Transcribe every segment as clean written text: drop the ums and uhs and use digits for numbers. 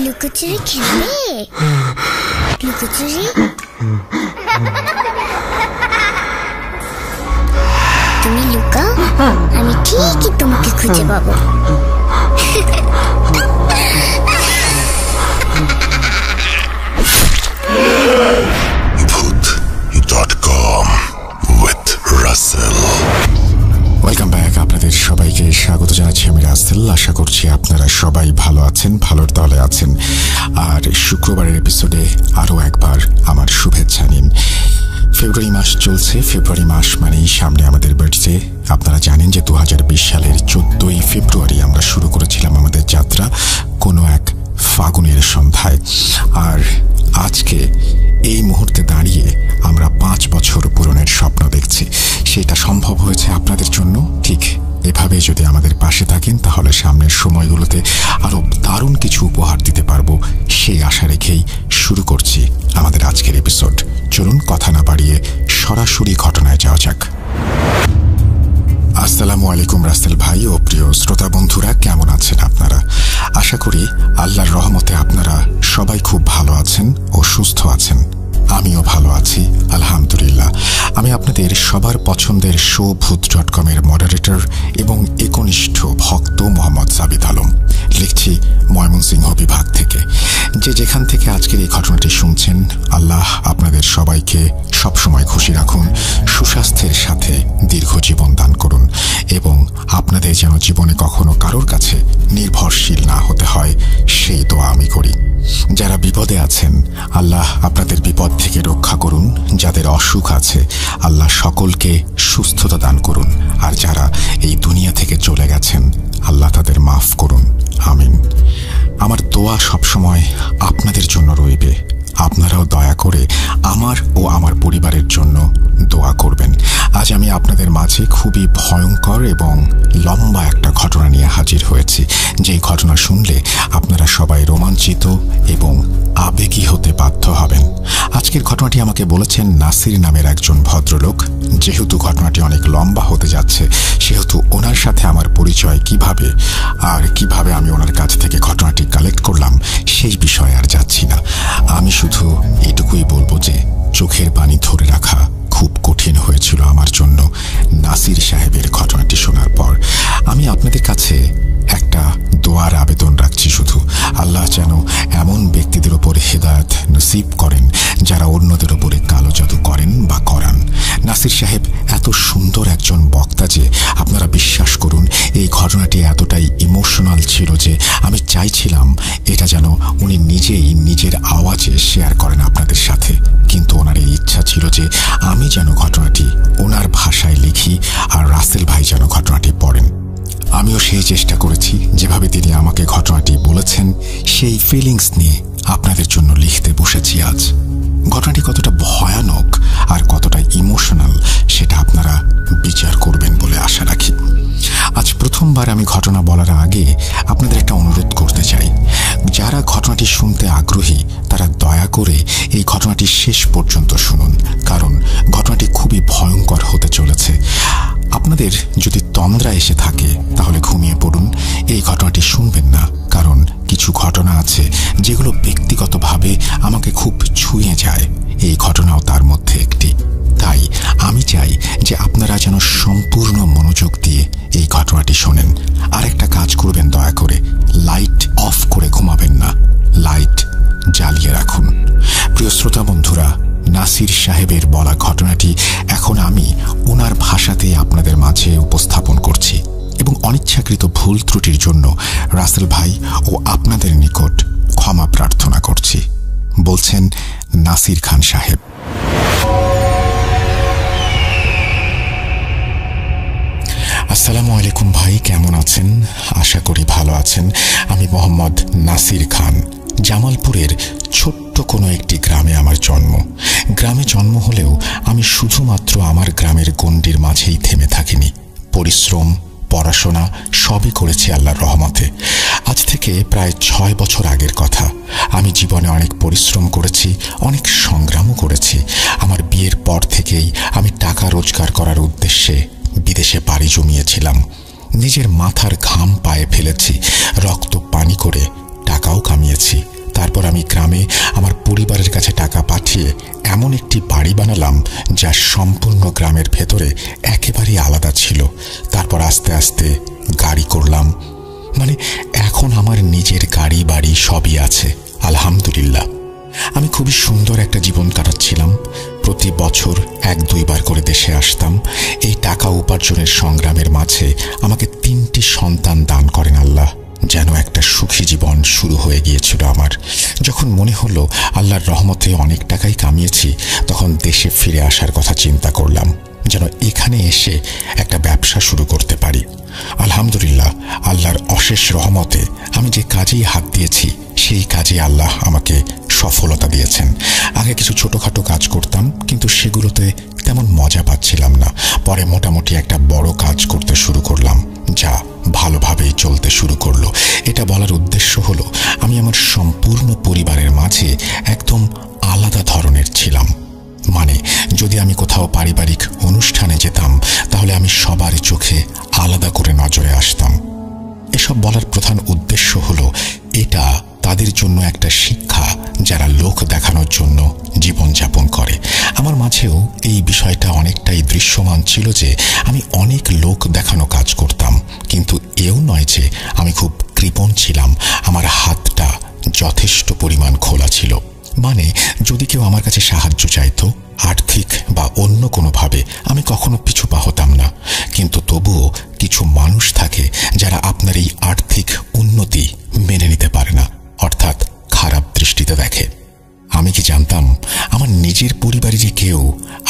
লুকোচুরি খেলবে? লুকোচুরি তুমি লুকাও, আমি ঠিকই তোমাকে খুঁজে পাবো। Welcome back. আপনাদের সবাইকে স্বাগত জানাচ্ছি আমি রাসেল। আশা করছি আপনারা সবাই ভালো আছেন, ভালোর দলে আছেন। আর শুক্রবারের এপিসোডে আরও একবার আমার শুভেচ্ছা নিন। ফেব্রুয়ারি মাস চলছে। ফেব্রুয়ারি মাস মানেই সামনে আমাদের বার্থডে। আপনারা জানেন যে 2020 সালের 14ই ফেব্রুয়ারি আমরা শুরু করেছিলাম আমাদের যাত্রা কোনো এক ফাগুনের সন্ধ্যায়। আর আজকে এই মুহূর্তে দাঁড়িয়ে আমরা 5 বছর পূরণের স্বপ্ন দেখছি। সেটা সম্ভব হয়েছে আপনাদের জন্য। ঠিক এভাবে যদি আমাদের পাশে থাকেন তাহলে সামনের সময়গুলোতে আরও দারুণ কিছু উপহার দিতে পারবো, সেই আশা রেখেই শুরু করছি আমাদের আজকের এপিসোড। চলুন কথা না বাড়িয়ে সরাসরি ঘটনায় যাওয়া যাক। আসসালামু আলাইকুম রাসেল ভাই ও প্রিয় শ্রোতা বন্ধুরা, কেমন আছেন আপনারা? আশা করি আল্লাহর রহমতে আপনারা সবাই খুব ভালো আছেন ও সুস্থ আছেন। আমিও ভালো আছি আলহামদুলিল্লাহ। আমি আপনাদের সবার পছন্দের শো ভূত.com-এর মডারেটর এবং একনিষ্ঠ ভক্ত মোহাম্মদ সাবিত আলম। লিখছি ময়মনসিংহ বিভাগ থেকে। যে যেখান থেকে আজকের এই ঘটনাটি শুনছেন, আল্লাহ আপনাদের সবাইকে সবসময় খুশি রাখুন, সুস্বাস্থ্যের সাথে দীর্ঘ জীবন দান করুন এবং আপনাদের যেন জীবনে কখনো কারোর কাছে নির্ভরশীল না হতে হয়, সেই দোয়া আমি করি। যারা বিপদে আছেন, আল্লাহ আপনাদের বিপদ থেকে রক্ষা করুন। যাদের অসুখ আছে, আল্লাহ সকলকে সুস্থতা দান করুন। আর যারা এই দুনিয়া থেকে চলে গেছেন, আল্লাহ তাদের মাফ করুন। আমিন। আমার দোয়া সবসময় আপনাদের জন্য রইবে। আপনারাও দয়া করে আমার ও আমার পরিবারের জন্য দোয়া করবেন। আজ আমি আপনাদের মাঝে খুবই ভয়ঙ্কর এবং লম্বা একটা ঘটনা নিয়ে হাজির হয়েছি। যেই ঘটনা শুনলে আপনারা সবাই রোমাঞ্চিত এবং আবেগী হতে বাধ্য হবেন। আজকের ঘটনাটি আমাকে বলেছেন নাসির নামের একজন ভদ্রলোক। যেহেতু ঘটনাটি অনেক লম্বা হতে যাচ্ছে, সেহেতু ওনার সাথে আমার পরিচয় কিভাবে আমি ওনার কাছ থেকে ঘটনাটি কালেক্ট করলাম সেই বিষয়ে আর যাচ্ছি না। আমি শুধু এটুকুই বলবো যে চোখের পানি ধরে রাখা খুব কঠিন হয়েছিল আমার জন্য নাসির সাহেবের ঘটনাটি শোনার পর। আমি আপনাদের কাছে একটা দোয়ার আবেদন রাখছি শুধু। আল্লাহ যেন এমন ব্যক্তিদের ওপর হেদায়েত নসিব করেন যারা অন্যদের ওপরে কালো জাদু করেন বা করান। নাসির সাহেব এত সুন্দর একজন বক্তা যে আপনারা বিশ্বাস করুন, এই ঘটনাটি এতটাই ইমোশনাল ছিল যে আমি চাইছিলাম এটা যেন উনি নিজেই নিজের আওয়াজে শেয়ার করেন আপনাদের সাথে। কিন্তু ওনার এই ইচ্ছা ছিল যে আমি যেন ঘটনাটি ওনার ভাষায় লিখি আর রাসেল ভাই যেন ঘটনাটি পড়েন। আমিও সেই চেষ্টা করেছি। যেভাবে তিনি আমাকে ঘটনাটি বলেছেন সেই ফিলিংস নিয়ে আপনাদের জন্য লিখতে বসেছি আজ। ঘটনাটি কতটা ভয়ানক আর কতটা ইমোশনাল সেটা আপনারা বিচার করবেন বলে আশা রাখি। আজ প্রথমবার আমি ঘটনা বলার আগে আপনাদের একটা অনুরোধ করতে চাই। যারা ঘটনাটি শুনতে আগ্রহী তারা দয়া করে এই ঘটনাটি শেষ পর্যন্ত শুনুন, কারণ ঘটনাটি খুবই ভয়ঙ্কর হতে চলেছে। আপনাদের যদি তন্দ্রা এসে থাকে তাহলে ঘুমিয়ে পড়ুন, এই ঘটনাটি শুনবেন না। কারণ কিছু ঘটনা আছে যেগুলো ব্যক্তিগতভাবে আমাকে খুব ছুঁয়ে যায়। এই ঘটনাও তার মধ্যে একটি। তাই আমি চাই যে আপনারা যেন সম্পূর্ণ মনোযোগ দিয়ে এই ঘটনাটি শোনেন। আর একটা কাজ করবেন, দয়া করে লাইট অফ করে ঘুমাবেন না, লাইট জ্বালিয়ে রাখুন। প্রিয় শ্রোতা বন্ধুরা, নাসির সাহেবের বলা ঘটনাটি এখন আমি ওনার ভাষাতে আপনাদের মাঝে উপস্থাপন করছি এবং অনিচ্ছাকৃত ভুল ত্রুটির জন্য রাসেল ভাই ও আপনাদের নিকট ক্ষমা প্রার্থনা করছি। বলছেন নাসির খান সাহেব। আসসালামু আলাইকুম ভাই, কেমন আছেন? আশা করি ভালো আছেন। আমি মোহাম্মদ নাসির খান। জামালপুরের ছোট্ট কোনো একটি গ্রামে আমার জন্ম। গ্রামে জন্ম হলেও আমি শুধুমাত্র আমার গ্রামের গণ্ডির মাঝেই থেমে থাকিনি। পরিশ্রম, পড়াশোনা সবই করেছি আল্লাহর রহমতে। আজ থেকে প্রায় 6 বছর আগের কথা। আমি জীবনে অনেক পরিশ্রম করেছি, অনেক সংগ্রামও করেছি। আমার বিয়ের পর থেকেই আমি টাকা রোজগার করার উদ্দেশ্যে বিদেশে পাড়ি জমিয়েছিলাম। নিজের মাথার ঘাম পায়ে ফেলেছি, রক্ত পানি করে টাকাও কামিয়েছি। তারপর আমি গ্রামে আমার পরিবারের কাছে টাকা পাঠিয়ে এমন একটি বাড়ি বানালাম যা সম্পূর্ণ গ্রামের ভেতরে একেবারেই আলাদা ছিল। তারপর আস্তে আস্তে গাড়ি করলাম, মানে এখন আমার নিজের গাড়ি বাড়ি সবই আছে, আলহামদুলিল্লাহ। আমি খুবই সুন্দর একটা জীবন কাটাচ্ছিলাম। প্রতি বছর 1-2 বার করে দেশে আসতাম। এই টাকা উপার্জনের সংগ্রামের মাঝে আমাকে 3টি সন্তান দান করেন আল্লাহ। যেন একটা সুখী জীবন শুরু হয়ে গিয়েছিল আমার। যখন মনে হলো আল্লাহর রহমতে অনেক টাকাই কামিয়েছি, তখন দেশে ফিরে আসার কথা চিন্তা করলাম, যেন এখানে এসে একটা ব্যবসা শুরু করতে পারি। আলহামদুলিল্লাহ, আল্লাহর অশেষ রহমতে আমি যে কাজেই হাত দিয়েছি সেই কাজে আল্লাহ আমাকে সফলতা দিয়েছেন। আগে কিছু ছোটখাটো কাজ করতাম, কিন্তু সেগুলোতে তেমন মজা পাচ্ছিলাম না। পরে মোটামুটি একটা বড় কাজ করতে শুরু করলাম, যা ভালোভাবেই চলতে শুরু করলো। এটা বলার উদ্দেশ্য হলো, আমি আমার সম্পূর্ণ পরিবারের মাঝে একদম আলাদা ধরনের ছিলাম। মানে যদি আমি কোথাও পারিবারিক অনুষ্ঠানে যেতাম, তাহলে আমি সবার চোখে আলাদা করে নজরে আসতাম। এসব বলার প্রধান উদ্দেশ্য হলো, এটা তাদের জন্য একটা শিক্ষা যারা লোক দেখানোর জন্য জীবনযাপন করে। আমার মাঝেও এই বিষয়টা অনেকটাই দৃশ্যমান ছিল যে আমি অনেক লোক দেখানো কাজ করতাম, কিন্তু এও নয় যে আমি খুব কৃপণ ছিলাম। আমার হাতটা যথেষ্ট পরিমাণ খোলা ছিল। মানে যদি কেউ আমার কাছে সাহায্য চাইতো, আর্থিক বা অন্য কোনোভাবে, আমি কখনো পিছু পা হতাম না। কিন্তু তবুও কিছু মানুষ থাকে যারা আপনার এই আর্থিক উন্নতি মেনে নিতে পারে না, অর্থাৎ খারাপ দৃষ্টিতে দেখে। আমি কি জানতাম আমার নিজের পরিবারেরই কেউ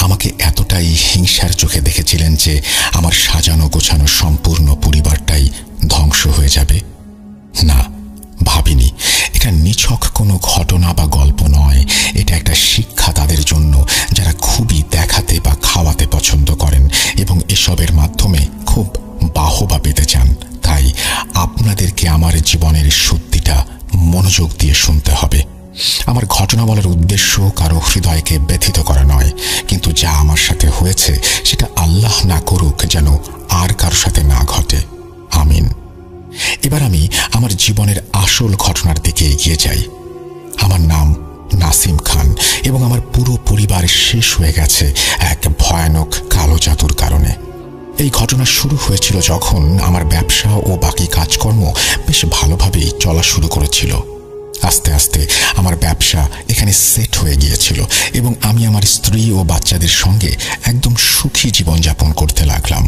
আমাকে এতটাই হিংসার চোখে দেখেছিলেন যে আমার সাজানো গোছানো সম্পূর্ণ পরিবারটাই ধ্বংস হয়ে যাবে? না, ভাবিনি। এটা নিছক কোনো ঘটনা বা গল্প নয়, এটা একটা শিক্ষা তাদের জন্য যারা খুবই দেখাতে বা খাওয়াতে পছন্দ করেন এবং এসবের মাধ্যমে খুব বাহবা পেতে চান। তাই আপনাদেরকে আমার জীবনের সত্যিটা মনোযোগ দিয়ে শুনতে হবে। আমার ঘটনা বলার উদ্দেশ্য কারো হৃদয়কে ব্যথিত করা নয়, কিন্তু যা আমার সাথে হয়েছে সেটা আল্লাহ না করুক যেন আর কারো সাথে না ঘটে, আমিন। এবার আমি আমার জীবনের আসল ঘটনার দিকে এগিয়ে যাই। আমার নাম নাসিম খান এবং আমার পুরো পরিবার শেষ হয়ে গেছে এক ভয়ানক কালো জাদুর কারণে। এই ঘটনা শুরু হয়েছিল যখন আমার ব্যবসা ও বাকি কাজকর্ম বেশ ভালোভাবেই চলা শুরু করেছিল। আস্তে আস্তে আমার ব্যবসা এখানে সেট হয়ে গিয়েছিল এবং আমি আমার স্ত্রী ও বাচ্চাদের সঙ্গে একদম সুখী জীবনযাপন করতে লাগলাম।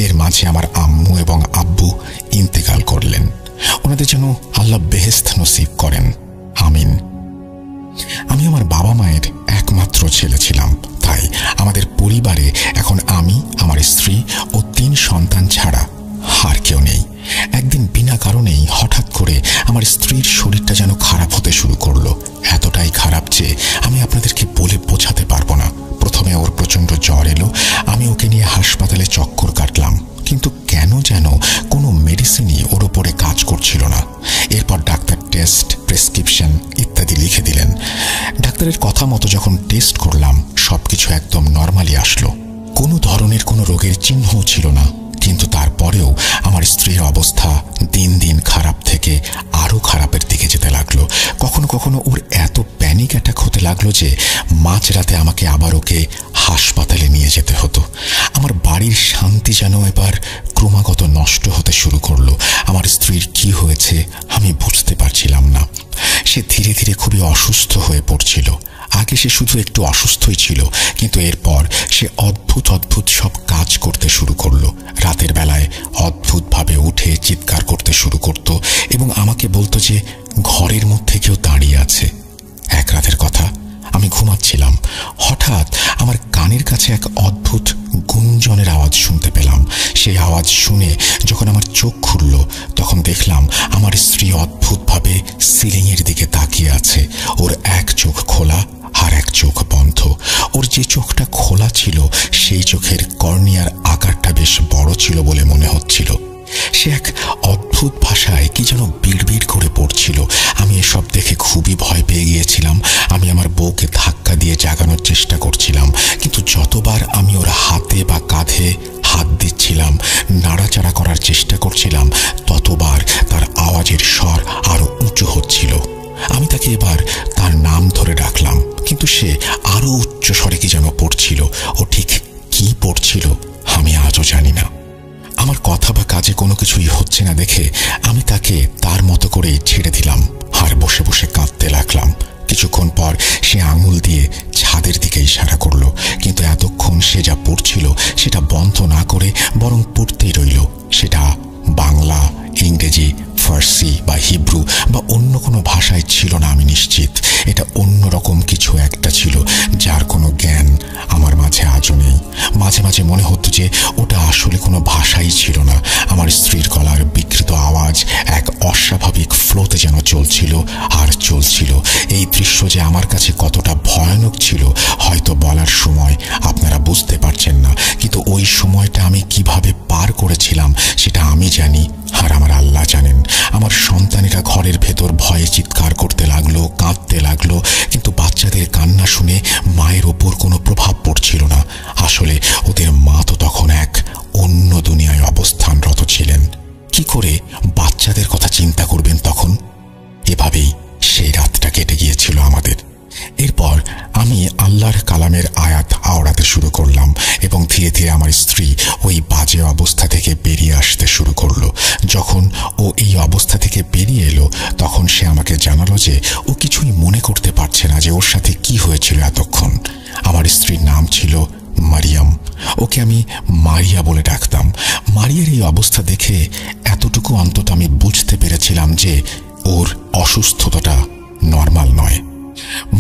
এর মাঝে আমার আম্মু এবং আব্বু ইন্তেকাল করলেন। ওনাদের যেন আল্লাহ বেহেশত নসিব করেন, আমিন। আমি আমার বাবা মায়ের একমাত্র ছেলে ছিলাম, তাই আমাদের পরিবারে এখন আমি, আমার স্ত্রী ও 3 সন্তান ছাড়া আর কেউ নেই। একদিন বিনা কারণেই হঠাৎ করে আমার স্ত্রীর শরীরটা যেন খারাপ হতে শুরু করলো। এতটাই খারাপ যে আমি আপনাদেরকে বলে বোঝাতে পারবো না। প্রথমে ওর প্রচণ্ড জ্বর এলো। আমি ওকে নিয়ে হাসপাতালে চক্কর কাটলাম, কিন্তু কেন যেন কোনো মেডিসিনই ওর উপরে কাজ করছিল না। এরপর ডাক্তার টেস্ট, প্রেসক্রিপশন ইত্যাদি লিখে দিলেন। ডাক্তারের কথা মতো যখন টেস্ট করলাম, সবকিছু একদম নর্মালি আসলো। কোনো ধরনের কোনো রোগের চিহ্নও ছিল না। কিন্তু তারপরেও আমার স্ত্রীর অবস্থা দিন দিন খারাপ থেকে আরও খারাপের দিকে যেতে লাগলো। কখনো কখনো ওর এত প্যানিক অ্যাটাক হতে লাগলো যে মাঝরাতে আমাকে আবার ওকে হাসপাতালে নিয়ে যেতে হতো। আমার বাড়ির শান্তি যেন এবার ক্রমাগত নষ্ট হতে শুরু করলো। আমার স্ত্রীর কি হয়েছে আমি বুঝতে পারছিলাম না। সে ধীরে ধীরে খুবই অসুস্থ হয়ে পড়ছিল। আগে সে শুধু একটু অসুস্থই ছিল, কিন্তু এরপর সে অদ্ভুত অদ্ভুত সব কাজ করতে শুরু করলো। রাতের বেলায় অদ্ভুতভাবে উঠে চিৎকার করতে শুরু করত এবং আমাকে বলতো যে ঘরের মধ্যে কেউ দাঁড়িয়ে আছে। এক রাতের কথা, আমি ঘুমাচ্ছিলাম। হঠাৎ আমার কানের কাছে এক অদ্ভুত গুঞ্জনের আওয়াজ শুনতে পেলাম। সেই আওয়াজ শুনে যখন আমার চোখ খুলল, তখন দেখলাম আমার স্ত্রী অদ্ভুতভাবে সিলিংয়ের দিকে তাকিয়ে আছে। ওর এক চোখ খোলা আর এক চোখ বন্ধ। ওর যে চোখটা খোলা ছিল সেই চোখের কর্নিয়ার আকারটা বেশ বড় ছিল বলে মনে হচ্ছিল। সে এক অদ্ভুত ভাষায় কি যেন বিড়বিড় করে পড়ছিল। আমি এসব দেখে খুবই ভয় পেয়ে গিয়েছিলাম। আমি আমার বউকে ধাক্কা দিয়ে জাগানোর চেষ্টা করছিলাম, কিন্তু যতবার আমি ওর হাতে বা কাঁধে হাত দিচ্ছিলাম, নাড়াচাড়া করার চেষ্টা করছিলাম, ততবার তার আওয়াজের স্বর আরো উঁচু হচ্ছিল। আমি তাকে এবার তার নাম ধরে ডাকলাম, কিন্তু সে আরো উচ্চ স্বরে কি যেন পড়ছিল। ও ঠিক কি পড়ছিল আমি আজও জানি না। আমার কথা বা কাজে কোনো কিছুই হচ্ছে না দেখে আমি তাকে তার মতো করে ছেড়ে দিলাম আর বসে বসে কাঁদতে লাগলাম। কিছুক্ষণ পর সে আঙুল দিয়ে ছাদের দিকে ইশারা করলো, কিন্তু এতক্ষণ সে যা পড়ছিল সেটা বন্ধ না করে বরং পড়তেই রইল। সেটা বাংলা, ইংরেজি, ফার্সি বা হিব্রু বা অন্য কোনো ভাষায় ছিল না, আমি নিশ্চিত। এটা অন্যরকম কিছু একটা ছিল যার কোনো জ্ঞান আমার মাঝে আজও নেই। মাঝে মাঝে মনে হতো যে ওটা আসলে কোনো ভাষাই ছিল না। আমার স্ত্রীর গলার বিকৃত আওয়াজ এক অস্বাভাবিক ফ্লোতে যেন চলছিল আর চলছিল। এই দৃশ্য যে আমার কাছে কতটা ভয়ানক ছিল হয়তো বলার সময় আপনারা বুঝতে পারছেন না, কিন্তু ওই সময়টা আমি কিভাবে পার করেছিলাম সেটা আমি জানি আর আমার আল্লাহ জানেন। আমার সন্তানেরা ঘরের ভেতর ভয়ে চিৎকার করতে লাগলো, কাঁদতে লাগলো, কিন্তু বাচ্চাদের কান্না শুনে মায়ের ওপর কোনো প্রভাব পড়ছিল না। আসলে ওদের মা তো তখন এক অন্য দুনিয়ায় অবস্থানরত ছিলেন। কি করে বাচ্চাদের কথা চিন্তা করবেন তখন? এভাবেই সেই রাতটা কেটে গিয়েছিল আমাদের। এরপর আমি আল্লাহর কালামের আয়াত আওড়াতে শুরু করলাম এবং ধীরে ধীরে আমার স্ত্রী ওই বাজে অবস্থা থেকে বেরিয়ে আসতে শুরু করলো। যখন ও এই অবস্থা থেকে বেরিয়ে এলো তখন সে আমাকে জানালো যে ও কিছুই মনে করতে পারছে না যে ওর সাথে কি হয়েছিল এতক্ষণ। আমার স্ত্রীর নাম ছিল মারিয়াম। ওকে আমি মারিয়া বলে ডাকতাম। মারিয়ার এই অবস্থা দেখে এতটুকু অন্তত আমি বুঝতে পেরেছিলাম যে ওর অসুস্থতাটা নর্মাল নয়।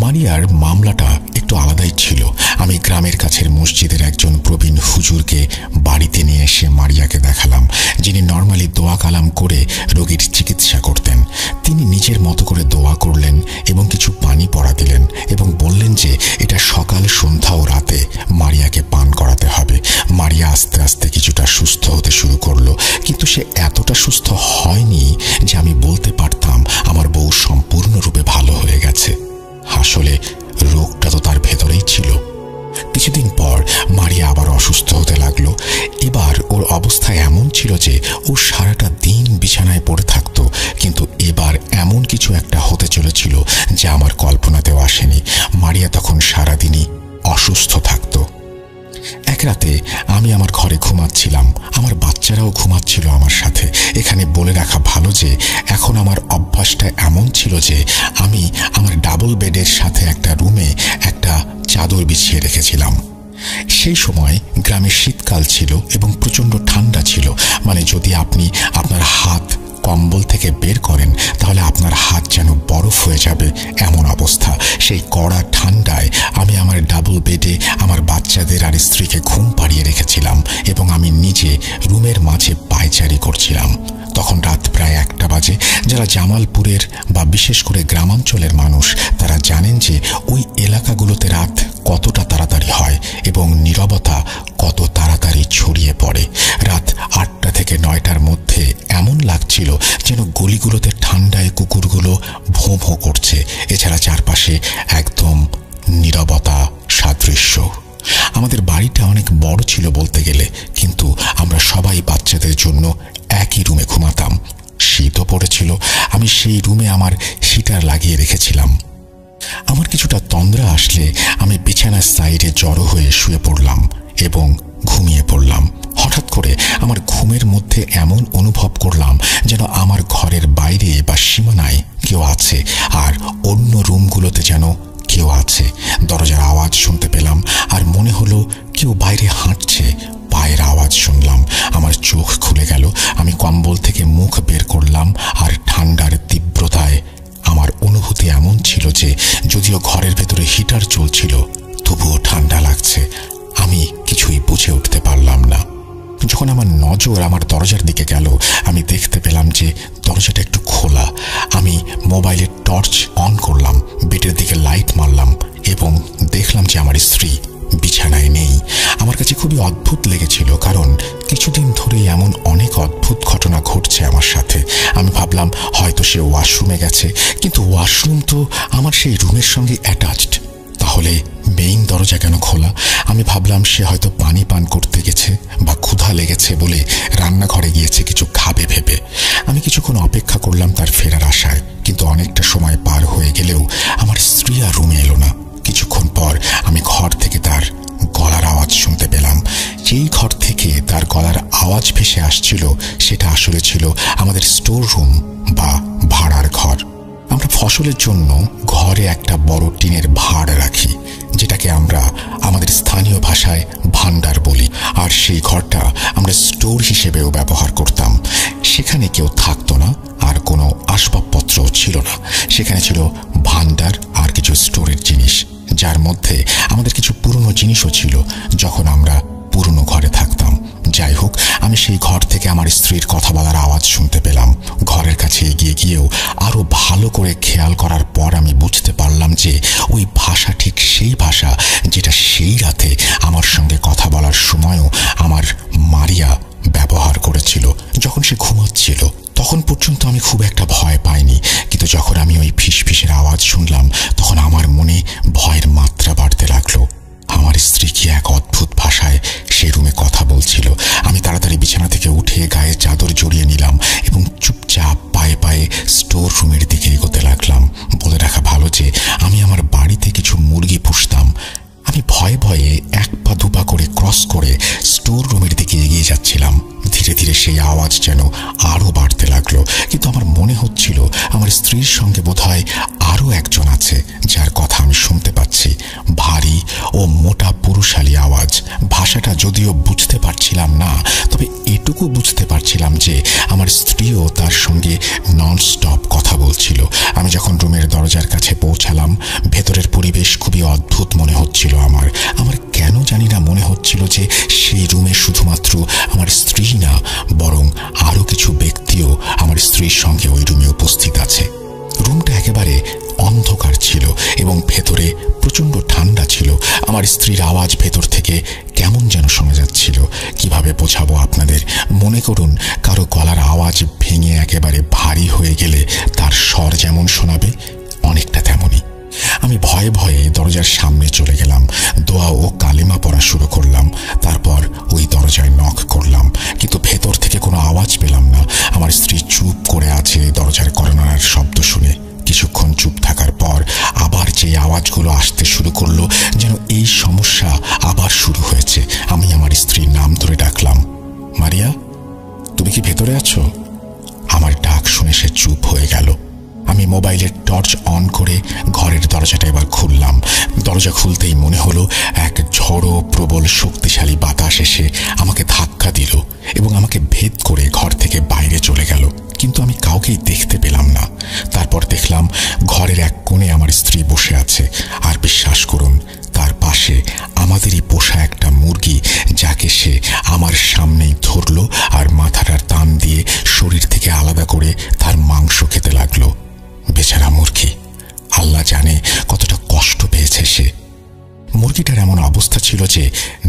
মারিয়ার মামলাটা একটু আলাদাই ছিল। আমি গ্রামের কাছের মসজিদের একজন প্রবীণ হুজুরকে বাড়িতে নিয়ে এসে মারিয়াকে দেখালাম, যিনি নর্মালি দোয়া কালাম করে রোগীর চিকিৎসা করতেন। তিনি নিজের মতো করে দোয়া করলেন এবং কিছু পানি পড়া দিলেন এবং বললেন যে এটা সকাল, সন্ধ্যা ও রাতে মারিয়াকে পান করাতে হবে। মারিয়া আস্তে আস্তে কিছুটা সুস্থ হতে শুরু করলো, কিন্তু সে এতটা সুস্থ হয়নি যে আমি বলতে পারতাম আমার বউ সম্পূর্ণরূপে ভালো হয়ে গেছে। আসলে রোগটা তো তার ভেতরেই ছিল। কিছুদিন পর মারিয়া আবার অসুস্থ হতে লাগলো। এবার ওর অবস্থা এমন ছিল যে ও সারাটা দিন বিছানায় পড়ে থাকতো, কিন্তু এবার এমন কিছু একটা হতে চলেছিল যা আমার কল্পনাতেও আসেনি। মারিয়া তখন সারাদিনই অসুস্থ থাকতো। এক রাতে আমি আমার ঘরে ঘুমাচ্ছিলাম, আমার বাচ্চারাও ঘুমাচ্ছিল আমার সাথে। এখানে বলে রাখা ভালো যে এখন আমার অভ্যাসটা এমন ছিল যে আমি আমার ডাবল বেডের সাথে একটা রুমে একটা চাদর বিছিয়ে রেখেছিলাম। সেই সময় গ্রামে শীতকাল ছিল এবং প্রচণ্ড ঠান্ডা ছিল। মানে যদি আপনি আপনার হাত কম্বল থেকে বের করেন তাহলে আপনার হাত যেন বরফ হয়ে যাবে এমন অবস্থা। সেই কড়া ঠান্ডায় আমি আমার ডাবল বেডে আমার বাচ্চাদের আর স্ত্রীকে ঘুম পাড়িয়ে রেখেছিলাম এবং আমি নিজে রুমের মাঝে পায়চারি করছিলাম। তখন রাত প্রায় 1টা বাজে। যারা জামালপুরের বা বিশেষ করে গ্রামাঞ্চলের মানুষ তারা জানেন যে ওই এলাকাগুলোতে রাত কতটা তাড়াতাড়ি হয় এবং নীরবতা কত তাড়াতাড়ি ছড়িয়ে পড়ে। রাত 8টা থেকে 9টার মধ্যে এমন লাগছিল যেন গলিগুলোতে ঠান্ডায় কুকুরগুলো ভোঁ ভোঁ করছে। এছাড়া চারপাশে একদম নীরবতা সাদৃশ্য। আমাদের বাড়িটা অনেক বড় ছিল বলতে গেলে, কিন্তু আমরা সবাই বাচ্চাদের জন্য একই রুমে ঘুমাতাম। শীতও পড়েছিল। আমি সেই রুমে আমার হিটার লাগিয়ে রেখেছিলাম। আমার কিছুটা তন্দ্রা আসলে আমি বিছানার সাইডে জড়ো হয়ে শুয়ে পড়লাম এবং ঘুমিয়ে পড়লাম। হঠাৎ করে আমার ঘুমের মধ্যে এমন অনুভব করলাম যেন আমার ঘরের বাইরে বা সীমানায় কেউ আছে আর অন্য রুমগুলোতে যেন কেউ আছে। দরজার আওয়াজ শুনতে পেলাম আর মনে হলো কেউ বাইরে হাঁটছে। পায়ের আওয়াজ শুনলাম। আমার চোখ খুলে গেল। আমি কম্বল থেকে মুখ বের করলাম আর ঠান্ডার তীব্রতায় আমার অনুভূতি এমন ছিল যে যদিও ঘরের ভেতরে হিটার চলছিল তবুও ঠান্ডা লাগছে। আমি কিছুই বুঝে উঠতে পারলাম না। যখন আমার নজর আমার দরজার দিকে গেল আমি দেখতে পেলাম যে দরজাটা একটু খোলা। আমি মোবাইলের টর্চ অন করলাম, বেডের দিকে লাইট মারলাম এবং দেখলাম যে আমার স্ত্রী বিছানায় নেই। আমার কাছে খুবই অদ্ভুত লেগেছিল, কারণ কিছুদিন ধরেই এমন অনেক অদ্ভুত ঘটনা ঘটছে আমার সাথে। আমি ভাবলাম হয়তো সে ওয়াশরুমে গেছে, কিন্তু ওয়াশরুম তো আমার সেই রুমের সঙ্গে অ্যাটাচড। তাহলে মেইন দরজা কেন খোলা? আমি ভাবলাম সে হয়তো পানি পান করতে গেছে বা ক্ষুধা লেগেছে বলে রান্নাঘরে গিয়েছে কিছু খাবে ভেবে। আমি কিছুক্ষণ অপেক্ষা করলাম তার ফেরার আশায়, কিন্তু অনেকটা সময় পার হয়ে গেলেও আমার স্ত্রী আর রুমে এলো না। কিছুক্ষণ পর আমি ঘর থেকে তার গলার আওয়াজ শুনতে পেলাম। যেই ঘর থেকে তার গলার আওয়াজ ভেসে আসছিল সেটা আসলে ছিল আমাদের স্টোর রুম বা ভাড়ার ঘর। আমরা ফসলের জন্য ঘরে একটা বড় টিনের ভাড় রাখি, যেটাকে আমরা আমাদের স্থানীয় ভাষায় ভান্ডার বলি। আর সেই ঘরটা আমরা স্টোর হিসেবেও ব্যবহার করতাম। সেখানে কেউ থাকতো না, আর কোনো আসবাবপত্রও ছিল না। সেখানে ছিল ভান্ডার আর কিছু স্টোরের জিনিস, যার মধ্যে আমাদের কিছু পুরনো জিনিসও ছিল যখন আমরা পুরনো ঘরে থাকতাম। যাই হোক, আমি সেই ঘর থেকে আমার স্ত্রীর কথা বলার আওয়াজ শুনতে পেলাম। ঘরের কাছে এগিয়ে গিয়েও আরো ভালো করে খেয়াল করার পর আমি বুঝতে পারলাম যে ওই ভাষা ঠিক সেই ভাষা যেটা সেই রাতে আমার সঙ্গে কথা বলার সময়ও আমার মারিয়া ব্যবহার করেছিল যখন সে ঘুমাচ্ছিল। তখন পর্যন্ত আমি খুব একটা ভয় পাইনি, কিন্তু যখন আমি ওই ফিসফিসের আওয়াজ শুনলাম তখন আমার মনে ভয়ের মাত্রা বাড়তে লাগলো। আমার স্ত্রী কি এক অদ্ভুত ভাষায় সে রুমে কথা বলছিল। আমি তাড়াতাড়ি বিছানা থেকে উঠে গায়ে চাদর জড়িয়ে নিলাম এবং চুপচাপ পায়ে পায়ে স্টোর রুমের দিকে এগোতে লাগলাম। বলে রাখা ভালো যে আমি আমার বাড়িতে কিছু মুরগি পুষতাম। আমি ভয়ে ভয়ে এক পা দুপা করে ক্রস করে স্টোর রুমের দিকে এগিয়ে যাচ্ছিলাম। ধীরে ধীরে সেই আওয়াজ যেন আরো বাড়তে লাগলো, কিন্তু আমার মনে হচ্ছিল আমার স্ত্রীর সঙ্গে বোধহয় আরো একজন আছে যার কথা আমি শুনতে পাচ্ছি। ভারী ও মোটা পুরুষালী আওয়াজ। ভাষাটা যদিও বুঝতে পারছিলাম না, তবে এটুকু বুঝতে পারছিলাম যে আমার স্ত্রীও তার সঙ্গে ননস্টপ কথা বলছিল। আমি যখন রুমের দরজার কাছে পৌঁছালাম, ভেতরের পরিবেশ খুবই অদ্ভুত মনে হচ্ছিল আমার। কেন জানি না মনে হচ্ছিল যে সেই রুমে শুধুমাত্র আমার স্ত্রী না, বরং আরো কিছু ব্যক্তিও আমার স্ত্রীর সঙ্গে ওই রুমে উপস্থিত আছে। রুমটা একেবারে অন্ধকার ছিল এবং ভেতরে প্রচন্ড ঠান্ডা ছিল। আমার স্ত্রীর আওয়াজ ভেতর থেকে কেমন যেন শোনা যাচ্ছিল। কিভাবে বোঝাবো আপনাদের? মনে করুন কারো গলার আওয়াজ ভেঙে একেবারে ভারী হয়ে গেলে তার স্বর যেমন শোনাবে, অনেকটা তেমনই। আমি ভয়ে ভয়ে দরজার সামনে চলে গেলাম, দোয়া ও কালেমা পড়া শুরু করলাম। তারপর ওই দরজায় নক করলাম, কিন্তু ভেতর থেকে কোনো আওয়াজ পেলাম না। আমার স্ত্রী চুপ করে আছে দরজার কড়নার শব্দ শুনে। কিছুক্ষণ চুপ থাকার পর আবার যে আওয়াজগুলো আসতে শুরু করলো, যেন এই সমস্যা আবার শুরু হয়েছে। আমি আমার স্ত্রীর নাম ধরে ডাকলাম, মারিয়া, তুমি কি ভেতরে আছো? আমার ডাক শুনে সে চুপ হয়ে গেল। আমি মোবাইলের টর্চ অন করে ঘরের দরজাটা এবার খুললাম। দরজা খুলতেই মনে হলো এক ঝড়ো প্রবল শক্তিশালী বাতাস এসে আমাকে ধাক্কা দিল এবং আমাকে ভেদ করে ঘর থেকে বাইরে চলে গেল, কিন্তু আমি কাউকেই দেখতে পেলাম না। তারপর দেখলাম ঘরের এক কোণে আমার স্ত্রী বসে আছে, আর বিশ্বাস করুন তার পাশে আমাদেরই পোষা একটা মুরগি, যাকে সে আমার সামনেই ধরলো আর মাথাটার টান দিয়ে শরীর থেকে আলাদা করে তার মাংস খেতে লাগলো। বেচারা মুরগি, আল্লাহ জানে কতটা কষ্ট পেয়েছে সে। মুরগিটার এমন অবস্থা ছিল যে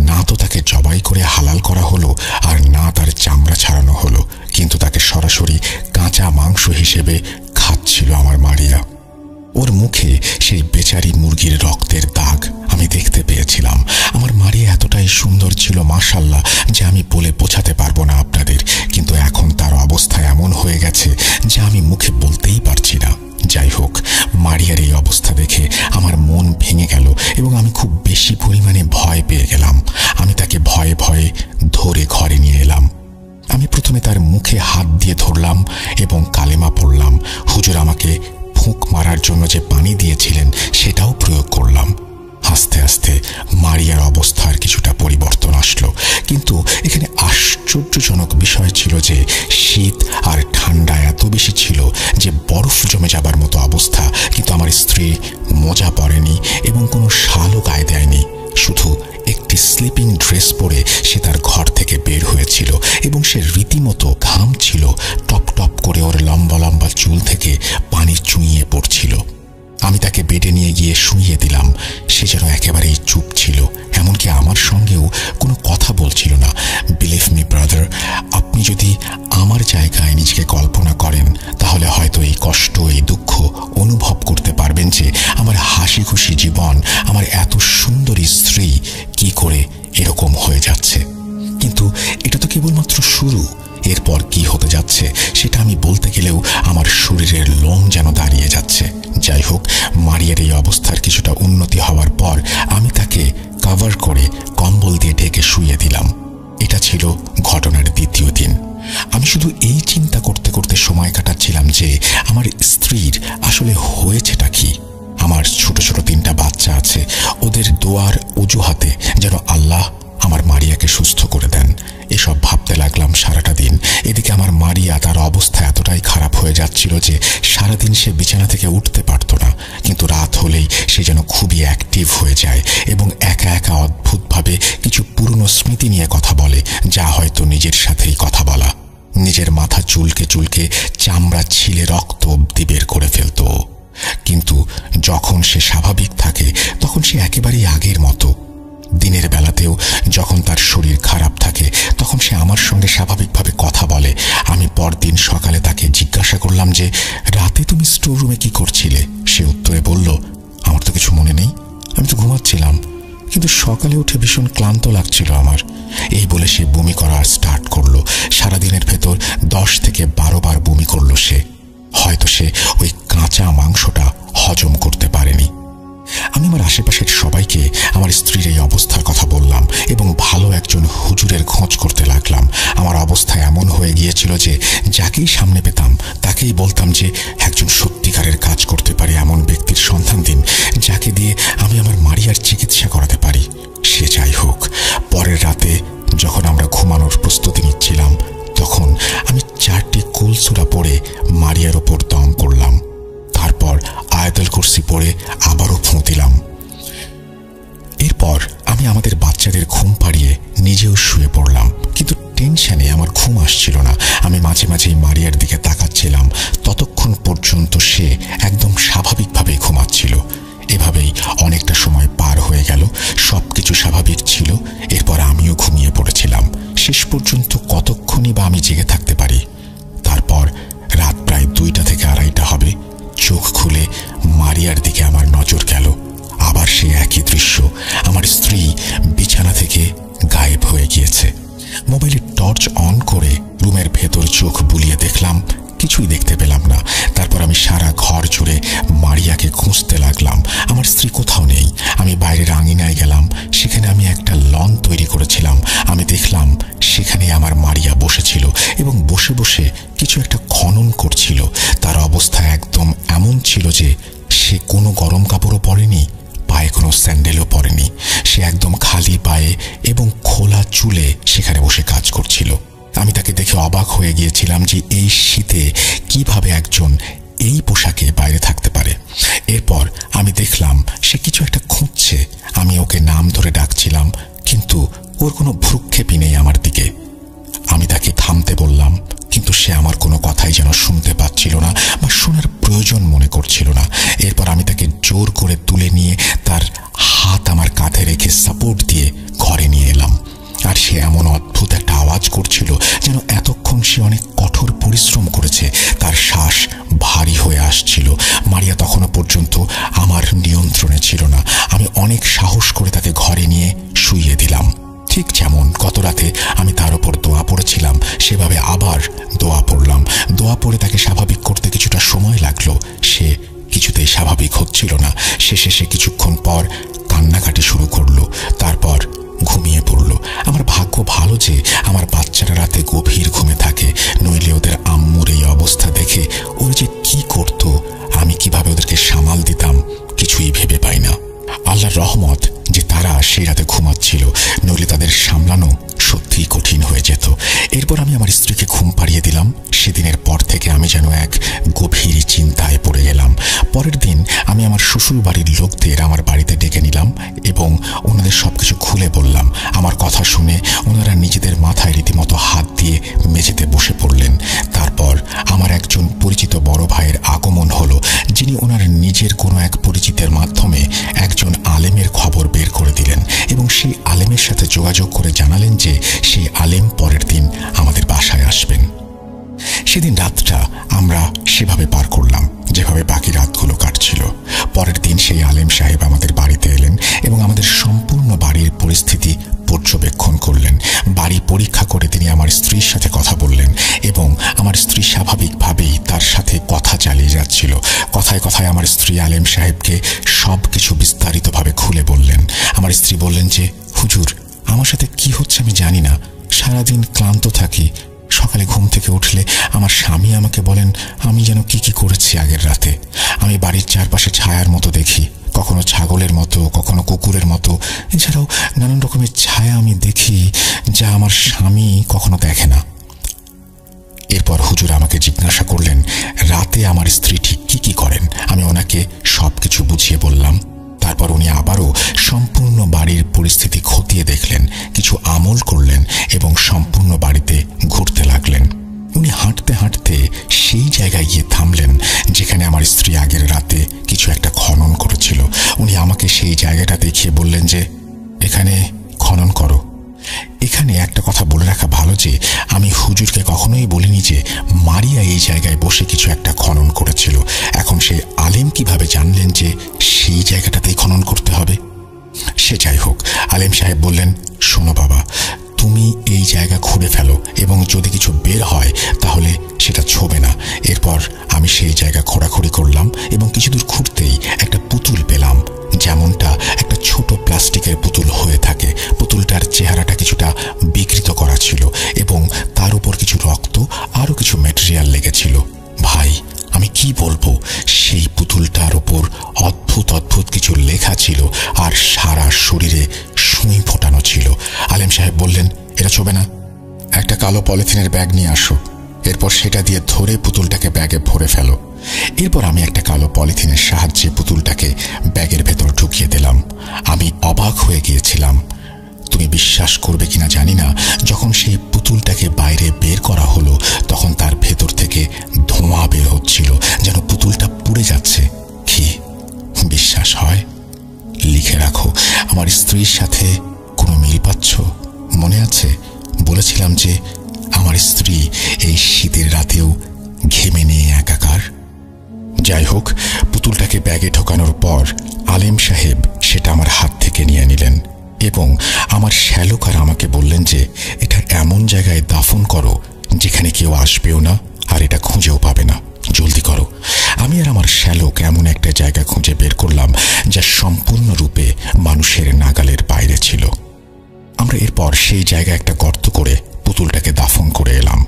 না তো তাকে জবাই করে হালাল করা হলো, আর না তার চামড়া ছাড়ানো হলো, কিন্তু তাকে সরাসরি কাঁচা মাংস হিসেবে খাচ্ছিল আমার মারিয়া। ওর মুখে সেই বেচারি মুরগির রক্তের দাগ আমি দেখতে পেয়েছিলাম। আমার মারিয়া এতটাই সুন্দর ছিল মাশাআল্লাহ, যে আমি বলে বোঝাতে পারবো না আপনাদের, কিন্তু এখন তার অবস্থা এমন হয়ে গেছে যে আমি মুখে বলতেই পারছি না। যাই হোক, মারিয়ার এই অবস্থা দেখে আমার মন ভেঙে গেল এবং আমি খুব বেশি পরিমাণে ভয় পেয়ে গেলাম। আমি তাকে ভয়ে ভয়ে ধরে ঘরে নিয়ে এলাম। আমি প্রথমে তার মুখে হাত দিয়ে ধরলাম এবং কালেমা পড়লাম। হুজুর আমাকে ফুঁক মারার জন্য যে পানি দিয়েছিলেন সেটাও প্রয়োগ করলাম। আস্তে আস্তে মারিয়ার অবস্থার কিছুটা পরিবর্তন আসলো, কিন্তু এখানে আশ্চর্যজনক বিষয় ছিল যে শীত আর ঠান্ডা এত বেশি ছিল যে বরফ জমে যাবার মতো অবস্থা। কিন্তু আমার স্ত্রী মোজা পরেনি এবং কোনো শালও গায়ে দেয়নি, শুধু একটি স্লিপিং ড্রেস পরে সে তার ঘর থেকে বের হয়েছিল এবং সে রীতিমতো ঘামছিল। টপ টপ করে ওর লম্বা লম্বা চুল থেকে পানি চুইয়ে পড়ছিল। আমি তাকে বেডে নিয়ে গিয়ে শুইয়ে দিলাম। সে যেন একেবারেই চুপ ছিল, এমনকি আমার সঙ্গেও কোনো কথা বলছিল না। বিলিভ মি ব্রাদার, আপনি যদি আমার জায়গায় নিজেকে কল্পনা করেন তাহলে হয়তো এই কষ্ট, এই দুঃখ অনুভব করতে পারবেন যে আমার হাসি খুশি জীবন, আমার এত সুন্দর মাত্র শুরু। এরপর কি হতে যাচ্ছে সেটা আমি বলতে গেলেও আমার শরীরের লোম যেন দাঁড়িয়ে যাচ্ছে। যাই হোক, মারিয়ার এই অবস্থার কিছুটা উন্নতি হওয়ার পর আমি তাকে কভার করে কম্বল দিয়ে ঢেকে শুইয়ে দিলাম। এটা ছিল ঘটনার দ্বিতীয় দিন। আমি শুধু এই চিন্তা করতে করতে সময় কাটাচ্ছিলাম যে আমার স্ত্রীর আসলে হয়েছেটা কি। আমার ছোট ছোট 3টা বাচ্চা আছে, ওদের দোয়ার অজুহাতে যেন আল্লাহ আমার মারিয়াকে সুস্থ করে দেন। এসব ভাবতে লাগলাম সারাটা দিন। এদিকে আমার মারিয়া, তার অবস্থা এতটাই খারাপ হয়ে যাচ্ছিল যে সারাদিন সে বিছানা থেকে উঠতে পারত না, কিন্তু রাত হলেই সে যেন খুবই অ্যাক্টিভ হয়ে যায় এবং একা একা অদ্ভুতভাবে কিছু পুরনো স্মৃতি নিয়ে কথা বলে, যা হয়তো নিজের সাথেই কথা বলা। নিজের মাথা চুলকে চুলকে চামড়া ছিলে রক্ত অব্দি বের করে ফেলত। কিন্তু যখন সে স্বাভাবিক থাকে তখন সে একেবারেই আগের মতো। দিনের বেলাতেও যখন তার শরীর খারাপ থাকে তখন সে আমার সঙ্গে স্বাভাবিকভাবে কথা বলে। আমি পরদিন সকালে তাকে জিজ্ঞাসা করলাম যে, রাতে তুমি স্টোর রুমে কি করছিলে? সে উত্তরে বলল, আমার তো কিছু মনে নেই, আমি তো ঘুমাচ্ছিলাম, কিন্তু সকালে উঠে ভীষণ ক্লান্ত লাগছিল আমার। এই বলে সে বমি করা স্টার্ট করলো। সারাদিনের ভেতর 10 থেকে 12 বার বমি করলো সে। হয়তো সে ওই কাঁচা মাংসটা হজম করতে পারেনি। আমি আমার আশেপাশের সবাইকে আমার স্ত্রীর এই অবস্থার কথা বললাম এবং ভালো একজন হুজুরের খোঁজ করতে লাগলাম। আমার অবস্থা এমন হয়ে গিয়েছিল যে যাকেই সামনে পেতাম তাকেই বলতাম যে একজন সত্যিকারের কাজ করতে পারে এমন ব্যক্তির সন্ধান দিন, যাকে দিয়ে আমি আমার মারিয়ার চিকিৎসা করাতে পারি। সে যাই হোক, পরের রাতে যখন আমরা ঘুমানোর প্রস্তুতি নিচ্ছিলাম তখন আমি 4টি কুলসুরা পড়ে মারিয়ার ওপর দম করলাম। তারপর আয়াতুল কুরসি পড়ে আবারও ফুঁ দিলাম। এরপর আমি আমাদের বাচ্চাদের ঘুম পাড়িয়ে নিজেও শুয়ে পড়লাম, কিন্তু টেনশনে আমার ঘুম আসছিল না। আমি মাঝে মাঝেই মারিয়ার দিকে তাকাচ্ছিলাম ততক্ষণ পর্যন্ত সে একদম স্বাভাবিকভাবেই ঘুমাচ্ছিল। এভাবেই অনেকটা সময় পার হয়ে গেল, সবকিছু স্বাভাবিক ছিল। এরপর আমিও ঘুমিয়ে পড়েছিলাম। শেষ পর্যন্ত কতক্ষণই বা আমি জেগে থাকতে পারি। তারপর রাত প্রায় 2টা থেকে 2:30 হবে। চোখ খুলে মারিয়ার দিকে আমার নজর গেল। আবার সে একই দৃশ্য, আমার স্ত্রী বিছানা থেকে গায়েব হয়ে গিয়েছে। মোবাইলের টর্চ অন করে রুমের ভেতর চোখ বুলিয়ে দেখলাম, কিছুই দেখতে পেলাম না। তারপর আমি সারা ঘর জুড়ে মারিয়াকে খুঁজতে লাগলাম। আমার স্ত্রী কোথাও নেই। আমি বাইরের আঙিনায় গেলাম, সেখানে আমি একটা লন তৈরি করেছিলাম। আমি দেখলাম সেখানে আমার মারিয়া বসেছিল এবং বসে বসে কিছু একটা খনন করছিল। তার অবস্থা একদম এমন ছিল যে সে কোনো গরম কাপড়ও পরেনি, পায়ে কোনো স্যান্ডেলও পরেনি। সে একদম খালি পায়ে এবং খোলা চুলে সেখানে বসে কাজ করছিল। আমি তাকে দেখে অবাক হয়ে গিয়েছিলাম যে এই শীতে কিভাবে একজন এই পোশাকে বাইরে থাকতে পারে। এরপর আমি দেখলাম সে কিছু একটা খুঁজছে। আমি ওকে নাম ধরে ডাকছিলাম, কিন্তু ওর কোনো ভ্রুক্ষেপই নেই আমার দিকে। আমি তাকে থামতে বললাম, কিন্তু সে আমার কোনো কথাই যেন শুনতে পাচ্ছিল না বা শোনার প্রয়োজন মনে করছিল না। এরপর আমি তাকে জোর করে তুলে নিয়ে তার হাত আমার কাঁধে রেখে সাপোর্ট দিয়ে ঘরে নিয়ে এলাম। আর সে এমন অদ্ভুত একটা আওয়াজ করছিল যেন এতক্ষণ সে অনেক কঠোর পরিশ্রম করেছে। তার শ্বাস ভারী হয়ে আসছিল। মারিয়া তখনও পর্যন্ত আমার নিয়ন্ত্রণে ছিল না। আমি অনেক সাহস করে তাকে ঘরে নিয়ে শুইয়ে দিলাম। ঠিক যেমন গত রাতে আমি তার ওপর দোয়া পড়েছিলাম, সেভাবে আবার দোয়া পড়লাম। দোয়া পড়ে তাকে স্বাভাবিক করতে কিছুটা সময় লাগলো। সে কিছুতেই স্বাভাবিক হচ্ছিল না। শেষে সে কিছুক্ষণ পর কান্নাকাটি শুরু করলো, তারপর ঘুমিয়ে পড়ল। আমার ভাগ্য ভালো যে আমার বাচ্চারা রাতে গভীর ঘুমে থাকে, নইলে ওদের আম্মুর এই অবস্থা দেখে ওরা যে কি করত, আমি কিভাবে ওদেরকে সামাল দিতাম কিছুই ভেবে পাই না। আল্লাহর রহমত যে তারা সেই রাতে ঘুমাচ্ছিল, নইলে তাদের সামলানো সত্যিই কঠিন হয়ে যেত। এরপর আমি আমার স্ত্রীকে ঘুম পাড়িয়ে দিলাম। সেদিনের পর থেকে আমি যেন এক গভীর চিন্তায় পড়ে গেলাম। পরের দিন আমি আমার শ্বশুর বাড়ির লোকদের আমার বাড়িতে ডেকে নিলাম এবং ওনাদের সবকিছু খুলে বললাম। আমার কথা শুনে ওনারা নিজেদের মাথায় রীতিমতো হাত দিয়ে মেঝেতে বসে পড়লেন। তারপর আমার একজন পরিচিত বড় ভাইয়ের আগমন হলো, যিনি ওনার নিজের কোনো এক পরিচিতের মাধ্যমে একজন আলেমের খবর বের করে দিলেন এবং সেই আলেমের সাথে যোগাযোগ করে জানালেন যে সেই আলেম পরের দিন আমাদের বাসায় আসবেন। সেদিন রাতটা আমরা সেভাবে পার করলাম যেভাবে বাকি রাতগুলো কাটছিল। পরের দিন সেই আলেম সাহেব আমাদের বাড়িতে এলেন এবং আমাদের সম্পূর্ণ বাড়ির পরিস্থিতি পর্যবেক্ষণ করলেন। বাড়ি পরীক্ষা করে তিনি আমার স্ত্রীর স্ত্রী আলেম সাহেবকে সবকিছু বিস্তারিতভাবে খুলে বললেন। আমার স্ত্রী বললেন যে, হুজুর, আমার সাথে কি হচ্ছে আমি জানি না, সারাদিন ক্লান্ত থাকি। সকালে ঘুম থেকে উঠলে আমার স্বামী আমাকে বলেন আমি যেন কি কি করেছি আগের রাতে। আমি বাড়ির চারপাশে ছায়ার মতো দেখি, কখনো ছাগলের মতো, কখনো কুকুরের মতো। এছাড়াও নানান রকমের ছায়া আমি দেখি যা আমার স্বামী কখনো দেখে না। এরপর হুজুর আমাকে জিজ্ঞাসা করলেন রাতে আমার স্ত্রী ঠিক কি কি করেন। আমি ওনাকে সবকিছু বুঝিয়ে বললাম। তারপর উনি আবারও সম্পূর্ণ বাড়ির পরিস্থিতি খতিয়ে দেখলেন, কিছু আমল করলেন এবং সম্পূর্ণ বাড়িতে ঘুরতে লাগলেন। উনি হাঁটতে হাঁটতে সেই জায়গায় গিয়ে থামলেন যেখানে আমার স্ত্রী আগের রাতে কিছু একটা খনন করেছিল। উনি আমাকে সেই জায়গাটা দেখিয়ে বললেন যে, এখানে খনন করো। এখানে একটা কথা বলে রাখা ভালো যে আমি হুজুরকে কখনোই বলিনি যে মারিয়া এই জায়গায় বসে কিছু একটা খনন করেছিল। এখন সেই আলেম কিভাবে জানলেন যে সেই জায়গাটাতেই খনন করতে হবে? সে যাই হোক, আলেম সাহেব বললেন, শোনো বাবা, তুমি এই জায়গা খুঁড়ে ফেলো এবং যদি কিছু বের হয় তাহলে সেটা ছোবে না। এরপর আমি সেই জায়গা খোঁড়াখুড়ি করলাম এবং কিছু দূর খুঁড়তেই একটা পুতুল পেলাম, যেমনটা একটা ছোট প্লাস্টিকের পুতুল হয়ে থাকে। পুতুলটার চেহারাটা কিছুটা বিকৃত করা ছিল এবং তার উপর কিছু রক্ত আরও কিছু ম্যাটেরিয়াল লেগেছিল। ভাই, আমি কি বলবো, সেই পুতুলটার উপর অদ্ভুত অদ্ভুত কিছু লেখা ছিল আর সারা শরীরে সুই ফোটানো ছিল। আলেম সাহেব বললেন, এটা ছোবে না, একটা কালো পলিথিনের ব্যাগ নিয়ে আসো। এরপর সেটা দিয়ে ধরে পুতুলটাকে ব্যাগে ভরে ফেলো। এরপর আমি একটা কালো পলিথিনের সাহায্যে পুতুলটাকে ব্যাগের ভেতর ঢুকিয়ে দিলাম। আমি অবাক হয়ে গিয়েছিলাম। তুমি বিশ্বাস করবে কিনা জানি না, যখন সেই পুতুলটাকে বাইরে বের করা হলো তখন তার ভেতর থেকে ধোঁয়া বের হচ্ছিল, যেন পুতুলটা পুড়ে যাচ্ছে। কি বিশ্বাস হয়? লিখে রাখো, আমার স্ত্রীর সাথে কোনো মিল পাচ্ছ? মনে আছে বলেছিলাম যে আমার স্ত্রী এই শীতের রাতেও ঘেমে নিয়ে একাকার। যাই হোক, পুতুলটাকে ব্যাগে ঢোকানোর পর আলেম সাহেব সেটা আমার হাত থেকে নিয়ে নিলেন এবং আমার শ্যালকার আমাকে বললেন যে এটা এমন জায়গায় দাফন করো যেখানে কেউ আসবেও না আর এটা খুঁজেও পাবে না। জলদি করো। আমি আর আমার শ্যালক এমন একটা জায়গা খুঁজে বের করলাম যা সম্পূর্ণরূপে মানুষের নাগালের বাইরে ছিল। আমরা এরপর সেই জায়গায় একটা গর্ত করে পুতুলটাকে দাফন করে এলাম।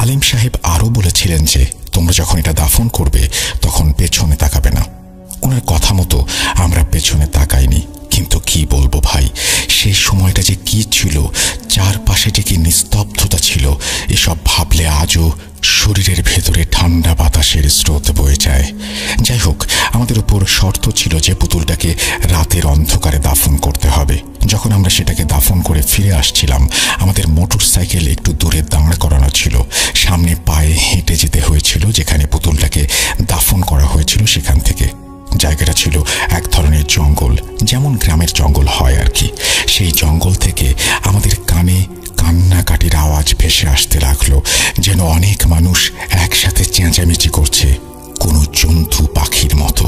আলেম সাহেব আরও বলেছিলেন যে তোমরা যখন এটা দাফন করবে তখন পেছনে তাকাবে না। ওনার কথা মতো আমরা পেছনে তাকাইনি, কিন্তু কি বলবো ভাই, সেই সময়টা যে কি ছিল, চারপাশে যে কি নিস্তব্ধতা ছিল, এসব ভাবলে আজও শরীরের ভেতরে ঠান্ডা বাতাসের স্রোত বয়ে যায়। যাই হোক, আমাদের উপর শর্ত ছিল যে পুতুলটাকে রাতের অন্ধকারে দাফন করতে হবে। যখন আমরা সেটাকে দাফন করে ফিরে আসছিলাম, আমাদের মোটর সাইকেল একটু দূরে দাঁড় করানো ছিল। সামনে পায়ে হেঁটে যেতে হয়েছিল যেখানে পুতুলটাকে দাফন করা হয়েছিল সেখান থেকে। জায়গাটা ছিল এক ধরনের জঙ্গল, যেমন গ্রামের জঙ্গল হয় আর কি। সেই জঙ্গল থেকে আমাদের কানে কান্নাকাটির আওয়াজ ভেসে আসতে লাগলো, যেন অনেক মানুষ একসাথে চেঁচামেচি করছে, কোনো জন্তু পাখির মতো।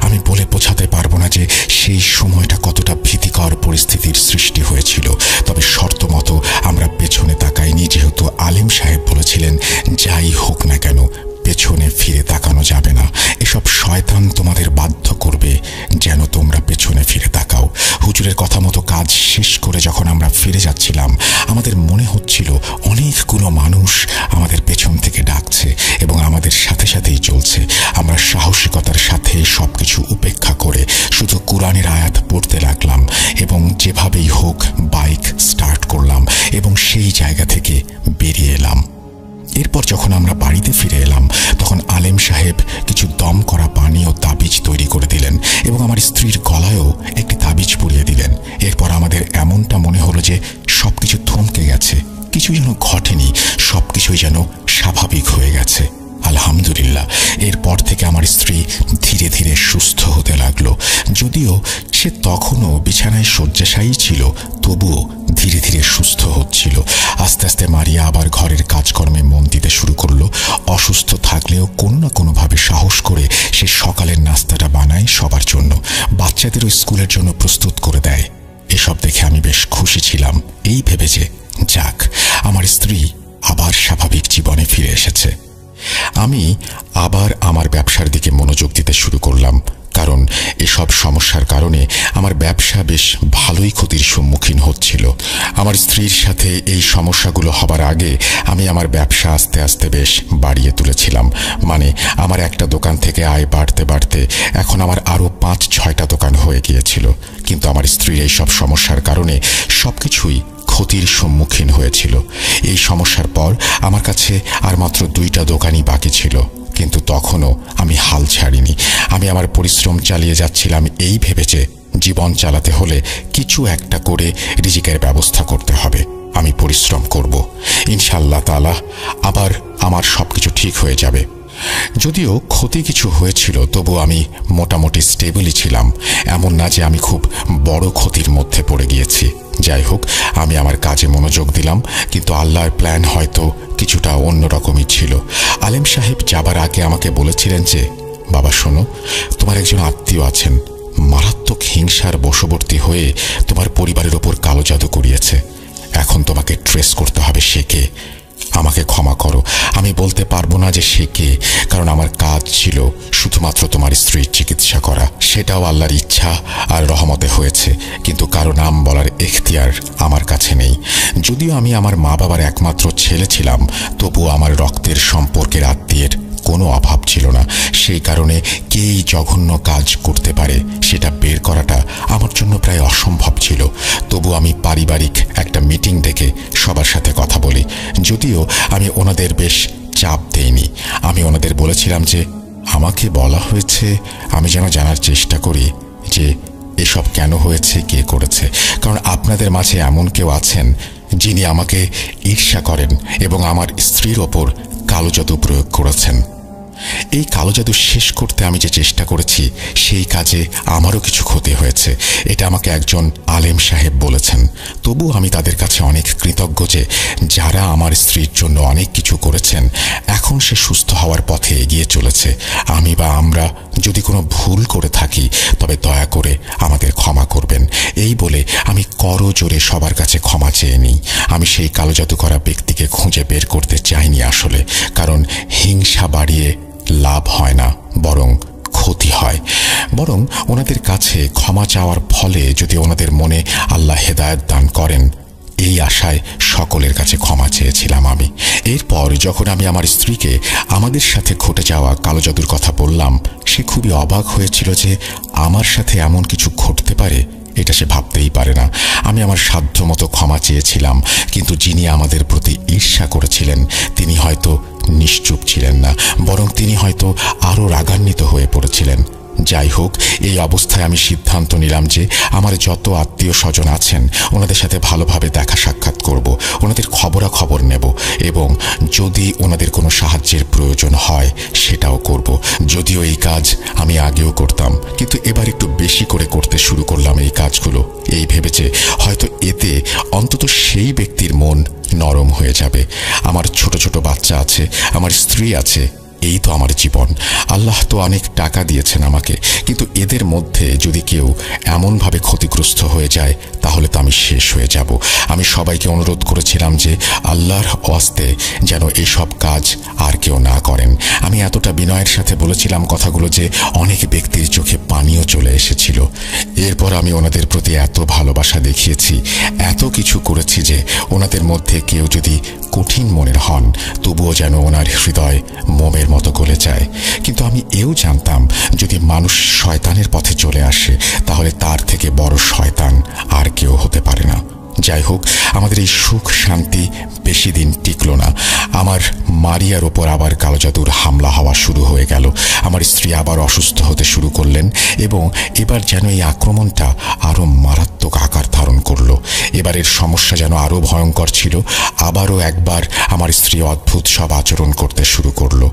আমি বলে বোঝাতে পারবো না যে সেই সময়টা কতটা ভীতিকর পরিস্থিতির সৃষ্টি হয়েছিল। তবে শর্ত মতো আমরা পেছনে তাকাইনি, যেহেতু আলেম সাহেব বলেছিলেন যাই হোক না কেন পেছনে ফিরে তাকানো যাবে না। এসব শয়তান তোমাদের বাধ্য করবে যেন তোমরা পেছনে ফিরে তাকাও। হুজুরের কথা মতো কাজ শেষ করে যখন আমরা ফিরে যাচ্ছিলাম, আমাদের মনে হচ্ছিল অনেকগুলো মানুষ আমাদের পেছন থেকে ডাকছে এবং আমাদের সাথে সাথেই চলছে। আমরা সাহসিকতার সাথে সবকিছু উপেক্ষা করে শুধু কোরআনের আয়াত পড়তে লাগলাম এবং যেভাবেই হোক বাইক স্টার্ট করলাম এবং সেই জায়গা থেকে বেরিয়ে এলাম। এরপর যখন আমরা বাড়িতে ফিরে এলাম তখন আলেম সাহেব কিছু দম করা পানি ও তাবিজ তৈরি করে দিলেন এবং আমার স্ত্রীর গলায়ও একটি তাবিজ পরিয়ে দিলেন। এরপর আমাদের এমনটা মনে হলো যে সবকিছু থমকে গেছে, কিছু যেন ঘটেনি, সবকিছুই যেন স্বাভাবিক হয়ে গেছে। আলহামদুলিল্লাহ। এরপর থেকে আমার স্ত্রী ধীরে ধীরে সুস্থ হতে লাগলো। যদিও সে তখনও বিছানায় শয্যাশায়ী ছিল, তবুও ধীরে ধীরে সুস্থ হচ্ছিল। আস্তে আস্তে মারিয়া আবার ঘরের কাজকর্মে মন দিতে শুরু করলো। অসুস্থ থাকলেও কোনো না কোনোভাবে সাহস করে সে সকালের নাস্তাটা বানায় সবার জন্য, বাচ্চাদেরও স্কুলের জন্য প্রস্তুত করে দেয়। এসব দেখে আমি বেশ খুশি ছিলাম, এই ভেবে যে যাক, আমার স্ত্রী আবার স্বাভাবিক জীবনে ফিরে এসেছে। আমি আবার আমার ব্যবসার দিকে মনোযোগ দিতে শুরু করলাম, কারণ এসব সমস্যার কারণে আমার ব্যবসা বেশ ভালোই ক্ষতির সম্মুখীন হচ্ছিল। আমার স্ত্রীর সাথে এই সমস্যাগুলো হবার আগে আমি আমার ব্যবসা আস্তে আস্তে বেশ বাড়িয়ে তুলেছিলাম। মানে আমার একটা দোকান থেকে আয় বাড়তে বাড়তে এখন আমার আরও 5-6টা দোকান হয়ে গিয়েছিল। কিন্তু আমার স্ত্রীর এই সব সমস্যার কারণে সবকিছুই ক্ষতির সম্মুখীন হয়েছিল। এই সমস্যার পর আমার কাছে আর মাত্র 2টা দোকানই বাকি ছিল, কিন্তু তখনও আমি হাল ছাড়িনি। আমি আমার পরিশ্রম চালিয়ে যাচ্ছিলাম এই ভেবে যে জীবন চালাতে হলে কিছু একটা করে রিজিকের ব্যবস্থা করতে হবে। আমি পরিশ্রম করব, ইনশাআল্লাহ তাআলা আবার আমার সবকিছু ঠিক হয়ে যাবে। যদিও ক্ষতি কিছু হয়েছিল, তবু আমি মোটামুটি স্টেবলই ছিলাম। এমন না যে আমি খুব বড় ক্ষতির মধ্যে পড়ে গিয়েছি। যাই হোক, আমি আমার কাজে মনোযোগ দিলাম, কিন্তু আল্লাহর প্ল্যান হয়তো কিছুটা অন্যরকমই ছিল। আলেম সাহেব যাবার আগে আমাকে বলেছিলেন যে, বাবা শোনো, তোমার একজন আত্মীয় আছেন, মারাত্মক হিংসার বশবর্তী হয়ে তোমার পরিবারের ওপর কালো জাদু করিয়েছে। এখন তোমাকে ট্রেস করতে হবে সে কে। আমাকে ক্ষমা করো, আমি বলতে পারবো না যে সে কে, কারণ আমার কাজ ছিল শুধুমাত্র তোমার স্ত্রীর চিকিৎসা করা। সেটাও আল্লাহর ইচ্ছা আর রহমতে হয়েছে, কিন্তু কারো নাম বলার এখতিয়ার আমার কাছে নেই। যদিও আমি আমার মা বাবার একমাত্র ছেলে ছিলাম, তবুও আমার রক্তের সম্পর্কের আত্মীয়ের কোনো অভাব ছিল না। সেই কারণে কেই জঘন্য কাজ করতে পারে সেটা বের করাটা আমার জন্য প্রায় অসম্ভব ছিল। তবু আমি পারিবারিক একটা মিটিং ডেকে সবার সাথে কথা বলি। যদিও আমি ওনাদের বেশ চাপ দেইনি। আমি ওনাদের বলেছিলাম যে আমাকে বলা হয়েছে আমি যেন জানার চেষ্টা করি যে এসব কেন হয়েছে, কে করেছে। কারণ আপনাদের মাঝে এমন কেউ আছেন যিনি আমাকে ঈর্ষা করেন এবং আমার স্ত্রীর ওপর কালো জাদু প্রয়োগ করেছেন। এই কালো জাদু শেষ করতে আমি যে চেষ্টা করেছি, সেই কাজে আমারও কিছু ক্ষতি হয়েছে। এটা আমাকে একজন আলেম সাহেব বলেছেন। তবু আমি তাদের কাছে অনেক কৃতজ্ঞ যে যারা আমার স্ত্রীর জন্য অনেক কিছু করেছেন, এখন সে সুস্থ হওয়ার পথে এগিয়ে চলেছে। আমি বা আমরা যদি কোনো ভুল করে থাকি, তবে দয়া করে আমাদের ক্ষমা করবেন। এই বলে আমি করজোরে সবার কাছে ক্ষমা চেয়ে নিই। আমি সেই কালো জাদু করা ব্যক্তিকে খুঁজে বের করতে চাইনি আসলে, কারণ হিংসা বাড়িয়ে লাভ হয় না, বরং ক্ষতি হয়। বরং ওনাদের কাছে ক্ষমা চাওয়ার ফলে যদি ওনাদের মনে আল্লাহ হেদায়েত দান করেন, এই আশায় সকলের কাছে ক্ষমা চেয়েছিলাম আমি। এরপর যখন আমি আমার স্ত্রীকে আমাদের সাথে ঘটে যাওয়া কালো জাদুর কথা বললাম, সে খুবই অবাক হয়েছিল যে আমার সাথে এমন কিছু ঘটতে পারে, এটা সে ভাবতেই পারে না। আমি আমার সাধ্যমতো ক্ষমা চেয়েছিলাম, কিন্তু যিনি আমাদের প্রতি ঈর্ষা করেছিলেন তিনি হয়তো নিশ্চুপ ছিলেন না, বরং তিনি হয়তো আরও রাগান্বিত হয়ে পড়েছিলেন। যাই হোক, এই অবস্থায় আমি সিদ্ধান্ত নিলাম যে আমার যত আত্মীয় স্বজন আছেন ওনাদের সাথে ভালোভাবে দেখা সাক্ষাৎ করব, ওনাদের খবরাখবর নেব এবং যদি ওনাদের কোনো সাহায্যের প্রয়োজন হয় সেটাও করব। যদিও এই কাজ আমি আগেও করতাম, কিন্তু এবার একটু বেশি করে করতে শুরু করলাম এই কাজগুলো, এই ভেবেছে হয়তো এতে অন্তত সেই ব্যক্তির মন নরম হয়ে যাবে। আমার ছোট ছোট বাচ্চা আছে, আমার স্ত্রী আছে, এই তো আমার জীবন। আল্লাহ তো অনেক টাকা দিয়েছেন আমাকে, কিন্তু এদের মধ্যে যদি কেউ এমনভাবে ক্ষতিগ্রস্ত হয়ে যায় তাহলে তো আমি শেষ হয়ে যাব। আমি সবাইকে অনুরোধ করেছিলাম যে আল্লাহর ওয়াস্তে যেন এসব কাজ আর কেউ না করেন। আমি এতটা বিনয়ের সাথে বলেছিলাম কথাগুলো যে অনেক ব্যক্তির চোখে পানিও চলে এসেছিল। এরপর আমি ওনাদের প্রতি এত ভালোবাসা দেখিয়েছি, এত কিছু করেছি যে ওনাদের মধ্যে কেউ যদি কঠিন মনের হন, তবুও যেন ওনার হৃদয় মোমের মতো গলে যায়। কিন্তু আমি এও জানতাম যদি মানুষ শয়তানের পথে চলে আসে তাহলে তার থেকে বড় শয়তান আর কেউ হতে পারে না। যাই হোক, আমাদের এই সুখ শান্তি বেশি দিন টিকল না। আমার মারিয়ার ওপর আবার কালো জাদুর হামলা হওয়া শুরু হয়ে গেল। আমার স্ত্রী আবার অসুস্থ হতে শুরু করলেন এবং এবার যেন এই আক্রমণটা আরও মারাত্মক আকার ধারণ করলো। এবারের সমস্যা যেন আরও ভয়ঙ্কর ছিল। আবারও একবার আমার স্ত্রী অদ্ভুত সব আচরণ করতে শুরু করলো।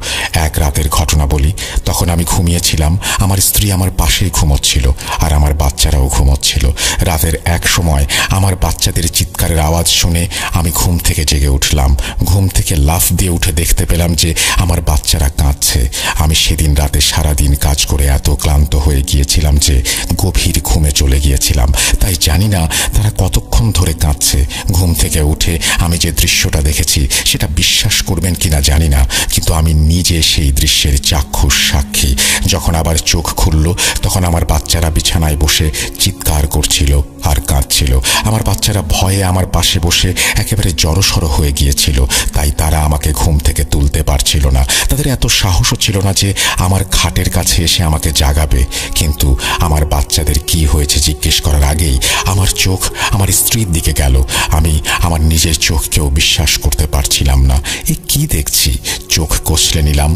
এক রাতের ঘটনা বলি, তখন আমি ঘুমিয়েছিলাম, আমার স্ত্রী আমার পাশেই ঘুমোচ্ছিল আর আমার বাচ্চারাও ঘুমোচ্ছিল। রাতের এক সময় আমার বাচ্চাদের চিৎকারের আওয়াজ শুনে আমি ঘুম থেকে জেগে উঠলাম। ঘুম থেকে লাফ দিয়ে উঠে দেখতে পেলাম যে আমার বাচ্চারা কাঁদছে। আমি সেদিন রাতে সারাদিন কাজ করে এত ক্লান্ত হয়ে গিয়েছিলাম যে গভীর ঘুমে চলে গিয়েছিলাম। তাই জানি না তারা কতক্ষণ ধরে কাঁদছে। ঘুম থেকে উঠে আমি যে দৃশ্যটা দেখেছি সেটা বিশ্বাস করবেন কিনা জানি না, কিন্তু আমি নিজে সেই দৃশ্যের চাক্ষুষ সাক্ষী। যখন আবার চোখ খুলল তখন আমার বাচ্চারা বিছানায় বসে চিৎকার করছিল আর কাঁদছিল। আমার বাচ্চারা ভয়ে আমার পাশে বসে একেবারে জড়সড় হয়ে গিয়েছিল, তাই তারা আমাকে ঘুম থেকে তুলতে পারছিল না। তাদের এত সাহসও ছিল না যে আমার খাটের কাছে এসে আমাকে জাগাবে। কিন্তু আমার বাচ্চাদের কি হয়েছে জিজ্ঞেস করার আগেই আমার চোখ আমার স্ত্রীর দিকে গেল। আমি আমার নিজের চোখকেও বিশ্বাস করতে পারছিলাম না। এ কি দেখছি? চোখ কষলে নিলাম।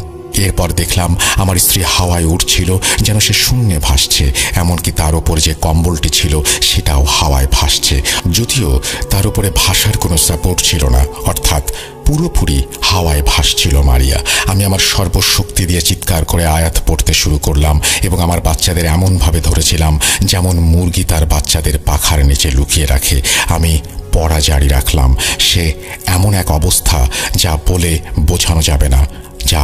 এরপর দেখলাম আমার স্ত্রী হাওয়ায় উড়ছিল, যেন সে শূন্যে ভাসছে। এমনকি তার উপর যে কম্বলটি ছিল সেটাও হাওয়ায় ভাসছে, যদিও তার উপরে ভাসার কোনো সাপোর্ট ছিল না, অর্থাৎ পুরোপুরি হাওয়ায় ভাসছিল মারিয়া। আমি আমার সর্বশক্তি দিয়ে চিৎকার করে আয়াত পড়তে শুরু করলাম এবং আমার বাচ্চাদের এমনভাবে ধরেছিলাম যেমন মুরগি তার বাচ্চাদের পাখার নিচে লুকিয়ে রাখে। আমি পড়া জারি রাখলাম। সে এমন এক অবস্থা যা বলে বোঝানো যাবে না, যা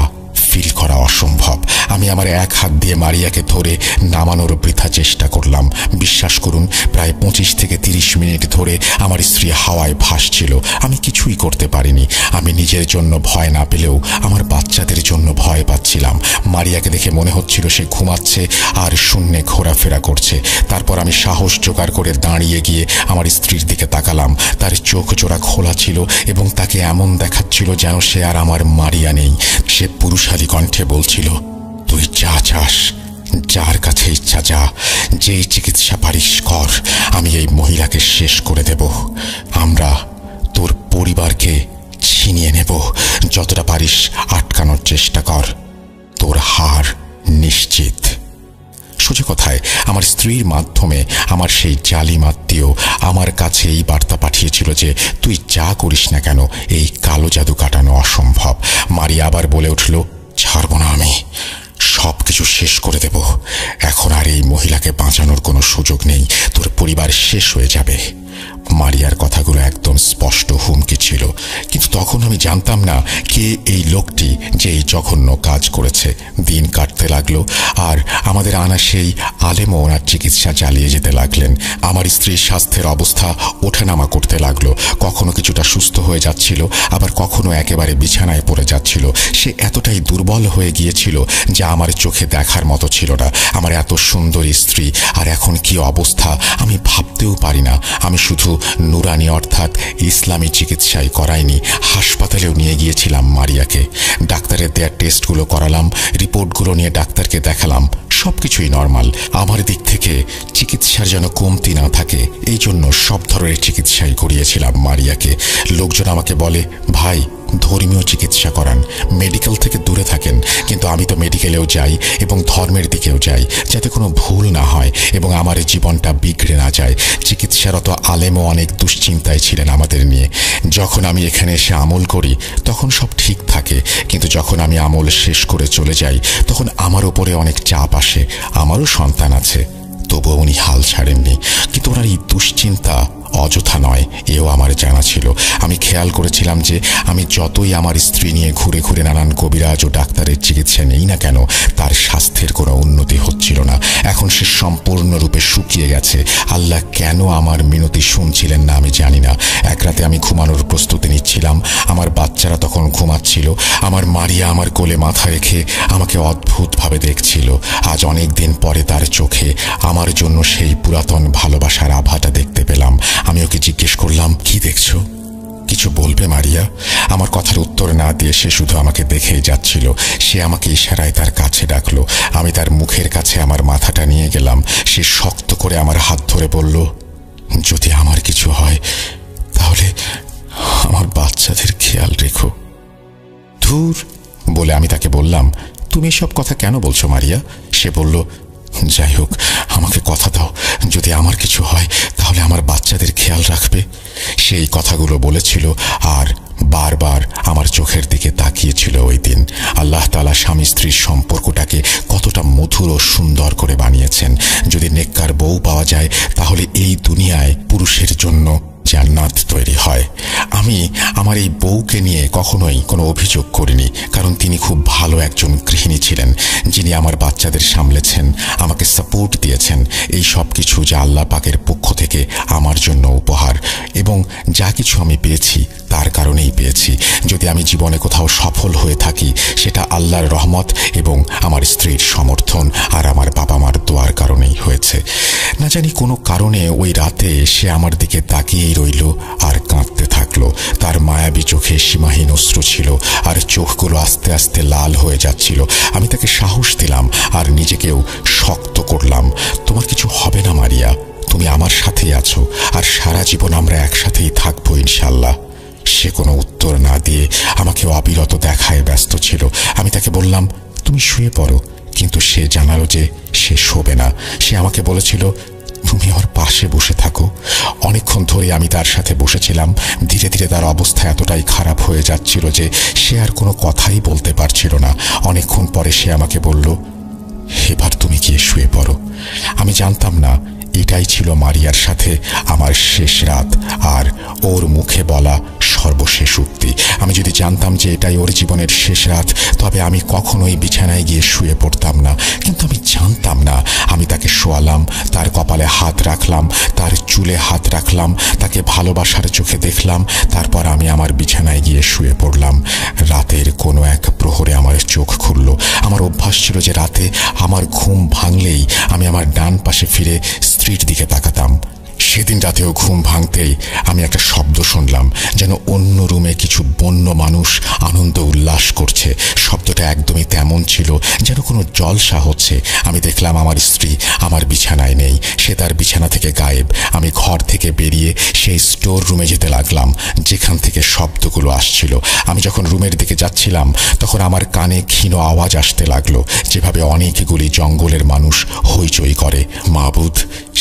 ফিল করা অসম্ভব। আমি আমার এক হাত দিয়ে মারিয়াকে ধরে নামানোর বৃথা চেষ্টা করলাম। বিশ্বাস করুন, প্রায় 25 থেকে 30 মিনিট ধরে আমার স্ত্রী হাওয়ায় ভাসছিল। আমি কিছুই করতে পারিনি। আমি নিজের জন্য ভয় না পেলেও আমার বাচ্চাদের জন্য ভয় পাচ্ছিলাম। মারিয়াকে দেখে মনে হচ্ছিল সে ঘুমাচ্ছে আর শূন্যে ঘোরাফেরা করছে। তারপর আমি সাহস জোগাড় করে দাঁড়িয়ে গিয়ে আমার স্ত্রীর দিকে তাকালাম। তার চোখ জোড়া খোলা ছিল এবং তাকে এমন দেখাচ্ছিল যেন সে আর আমার মারিয়া নেই। সে পুরুষালী কণ্ঠে বলছিল, তুই যা চাস, যার কাছে ইচ্ছা যা, যেই চিকিৎসা পারিস কর, আমি এই মহিলাকে শেষ করে দেব। আমরা তোর পরিবারকে ছিনিয়ে নেব। যতটা পারিস আটকানোর চেষ্টা কর, তোর হার নিশ্চিত। সোজা কথায় আমার স্ত্রীর মাধ্যমে আমার সেই জালিম আত্মীয় আমার কাছে এই বার্তা পাঠিয়েছিল যে তুই যা করিস না কেন এই কালো জাদু কাটানো অসম্ভব। মারিয়া আবার বলে উঠল, ছাড়ব না, আমি সব কিছু শেষ করে দেব। এখন আর এই মহিলাকে বাঁচানোর কোনো সুযোগ নেই, তোর পরিবার শেষ হয়ে যাবে। মারিয়ার কথাগুলো একদম স্পষ্ট হুমকি ছিল, কিন্তু তখন আমি জানতাম না কে এই লোকটি যে এই জঘন্য কাজ করেছে। দিন কাটতে লাগলো আর আমাদের আনা সেই আলেমও ওনার চিকিৎসা চালিয়ে যেতে লাগলেন। আমার স্ত্রীর স্বাস্থ্যের অবস্থা ওঠানামা করতে লাগলো। কখনো কিছুটা সুস্থ হয়ে যাচ্ছিল, আবার কখনো একেবারে বিছানায় পড়ে যাচ্ছিল। সে এতটাই দুর্বল হয়ে গিয়েছিল যা আমার চোখে দেখার মতো ছিল না। আমার এত সুন্দর স্ত্রী আর এখন কি অবস্থা আমি ভাবতেও পারি না। আমি শুধু নুরানি অর্থাৎ ইসলামী চিকিৎসাই করাইনি, হাসপাতালেও নিয়ে গিয়েছিলাম মারিয়াকে। ডাক্তারের দেওয়া টেস্টগুলো করালাম, রিপোর্টগুলো নিয়ে ডাক্তারকে দেখালাম। সবকিছুই নর্মাল। আমার দিক থেকে চিকিৎসার যেন কমতি না থাকে এই জন্য সব ধরনের চিকিৎসাই করিয়েছিলাম মারিয়াকে। লোকজন আমাকে বলে, ভাই ধর্মীয় চিকিৎসা করান, মেডিকেল থেকে দূরে থাকেন। কিন্তু আমি তো মেডিকেলেও যাই এবং ধর্মের দিকেও যাই, যাতে কোনো ভুল না হয় এবং আমার জীবনটা বিগড়ে না যায়। চিকিৎসারত আলেমও অনেক দুশ্চিন্তায় ছিলেন আমাদের নিয়ে। যখন আমি এখানে এসে আমল করি তখন সব ঠিক থাকে, কিন্তু যখন আমি আমল শেষ করে চলে যাই তখন আমার উপরে অনেক চাপ আসে। আমারও সন্তান আছে, তবুও উনি হাল ছাড়েননি। কিন্তু ওনার এই দুশ্চিন্তা অযথা নয়, এও আমার জানা ছিল। আমি খেয়াল করেছিলাম যে আমি যতই আমার স্ত্রী নিয়ে ঘুরে ঘুরে নানান কবিরাজ ও ডাক্তারের চিকিৎসা নেই না কেন, তার স্বাস্থ্যের কোনো উন্নতি হচ্ছিল না। এখন সে সম্পূর্ণরূপে শুকিয়ে গেছে। আল্লাহ কেন আমার মিনতি শুনছিলেন না আমি জানি না। এক রাতে আমি ঘুমানোর প্রস্তুতি নিচ্ছিলাম, আমার বাচ্চারা তখন ঘুমাচ্ছিল। আমার মারিয়া আমার কোলে মাথা রেখে আমাকে অদ্ভুতভাবে দেখছিল। আজ অনেক দিন পরে তার চোখে আমার জন্য সেই পুরাতন ভালোবাসার আভাটা দেখতে পেলাম। আমি ওকে জিজ্ঞেস করলাম, কি দেখছো? কিছু বলবে মারিয়া? আমার কথার উত্তর না দিয়ে সে শুধু আমাকে দেখেই যাচ্ছিল। সে আমাকে ইশারায় তার কাছে ডাকলো। আমি তার মুখের কাছে আমার মাথাটা নিয়ে গেলাম। সে শক্ত করে আমার হাত ধরে বলল, যদি আমার কিছু হয় তাহলে আমার বাচ্চাদের খেয়াল রেখো। ধুর বলে আমি তাকে বললাম, তুমি এসব কথা কেন বলছো মারিয়া? সে বলল, যাই হোক, আমাকে কথা দাও, যদি আমার কিছু হয় তাহলে আমার বাচ্চাদের খেয়াল রাখবে। সেই কথাগুলো বলেছিল আর বারবার আমার চোখের দিকে তাকিয়েছিল। ওই দিন আল্লাহ তাআলা স্বামী স্ত্রীর সম্পর্কটাকে কতটা মধুর ও সুন্দর করে বানিয়েছেন। যদি নেককার বউ পাওয়া যায় তাহলে এই দুনিয়ায় পুরুষের জন্য জান্নাত তৈরি হয়। আমি আমার এই বউকে নিয়ে কখনোই কোনো অভিযোগ করিনি, কারণ তিনি খুব ভালো একজন গৃহিণী ছিলেন, যিনি আমার বাচ্চাদের সামলেছেন, আমাকে সাপোর্ট দিয়েছেন। এই সব কিছু যা আল্লাহ পাকের পক্ষ থেকে আমার জন্য উপহার। এবং যা কিছু আমি পেয়েছি তার কারণেই পেয়েছি। যদি আমি জীবনে কোথাও সফল হয়ে থাকি সেটা আল্লাহর রহমত এবং আমার স্ত্রীর সমর্থন আর আমার বাবা মার দোয়ার কারণেই হয়েছে। না জানি কোনো কারণে ওই রাতে সে আমার দিকে তাকিয়েই রইল আর কাঁদতে থাকলো। তার মায়াবী চোখে সীমাহীন অশ্রু ছিল আর চোখগুলো আস্তে আস্তে লাল হয়ে যাচ্ছিল। আমি তাকে সাহস দিলাম আর নিজেকেও শক্ত করলাম। তোমার কিছু হবে না মারিয়া, তুমি আমার সাথেই আছো আর সারা জীবন আমরা একসাথেই থাকবো ইনশাল্লাহ। সে কোনো উত্তর না দিয়ে আমাকে অবিরত দেখায় ব্যস্ত ছিল। আমি তাকে বললাম, তুমি শুয়ে পড়ো, কিন্তু সে জানালো যে সে শোবে না। সে আমাকে বলেছিল, তুমি আমার পাশে বসে থাকো। অনেকক্ষণ ধরে আমি তার সাথে বসেছিলাম। ধীরে ধীরে তার অবস্থা এতটাই খারাপ হয়ে যাচ্ছিল যে সে আর কোনো কথাই বলতে পারছিল না। অনেকক্ষণ পরে সে আমাকে বলল, এবার তুমি গিয়ে শুয়ে পড়ো। আমি জানতাম না এটাই ছিল মারিয়ার সাথে আমার শেষ রাত আর ওর মুখে বলা সর্বশেষ উক্তি। আমি যদি জানতাম যে এটাই ওর জীবনের শেষ রাত তবে আমি কখনোই বিছানায় গিয়ে শুয়ে পড়তাম না। কিন্তু আমি জানতাম না। আমি তাকে শোয়ালাম, তার কপালে হাত রাখলাম, তার চুলে হাত রাখলাম, তাকে ভালোবাসার চোখে দেখলাম। তারপর আমি আমার বিছানায় গিয়ে শুয়ে পড়লাম। রাতের কোনো এক প্রহরে আমার চোখ খুলল। আমার অভ্যাস ছিল যে রাতে আমার ঘুম ভাঙলেই আমি আমার ডান পাশে ফিরে স্ত্রীর দিকে তাকাতাম। সেদিন রাতেও ঘুম ভাঙতেই আমি একটা শব্দ শুনলাম, যেন অন্য রুমে কিছু বন্য মানুষ আনন্দ উল্লাস করছে। শব্দটা একদমই তেমন ছিল যেন কোনো জলসা হচ্ছে। আমি দেখলাম আমার স্ত্রী আমার বিছানায় নেই, সে তার বিছানা থেকে গায়েব। আমি ঘর থেকে বেরিয়ে সেই স্টোর রুমে যেতে লাগলাম যেখান থেকে শব্দগুলো আসছিল। আমি যখন রুমের দিকে যাচ্ছিলাম তখন আমার কানে ক্ষীণ আওয়াজ আসতে লাগলো, যেভাবে অনেকগুলি জঙ্গলের মানুষ হইচই করে। মাবুদ,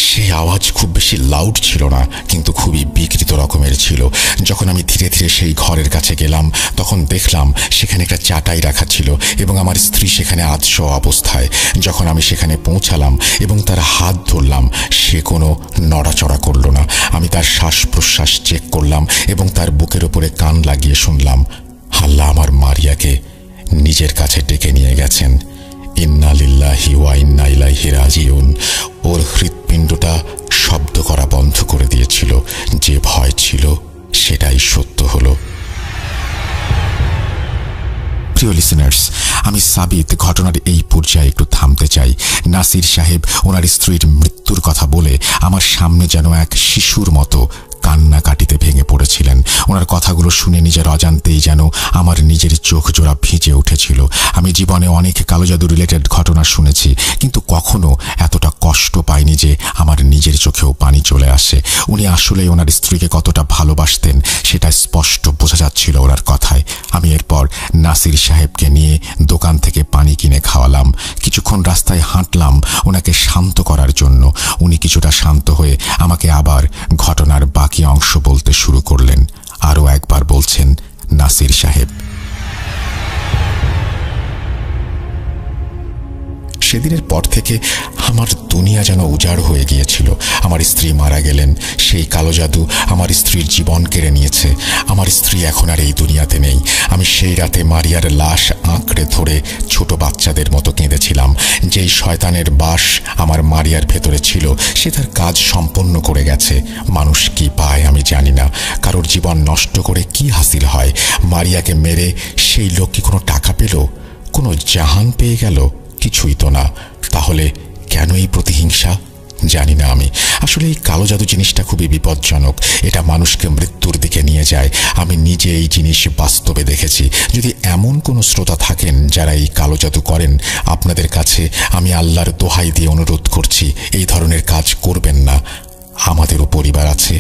সেই আওয়াজ খুব বেশি লাউড ছিল না, কিন্তু খুবই বিকৃত রকমের ছিল। যখন আমি ধীরে ধীরে সেই ঘরের কাছে গেলাম তখন দেখলাম সেখানে একটা চাটাই রাখা ছিল এবং আমার স্ত্রী সেখানে আধশো অবস্থায়। যখন আমি সেখানে পৌঁছালাম এবং তার হাত ধরলাম, সে কোনো নড়াচড়া করল না। আমি তার শ্বাস প্রশ্বাস চেক করলাম এবং তার বুকের ওপরে কান লাগিয়ে শুনলাম, আল্লাহ আমার মারিয়াকে নিজের কাছে ডেকে নিয়ে গেছেন। ইন্না লিল্লাহি ওয়া ইন্না ইলাইহি রাজিউন। ওর হৃৎপিণ্ডটা শব্দ করা বন্ধ করে দিয়েছিল। যে ভয় ছিল সেটাই সত্য হলো। প্রিয় লিসেনার্স, আমি সাবিত ঘটনার এই পর্যায়ে একটু থামতে চাই। নাসির সাহেব ওনার স্ত্রীর মৃত্যুর কথা বলে আমার সামনে যেন এক শিশুর মতো কান্নাকাটিতে ভেঙে পড়েছিলেন। ওনার কথাগুলো শুনে নিজের অজান্তেই যেন আমার নিজের চোখ জোড়া ভিজে উঠেছিল। আমি জীবনে অনেক কালো জাদু রিলেটেড ঘটনা শুনেছি, কিন্তু কখনো এতটা কষ্ট পাইনি যে আমার নিজের চোখেও পানি চলে আসে। উনি আসলে ওনার স্ত্রীকে কতটা ভালোবাসতেন সেটা স্পষ্ট বোঝা যাচ্ছিল ওনার কথায়। আমি এরপর নাসির সাহেবকে নিয়ে দোকান থেকে পানি কিনে খাওয়ালাম। কিছুক্ষণ রাস্তায় হাঁটলাম ওনাকে শান্ত করার জন্য। উনি কিছুটা শান্ত হয়ে আমাকে আবার ঘটনার বাকি অংশ বলতে শুরু করলেন। আরও একবার বলছেন নাসির সাহেব, সেদিনের পর থেকে আমার দুনিয়া যেন উজাড় হয়ে গিয়েছিল। আমার স্ত্রী মারা গেলেন। সেই কালো জাদু আমার স্ত্রীর জীবন কেড়ে নিয়েছে। আমার স্ত্রী এখন আর এই দুনিয়াতে নেই। আমি সেই রাতে মারিয়ার লাশ আঁকড়ে ধরে ছোট বাচ্চাদের মতো কেঁদেছিলাম। যেই শয়তানের বাস আমার মারিয়ার ভেতরে ছিল সে তার কাজ সম্পন্ন করে গেছে। মানুষ কি পায় আমি জানি না। কারোর জীবন নষ্ট করে কি হাসিল হয়? মারিয়াকে মেরে সেই লোক কি কোনো টাকা পেল? কোনো জাহান পেয়ে গেল? কিছুই তো না। তাহলে কেন এই প্রতিহিংসা? জানি না আমি। আসলে এই কালো জাদু জিনিসটা খুবই বিপজ্জনক। এটা মানুষকে মৃত্যুর দিকে নিয়ে যায়। আমি নিজে এই জিনিস বাস্তবে দেখেছি। যদি এমন কোনো শ্রোতা থাকেন যারা এই কালো জাদু করেন, আপনাদের কাছে আমি আল্লাহর দোহাই দিয়ে অনুরোধ করছি, এই ধরনের কাজ করবেন না। আমাদেরও পরিবার আছে,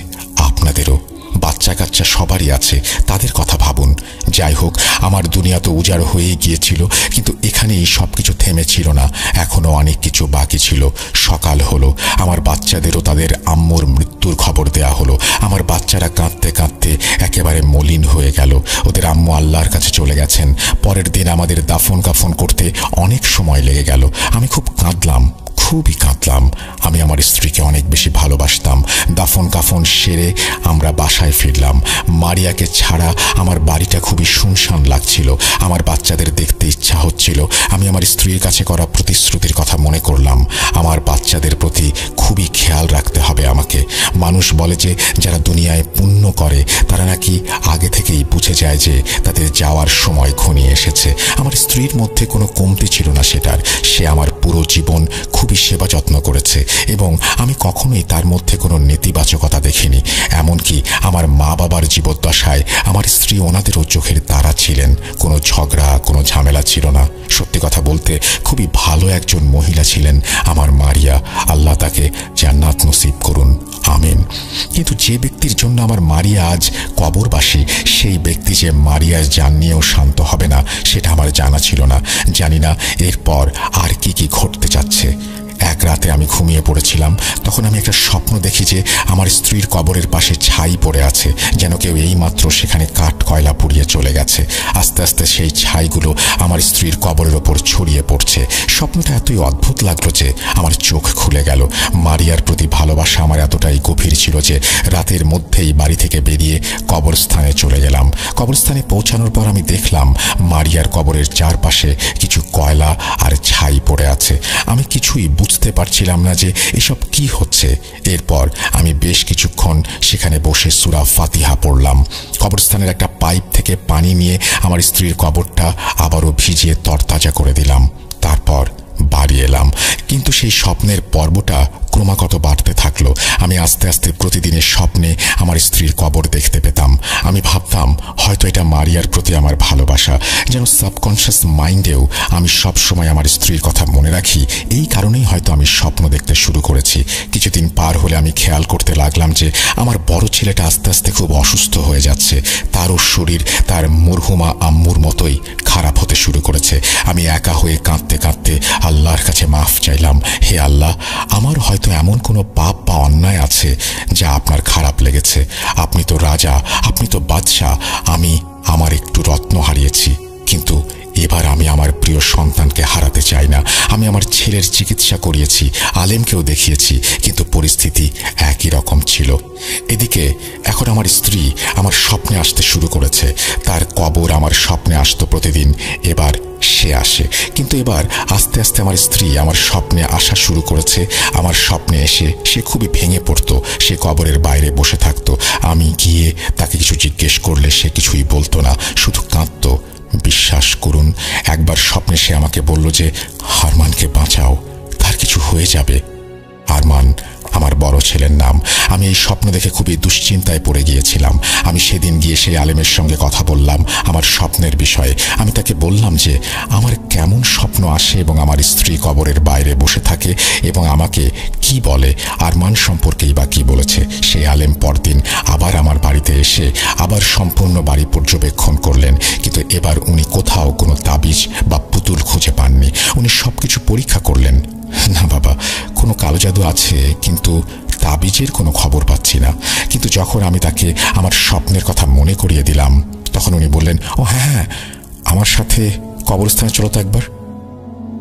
আপনাদেরও বাচ্চা কাচ্চা সবারই আছে, তাদের কথা ভাবুন। যাই হোক, আমার দুনিয়া তো উজাড় হয়েই গিয়েছিল, কিন্তু এখানেই সবকিছু থেমেছিল না। এখনো অনেক কিছু বাকি ছিল। সকাল হলো, আমার বাচ্চাদেরও তাদের আম্মুর মৃত্যুর খবর দেয়া হলো। আমার বাচ্চারা কাঁদতে কাঁদতে একেবারে মলিন হয়ে গেল। ওদের আম্মু আল্লাহর কাছে চলে গেছেন। পরের দিন আমাদের দাফন কাফন করতে অনেক সময় লেগে গেল। আমি খুব কাঁদলাম, খুবই কাঁদলাম। আমি আমার স্ত্রীকে অনেক বেশি ভালোবাসতাম। দাফন কাফন সেরে আমরা বাসায় ফিরলাম। মারিয়াকে ছাড়া আমার বাড়িটা খুবই শুনশান লাগছিল। আমার বাচ্চাদের দেখতে ইচ্ছা হচ্ছিল। আমি আমার স্ত্রীর কাছে করা প্রতিশ্রুতির কথা মনে করলাম। আমার বাচ্চাদের প্রতি খুবই খেয়াল রাখতে হবে আমাকে। মানুষ বলে যে যারা দুনিয়ায় পুণ্য করে তারা নাকি আগে থেকেই বুঝে যায় যে তাদের যাওয়ার সময় ঘনিয়ে এসেছে। আমার স্ত্রীর মধ্যে কোনো কমতি ছিল না সেটার। সে আমার পুরো জীবন খুবই সেবা যত্ন করেছে এবং আমি কখনোই তার মধ্যে কোনো নেতিবাচকতা দেখিনি। এমনকি আমার মা বাবার জীবদ্দশায় আমার স্ত্রী ওনাদেরও চোখের তারা ছিলেন। কোনো ঝগড়া, কোনো ঝামেলা ছিল না। সত্যি কথা বলতে খুবই ভালো একজন মহিলা ছিলেন আমার মারিয়া। আল্লাহ তাকে জান্নাত নসিব করুন, আমিন। কিন্তু যে ব্যক্তির জন্য আমার মারিয়া আজ কবরবাসী, সেই ব্যক্তি যে মারিয়ার জান নিয়েও শান্ত হবে না সেটা আমার জানা ছিল না। জানি না এরপর আর কি কি ঘটতে যাচ্ছে। এক রাতে আমি ঘুমিয়ে পড়েছিলাম। তখন আমি একটা স্বপ্ন দেখি যে আমার স্ত্রীর কবরের পাশে ছাই পড়ে আছে, যেন কেউ এইমাত্র সেখানে কাঠ কয়লা পুড়িয়ে চলে গেছে। আস্তে আস্তে সেই ছাইগুলো আমার স্ত্রীর কবরের ওপর ছড়িয়ে পড়ছে। স্বপ্নটা এতই অদ্ভুত লাগলো যে আমার চোখ খুলে গেল। মারিয়ার প্রতি ভালোবাসা আমার এতটাই গভীর ছিল যে রাতের মধ্যেই বাড়ি থেকে বেরিয়ে কবরস্থানে চলে গেলাম। কবরস্থানে পৌঁছানোর পর আমি দেখলাম মারিয়ার কবরের চারপাশে কিছু কয়লা আর ছাই পড়ে আছে। আমি কিছুই বুঝতে পারছিলাম না যে এসব কি হচ্ছে। এরপর আমি বেশ কিছুক্ষণ সেখানে বসে সূরা ফাতিহা পড়লাম। কবরস্থানের একটা পাইপ থেকে পানি নিয়ে আমার স্ত্রীর কবরটা আবারও ভিজিয়ে তরতাজা করে দিলাম। তারপর বাড়ি এলাম। কিন্তু সেই স্বপ্নের পর্বটা ক্রমাগত বাড়তে থাকলো। আমি আস্তে আস্তে প্রতিদিনের স্বপ্নে আমার স্ত্রীর কবর দেখতে পেতাম। আমি ভাবতাম হয়তো এটা মারিয়ার প্রতি আমার ভালোবাসা। যেন সাবকনশিয়াস মাইন্ডেও আমি সব সময় আমার স্ত্রীর কথা মনে রাখি। এই কারণেই হয়তো আমি স্বপ্ন দেখতে শুরু করেছি। কিছুদিন পার হলে আমি খেয়াল করতে লাগলাম যে আমার বড় ছেলেটা আস্তে আস্তে খুব অসুস্থ হয়ে যাচ্ছে। তারও শরীর তার মরহুমা আম্মুর মতোই খারাপ হতে শুরু করেছে। আমি একা হয়ে কাঁদতে কাঁদতে আল্লাহর কাছে মাফ চাইলাম। হে আল্লাহ, আমার হয়তো এমন কোনো পাপ বা অন্যায় আছে যা আপনার খারাপ লেগেছে। আপনি তো রাজা, আপনি তো বাদশাহ। আমি আমার একটু রত্ন হারিয়েছি, কিন্তু এবার আমি আমার প্রিয় সন্তানকে হারাতে চাই না। আমি আমার ছেলের চিকিৎসা করিয়েছি, আলেমকেও দেখিয়েছি, কিন্তু পরিস্থিতি একই রকম ছিল। এদিকে এখন আমার স্ত্রী আমার স্বপ্নে আসতে শুরু করেছে। তার কবর আমার স্বপ্নে আসতো প্রতিদিন। এবার সে আসে, কিন্তু এবার আস্তে আস্তে আমার স্ত্রী আমার স্বপ্নে আসা শুরু করেছে। আমার স্বপ্নে এসে সে খুবই ভেঙে পড়তো। সে কবরের বাইরে বসে থাকতো। আমি গিয়ে তাকে কিছু জিজ্ঞেস করলে সে কিছুই বলতো না, শুধু কাঁদতো। বিশ্বাস করুন, একবার স্বপ্নে সে আমাকে বলল যে আরমানকে বাঁচাও, তার কিছু হয়ে যাবে। আরমান আমার বড় ছেলের নাম। আমি এই স্বপ্ন দেখে খুবই দুশ্চিন্তায় পড়ে গিয়েছিলাম। আমি সেদিন গিয়ে সেই আলেমের সঙ্গে কথা বললাম আমার স্বপ্নের বিষয়ে। আমি তাকে বললাম যে আমার কেমন স্বপ্ন আসে এবং আমার স্ত্রী কবরের বাইরে বসে থাকে এবং আমাকে কি বলে, আরমান সম্পর্কেই বা কি বলেছে। সেই আলেম পরদিন আবার আমার বাড়িতে এসে আবার সম্পূর্ণ বাড়ি পর্যবেক্ষণ করলেন, কিন্তু এবার উনি কোথাও কোনো তাবিজ বা পুতুল খুঁজে পাননি। উনি সবকিছু পরীক্ষা করলেন। না বাবা, কোনো কালো জাদু আছে, কিন্তু তাবিজের কোনো খবর পাচ্ছি না। কিন্তু যখন আমি তাকে আমার স্বপ্নের কথা মনে করিয়ে দিলাম, তখন উনি বললেন, ও হ্যাঁ, আমার সাথে কবরস্থানে চলো তো একবার।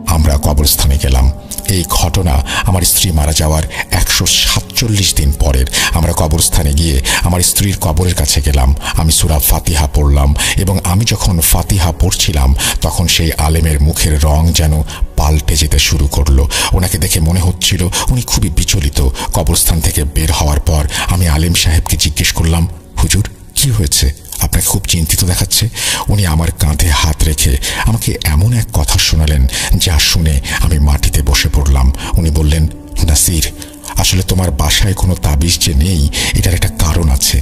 আমরা কবরস্থানে গেলাম। এই ঘটনা আমার স্ত্রী মারা যাওয়ার 147 দিন পরের। আমরা কবরস্থানে গিয়ে আমার স্ত্রীর কবরের কাছে গেলাম। আমি সূরা ফাতিহা পড়লাম এবং আমি যখন ফাতিহা পড়ছিলাম তখন সেই আলেমের মুখের রং যেন পাল্টে যেতে শুরু করলো। ওনাকে দেখে মনে হচ্ছিল উনি খুবই বিচলিত। কবরস্থান থেকে বের হওয়ার পর আমি আলেম সাহেবকে জিজ্ঞেস করলাম, হুজুর কি হয়েছে? আপনাকে খুব চিন্তিত দেখাচ্ছে। উনি আমার কাঁধে হাত রেখে আমাকে এমন এক কথা শোনালেন যা শুনে আমি মাটিতে বসে পড়লাম। উনি বললেন, নাসির, আসলে তোমার বাসায় কোনো তাবিজ যে নেই এটার একটা কারণ আছে।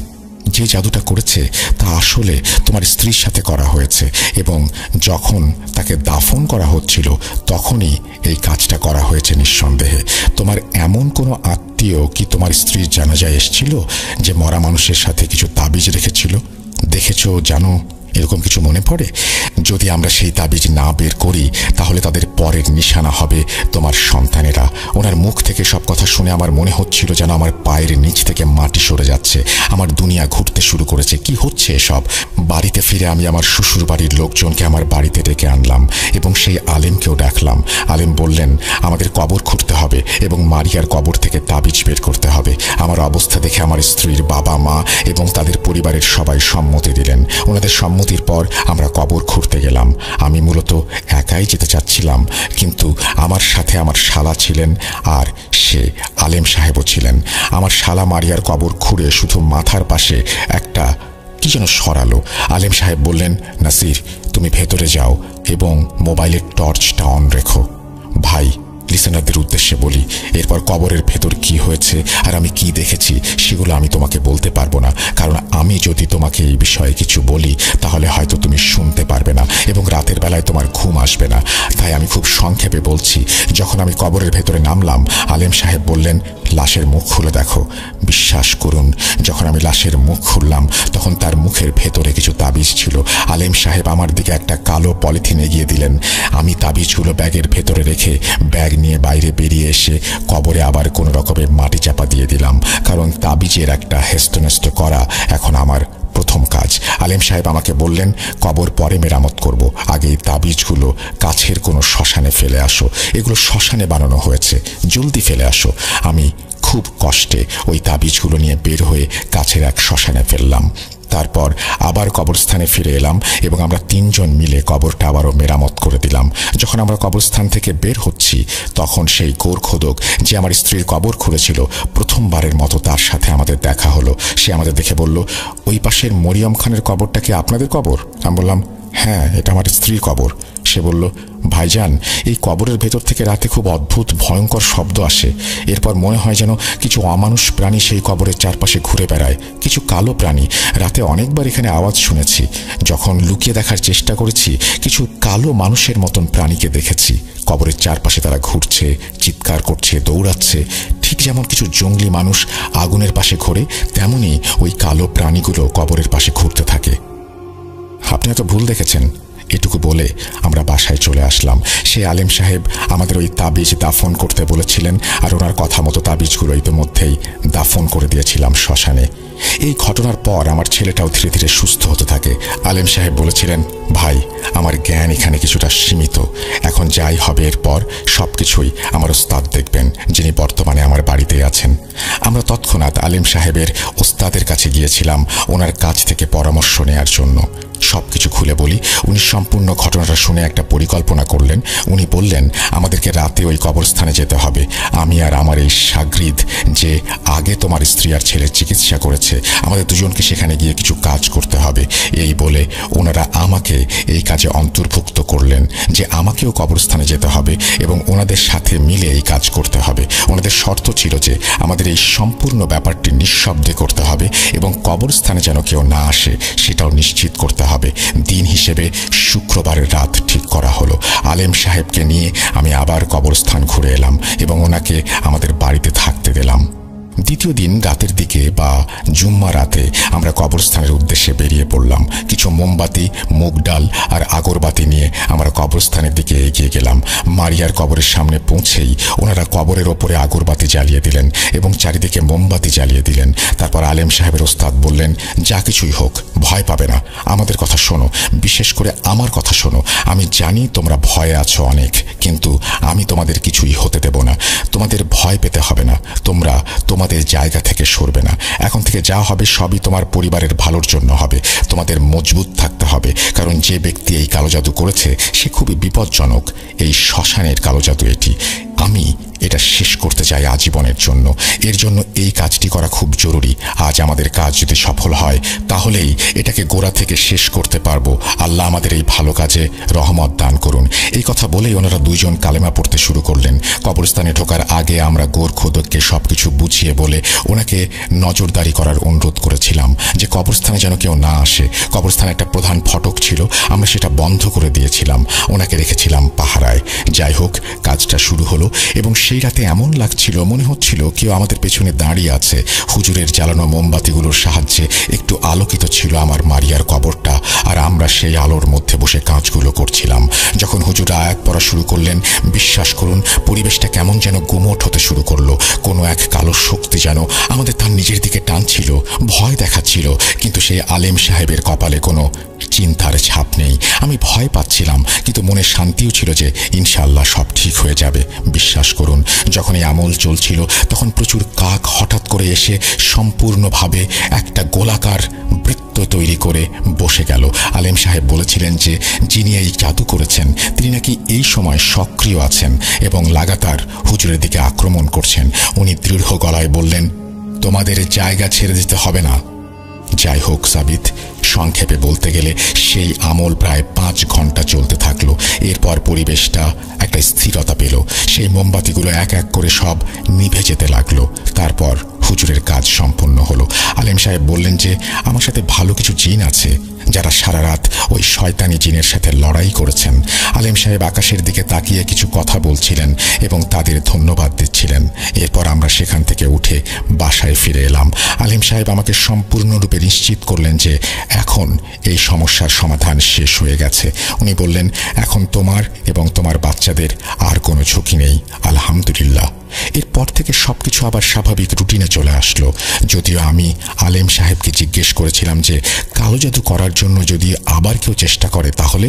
যে জাদুটা করেছে তা আসলে তোমার স্ত্রীর সাথে করা হয়েছে এবং যখন তাকে দাফন করা হচ্ছিল তখনই এই কাজটা করা হয়েছে নিঃসন্দেহে। তোমার এমন কোনো আত্মীয় কি তোমার স্ত্রীর জানাজায় এসেছিল যে মরা মানুষের সাথে কিছু তাবিজ রেখেছিল? দেখেছো, জানো, এরকম কিছু মনে পড়ে? যদি আমরা সেই তাবিজ না বের করি তাহলে তাদের পরের নিশানা হবে তোমার সন্তানেরা। ওনার মুখ থেকে সব কথা শুনে আমার মনে হচ্ছিল যেন আমার পায়ের নিচ থেকে মাটি সরে যাচ্ছে। আমার দুনিয়া ঘুরতে শুরু করেছে। কি হচ্ছে এসব? বাড়িতে ফিরে আমি আমার শ্বশুর বাড়ির লোকজনকে আমার বাড়িতে ডেকে আনলাম এবং সেই আলেমকেও ডাকলাম। আলেম বললেন, আমাদের কবর খুঁড়তে হবে এবং মারিয়ার কবর থেকে তাবিজ বের করতে হবে। আমার অবস্থা দেখে আমার স্ত্রীর বাবা মা এবং তাদের পরিবারের সবাই সম্মতি দিলেন। ওনাদের সম্মতি অনুমতির পর আমরা কবর খুঁড়তে গেলাম। আমি মূলত একাই যেতে চাচ্ছিলাম, কিন্তু আমার সাথে আমার শালা ছিলেন, আর সে আলেম সাহেবও ছিলেন। আমার শালা মারিয়ার কবর খুঁড়ে শুধু মাথার পাশে একটা কি যেন সরালো। আলেম সাহেব বললেন, নাসির, তুমি ভেতরে যাও এবং মোবাইলের টর্চটা অন রেখো। ভাই, লিসেনারদের উদ্দেশ্যে বলি, এরপর কবরের ভেতর কি হয়েছে আর আমি কি দেখেছি সেগুলো আমি তোমাকে বলতে পারবো না, কারণ আমি যদি তোমাকে এই বিষয়ে কিছু বলি তাহলে হয়তো তুমি শুনতে পারবে না এবং রাতের বেলায় তোমার ঘুম আসবে না। তাই আমি খুব সংক্ষেপে বলছি। যখন আমি কবরের ভেতরে নামলাম, আলেম সাহেব বললেন, লাশের মুখ খুলে দেখো। বিশ্বাস করুন, যখন আমি লাশের মুখ খুললাম তখন তার মুখের ভেতরে কিছু তাবিজ ছিল। আলেম সাহেব আমার দিকে একটা কালো পলিথিন এগিয়ে দিলেন। আমি তাবিজগুলো ব্যাগের ভেতরে রেখে ব্যাগ নিয়ে বাইরে বেরিয়ে এসে কবরে আবার কোনো রকমের মাটি চাপা দিয়ে দিলাম, কারণ তাবিজের একটা হেস্তনেস্ত করা এখন আমার প্রথম কাজ। আলেম সাহেব আমাকে বললেন, কবর পরে মেরামত করব, আগে এই তাবিজগুলো কাছের কোনো শ্মশানে ফেলে আসো। এগুলো শ্মশানে বানানো হয়েছে, জলদি ফেলে আসো। আমি খুব কষ্টে ওই তাবিজগুলো নিয়ে বের হয়ে কাছের এক শ্মশানে ফেললাম। তারপর আবার কবরস্থানে ফিরে এলাম এবং আমরা 3 জন মিলে কবরটা আবারও মেরামত করে দিলাম। যখন আমরা কবরস্থান থেকে বের হচ্ছি তখন সেই গোরখোদক যে আমার স্ত্রীর কবর খুঁড়েছিল, প্রথমবারের মতো তার সাথে আমাদের দেখা হলো। সে আমাদের দেখে বলল, ওই পাশের মরিয়ম খানের কবরটা কি আপনাদের কবর? আমি বললাম, হ্যাঁ, এটা আমার স্ত্রীর কবর। সে বলল, ভাইজান, এই কবরের ভেতর থেকে রাতে খুব অদ্ভুত ভয়ঙ্কর শব্দ আসে। এরপর মনে হয় যেন কিছু অমানুষ প্রাণী সেই কবরের চারপাশে ঘুরে বেড়ায়, কিছু কালো প্রাণী। রাতে অনেকবার এখানে আওয়াজ শুনেছি। যখন লুকিয়ে দেখার চেষ্টা করেছি, কিছু কালো মানুষের মতন প্রাণীকে দেখেছি। কবরের চারপাশে তারা ঘুরছে, চিৎকার করছে, দৌড়াচ্ছে। ঠিক যেমন কিছু জঙ্গলি মানুষ আগুনের পাশে ঘোরে, তেমনি ওই কালো প্রাণীগুলো কবরের পাশে ঘুরতে থাকে। আপনি হয়তো ভুল দেখেছেন। এটুকু বলে আমরা বাসায় চলে আসলাম। সে আলেম সাহেব আমাদের ওই তাবিজ দাফন করতে বলেছিলেন, আর ওনার কথা মতো তাবিজগুলো ইতিমধ্যেই দাফন করে দিয়েছিলাম শ্মশানে। এই ঘটনার পর আমার ছেলেটাও ধীরে ধীরে সুস্থ হতে থাকে। আলেম সাহেব বলেছিলেন, ভাই, আমার জ্ঞান এখানে কিছুটা সীমিত। এখন যাই হবে এরপর সবকিছুই আমার ওস্তাদ দেখবেন, যিনি বর্তমানে আমার বাড়িতে আছেন। আমরা তৎক্ষণাৎ আলেম সাহেবের ওস্তাদের কাছে গিয়েছিলাম ওনার কাছ থেকে পরামর্শ নেয়ার জন্য। সবকিছু খুলে বলি, উনি সম্পূর্ণ ঘটনাটা শুনে একটা পরিকল্পনা করলেন। উনি বললেন, আমাদেরকে রাতে ওই কবরস্থানে যেতে হবে। আমি আর আমার এই শাগরিদ, যে আগে তোমার স্ত্রী আর ছেলের চিকিৎসা করেছে, আমাদের দুজনকে সেখানে গিয়ে কিছু কাজ করতে হবে। এই বলে ওনারা আমাকে এই কাজে অন্তর্ভুক্ত করলেন যে আমাকেও কবরস্থানে যেতে হবে এবং ওনাদের সাথে মিলে এই কাজ করতে হবে। ওনাদের শর্ত ছিল যে আমাদের এই সম্পূর্ণ ব্যাপারটি নিঃশব্দে করতে হবে এবং কবরস্থানে যেন কেউ না আসে সেটাও নিশ্চিত করতে হবে। দিন হিসেবে শুক্রবারের রাত ঠিক করা হলো। আলেম সাহেবকে নিয়ে আমি আবার কবরস্থান ঘুরে এলাম এবং ওনাকে আমাদের বাড়িতে থাকতে দিলাম। দ্বিতীয় দিন রাতের দিকে বা জুম্মা রাতে আমরা কবরস্থানের উদ্দেশ্যে বেরিয়ে পড়লাম। কিছু মোমবাতি, মুগ ডাল আর আগরবাতি নিয়ে আমরা কবরস্থানের দিকে এগিয়ে গেলাম। মারিয়ার কবরের সামনে পৌঁছেই ওনারা কবরের ওপরে আগরবাতি জ্বালিয়ে দিলেন এবং চারিদিকে মোমবাতি জ্বালিয়ে দিলেন। তারপর আলেম সাহেবের ওস্তাদ বললেন, যা কিছুই হোক, ভয় পাবে না, আমাদের কথা শোনো, বিশেষ করে আমার কথা শোনো। আমি জানি তোমরা ভয়ে আছো অনেক, কিন্তু আমি তোমাদের কিছুই হতে দেব না। তোমাদের ভয় পেতে হবে না, তোমরা তোমাদের জায়গা থেকে সরবে না। এখন থেকে যা হবে সবই তোমার পরিবারের ভালোর জন্য হবে। তোমাদের মজবুত থাকতে হবে, কারণ যে ব্যক্তি এই কালো জাদু করেছে সে খুবই বিপজ্জনক। এই শ্মশানের কালো জাদু এটি। আমি এটা শেষ করতে চাই আজীবনের জন্য। এর জন্য এই কাজটি করা খুব জরুরি। আজ আমাদের কাজ যদি সফল হয় তাহলেই এটাকে গোড়া থেকে শেষ করতে পারবো। আল্লাহ আমাদের এই ভালো কাজে রহমত দান করুন। এই কথা বলেই ওনারা দুইজন কালেমা পড়তে শুরু করলেন। কবরস্থানে ঢোকার আগে আমরা গোরখোদককে সবকিছু বুঝিয়ে বলে ওনাকে নজরদারি করার অনুরোধ করেছিলাম যে কবরস্থানে যেন কেউ না আসে। কবরস্থানে একটা প্রধান ফটক ছিল, আমরা সেটা বন্ধ করে দিয়েছিলাম। ওনাকে রেখেছিলাম পাহারায়। যাই হোক, কাজটা শুরু হলো এবং সেই রাতে এমন লাগছিল মনে হচ্ছিল কেউ আমাদের পেছনে দাঁড়িয়ে আছে। হুজুরের জ্বালানো মোমবাতিগুলোর সাহায্যে একটু আলোকিত ছিল আমার মারিয়ার কবরটা, আর আমরা সেই আলোর মধ্যে বসে কাজগুলো করছিলাম। যখন হুজুর আয়াত পড়া শুরু করলেন, বিশ্বাস করুন পরিবেশটা কেমন যেন গুমোট হতে শুরু করলো। কোনো এক কালো শক্তি যেন আমাদের তার নিজের দিকে টানছিল, ভয় দেখাচ্ছিল, কিন্তু সেই আলেম সাহেবের কপালে কোনো চিন্তার ছাপ নেই। আমি ভয় পাচ্ছিলাম, কিন্তু মনে শান্তিও ছিল যে ইনশাআল্লাহ সব ঠিক হয়ে যাবে। বিশ্বাস করুন, যখন এই আমল চলছিল তখন প্রচুর কাক হঠাৎ করে এসে সম্পূর্ণভাবে একটা গোলাকার বৃত্ত তৈরি করে করে বসে গেল। আলেম সাহেব বলেছিলেন যে যিনি এই জাদু করেছেন তিনি নাকি এই সময় সক্রিয় আছেন এবং লাগাতার হুজুরের দিকে আক্রমণ করছেন। উনি দৃঢ় গলায় বললেন, তোমাদের জায়গা ছেড়ে দিতে হবে না। যাই হোক সাবিত, সংক্ষেপে বলতে গেলে সেই আমল প্রায় 5 ঘন্টা চলতে থাকলো। এরপর পরিবেশটা একটা স্থিরতা পেল। সেই মোমবাতিগুলো এক এক করে সব নিভে যেতে লাগলো। তারপর হুজুরের কাজ সম্পন্ন হলো। আলেম সাহেব বললেন যে আমার সাথে ভালো কিছু জিন আছে যারা সারা রাত ওই শয়তানি জিনের সাথে লড়াই করেছেন। আলেম সাহেব আকাশের দিকে তাকিয়ে কিছু কথা বলছিলেন এবং তাদের ধন্যবাদ দিচ্ছিলেন। এরপর আমরা সেখান থেকে উঠে বাসায় ফিরে এলাম। আলেম সাহেব আমাকে সম্পূর্ণরূপে নিশ্চিত করলেন যে এখন এই সমস্যার সমাধান শেষ হয়ে গেছে। উনি বললেন, এখন তোমার এবং তোমার বাচ্চাদের আর কোনো ঝুঁকি নেই, আলহামদুলিল্লাহ। এরপর থেকে সবকিছু আবার স্বাভাবিক রুটিনে চলে আসলো। যদিও আমি আলেম সাহেবকে জিজ্ঞেস করেছিলাম যে কালো জাদু করার জন্য যদি আবার কেউ চেষ্টা করে তাহলে?